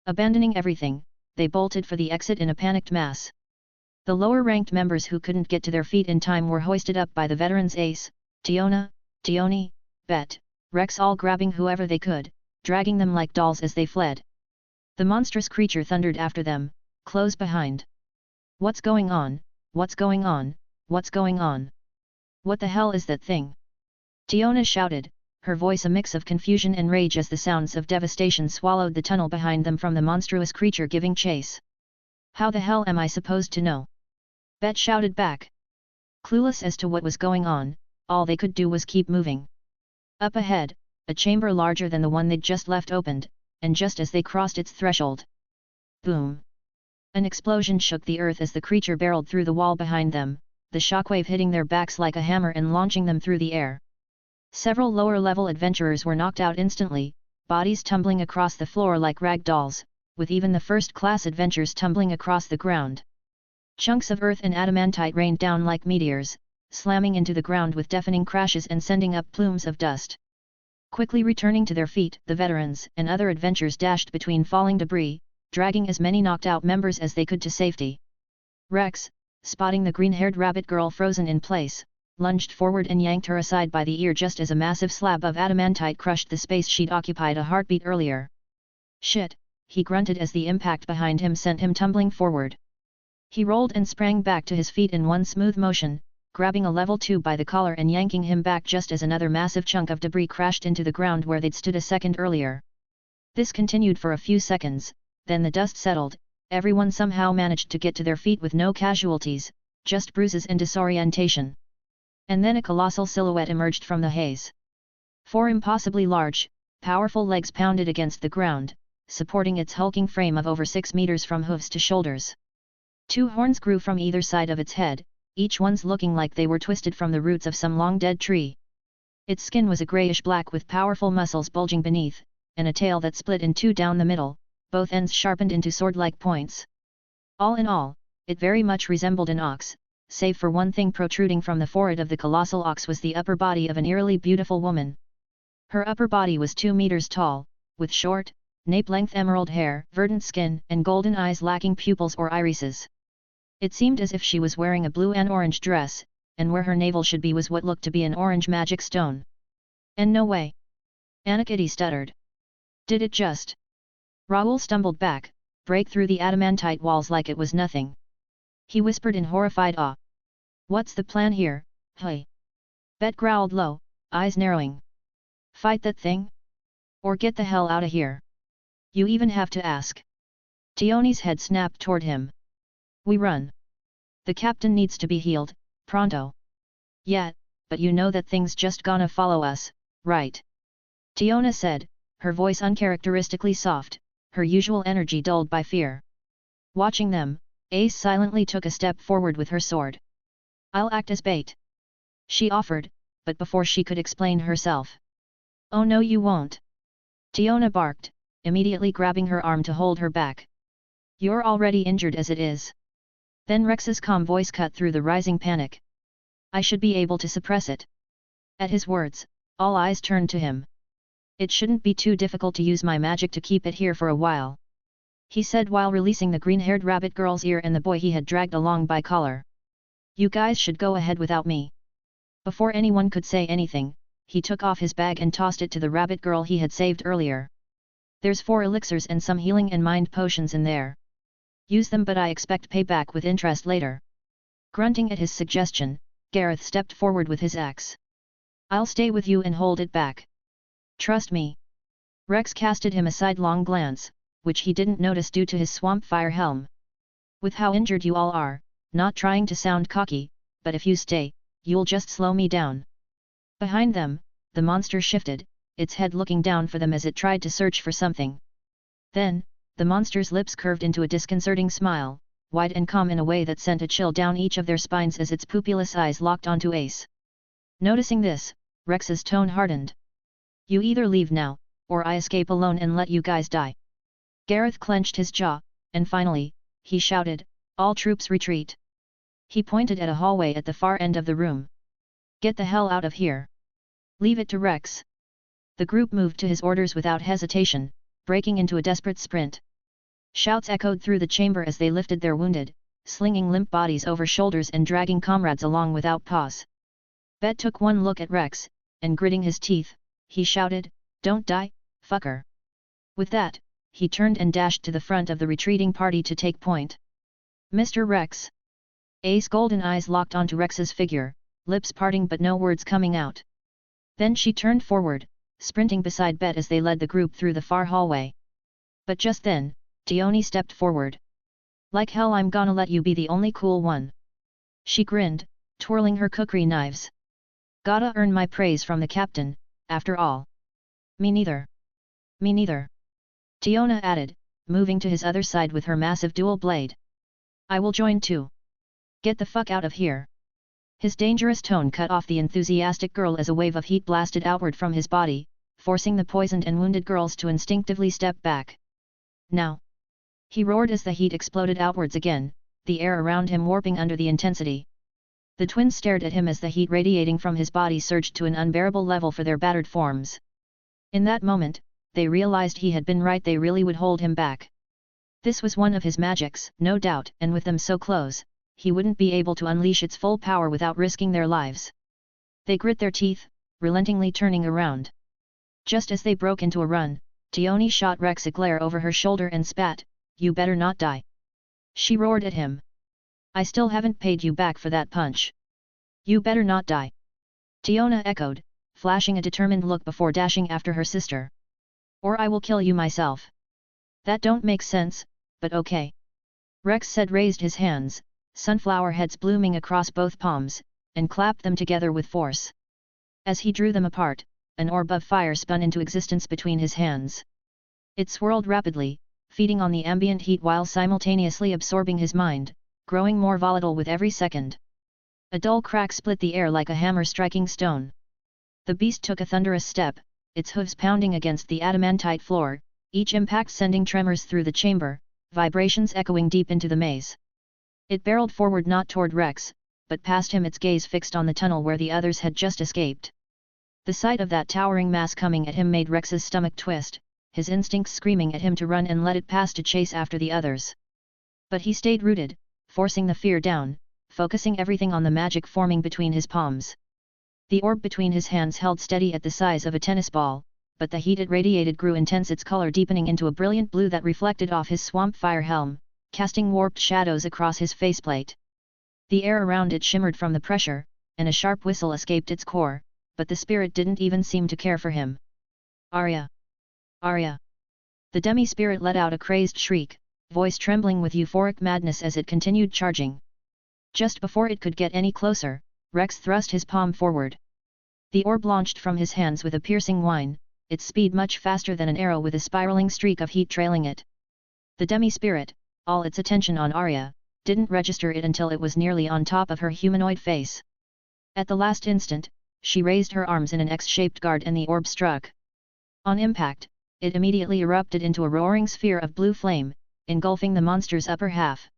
Abandoning everything, they bolted for the exit in a panicked mass. The lower-ranked members who couldn't get to their feet in time were hoisted up by the veterans Ace, Tiona, Tioni, Bet, Rex, all grabbing whoever they could, dragging them like dolls as they fled. The monstrous creature thundered after them, close behind. "What's going on? What's going on? What's going on? What the hell is that thing?" Tiona shouted, her voice a mix of confusion and rage as the sounds of devastation swallowed the tunnel behind them from the monstrous creature giving chase. "How the hell am I supposed to know?" Bet shouted back. Clueless as to what was going on, all they could do was keep moving. Up ahead, a chamber larger than the one they'd just left opened, and just as they crossed its threshold. Boom! An explosion shook the earth as the creature barreled through the wall behind them, the shockwave hitting their backs like a hammer and launching them through the air. Several lower-level adventurers were knocked out instantly, bodies tumbling across the floor like rag dolls, with even the first-class adventurers tumbling across the ground. Chunks of earth and adamantite rained down like meteors, slamming into the ground with deafening crashes and sending up plumes of dust. Quickly returning to their feet, the veterans and other adventurers dashed between falling debris, dragging as many knocked-out members as they could to safety. Rex, spotting the green-haired rabbit girl frozen in place, lunged forward and yanked her aside by the ear just as a massive slab of adamantite crushed the space she'd occupied a heartbeat earlier. "Shit," he grunted as the impact behind him sent him tumbling forward. He rolled and sprang back to his feet in one smooth motion, grabbing a level 2 by the collar and yanking him back just as another massive chunk of debris crashed into the ground where they'd stood a second earlier. This continued for a few seconds, then the dust settled, everyone somehow managed to get to their feet with no casualties, just bruises and disorientation. And then a colossal silhouette emerged from the haze. 4 impossibly large, powerful legs pounded against the ground, supporting its hulking frame of over 6 meters from hooves to shoulders. 2 horns grew from either side of its head, each one's looking like they were twisted from the roots of some long-dead tree. Its skin was a grayish-black with powerful muscles bulging beneath, and a tail that split in 2 down the middle, both ends sharpened into sword-like points. All in all, it very much resembled an ox, save for one thing. Protruding from the forehead of the colossal ox was the upper body of an eerily beautiful woman. Her upper body was 2 meters tall, with short, nape-length emerald hair, verdant skin, and golden eyes lacking pupils or irises. It seemed as if she was wearing a blue and orange dress, and where her navel should be was what looked to be an orange magic stone. "And no way!" Anakitty stuttered. "Did it just?" Raoul stumbled back, break through the adamantite walls like it was nothing. He whispered in horrified awe. "What's the plan here, hey?" Bet growled low, eyes narrowing. "Fight that thing? Or get the hell outta here?" You even have to ask. Tioni's head snapped toward him. We run. The captain needs to be healed, pronto. Yeah, but you know that things just gonna follow us, right? Tiona said, her voice uncharacteristically soft, her usual energy dulled by fear. Watching them, Ace silently took a step forward with her sword. I'll act as bait. She offered, but before she could explain herself. Oh no you won't. Tiona barked, immediately grabbing her arm to hold her back. You're already injured as it is. Then Rex's calm voice cut through the rising panic. I should be able to suppress it. At his words, all eyes turned to him. It shouldn't be too difficult to use my magic to keep it here for a while, he said while releasing the green-haired rabbit girl's ear and the boy he had dragged along by collar. You guys should go ahead without me. Before anyone could say anything, he took off his bag and tossed it to the rabbit girl he had saved earlier. There's 4 elixirs and some healing and mind potions in there. Use them, but I expect payback with interest later. Grunting at his suggestion, Gareth stepped forward with his axe. I'll stay with you and hold it back. Trust me. Rex casted him a sidelong glance, which he didn't notice due to his swamp fire helm. With how injured you all are, not trying to sound cocky, but if you stay, you'll just slow me down. Behind them, the monster shifted, its head looking down for them as it tried to search for something. Then, the monster's lips curved into a disconcerting smile, wide and calm in a way that sent a chill down each of their spines as its pupilless eyes locked onto Ace. Noticing this, Rex's tone hardened. You either leave now, or I escape alone and let you guys die. Gareth clenched his jaw, and finally, he shouted, all troops retreat. He pointed at a hallway at the far end of the room. Get the hell out of here. Leave it to Rex. The group moved to his orders without hesitation, breaking into a desperate sprint. Shouts echoed through the chamber as they lifted their wounded, slinging limp bodies over shoulders and dragging comrades along without pause. Bet took one look at Rex, and gritting his teeth, he shouted, don't die, fucker. With that, he turned and dashed to the front of the retreating party to take point. Mr. Rex. Ace golden eyes locked onto Rex's figure, lips parting but no words coming out. Then she turned forward, sprinting beside Bet as they led the group through the far hallway. But just then, Tioni stepped forward. Like hell I'm gonna let you be the only cool one. She grinned, twirling her cookery knives. Gotta earn my praise from the captain, after all. Me neither. Me neither. Tiona added, moving to his other side with her massive dual blade. I will join too. Get the fuck out of here. His dangerous tone cut off the enthusiastic girl as a wave of heat blasted outward from his body, forcing the poisoned and wounded girls to instinctively step back. Now! He roared as the heat exploded outwards again, the air around him warping under the intensity. The twins stared at him as the heat radiating from his body surged to an unbearable level for their battered forms. In that moment, they realized he had been right, they really would hold him back. This was one of his magics, no doubt, and with them so close, he wouldn't be able to unleash its full power without risking their lives. They grit their teeth, relentingly turning around. Just as they broke into a run, Tioni shot Rex a glare over her shoulder and spat, "You better not die." She roared at him. "I still haven't paid you back for that punch. You better not die." Tiona echoed, flashing a determined look before dashing after her sister. "Or I will kill you myself." "That don't make sense, but okay." Rex said, raised his hands, sunflower heads blooming across both palms, and clapped them together with force. As he drew them apart, an orb of fire spun into existence between his hands. It swirled rapidly, feeding on the ambient heat while simultaneously absorbing his mind, growing more volatile with every second. A dull crack split the air like a hammer striking stone. The beast took a thunderous step, its hooves pounding against the adamantite floor, each impact sending tremors through the chamber, vibrations echoing deep into the maze. It barreled forward, not toward Rex, but past him, its gaze fixed on the tunnel where the others had just escaped. The sight of that towering mass coming at him made Rex's stomach twist, his instincts screaming at him to run and let it pass to chase after the others. But he stayed rooted, forcing the fear down, focusing everything on the magic forming between his palms. The orb between his hands held steady at the size of a tennis ball, but the heat it radiated grew intense, its color deepening into a brilliant blue that reflected off his swamp fire helm, casting warped shadows across his faceplate. The air around it shimmered from the pressure, and a sharp whistle escaped its core, but the spirit didn't even seem to care for him. "Arya! Arya!" The demi-spirit let out a crazed shriek, voice trembling with euphoric madness as it continued charging. Just before it could get any closer, Rex thrust his palm forward. The orb launched from his hands with a piercing whine, its speed much faster than an arrow with a spiraling streak of heat trailing it. The demi-spirit, all its attention on Arya, didn't register it until it was nearly on top of her humanoid face. At the last instant, she raised her arms in an X-shaped guard and the orb struck. On impact, it immediately erupted into a roaring sphere of blue flame, engulfing the monster's upper half.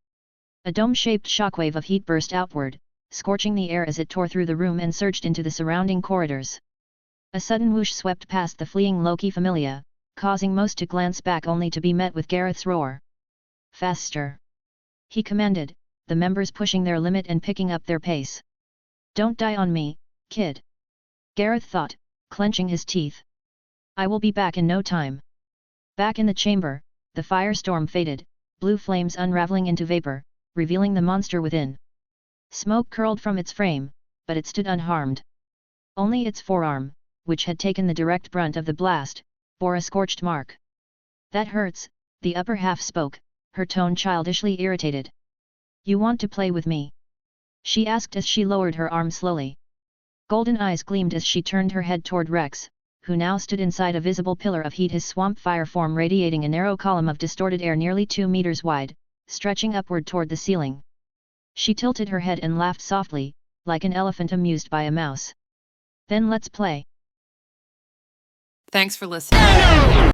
A dome-shaped shockwave of heat burst outward, scorching the air as it tore through the room and surged into the surrounding corridors. A sudden whoosh swept past the fleeing Loki Familia, causing most to glance back only to be met with Gareth's roar. "Faster!" he commanded, the members pushing their limit and picking up their pace. "Don't die on me, kid," Gareth thought, clenching his teeth. "I will be back in no time." Back in the chamber, the firestorm faded, blue flames unraveling into vapor, revealing the monster within. Smoke curled from its frame, but it stood unharmed. Only its forearm, which had taken the direct brunt of the blast, bore a scorched mark. "That hurts," the upper half spoke, her tone childishly irritated. "You want to play with me?" she asked as she lowered her arm slowly. Golden eyes gleamed as she turned her head toward Rex, who now stood inside a visible pillar of heat, his swamp fire form radiating a narrow column of distorted air nearly 2 meters wide, stretching upward toward the ceiling. She tilted her head and laughed softly, like an elephant amused by a mouse. "Then let's play." Thanks for listening.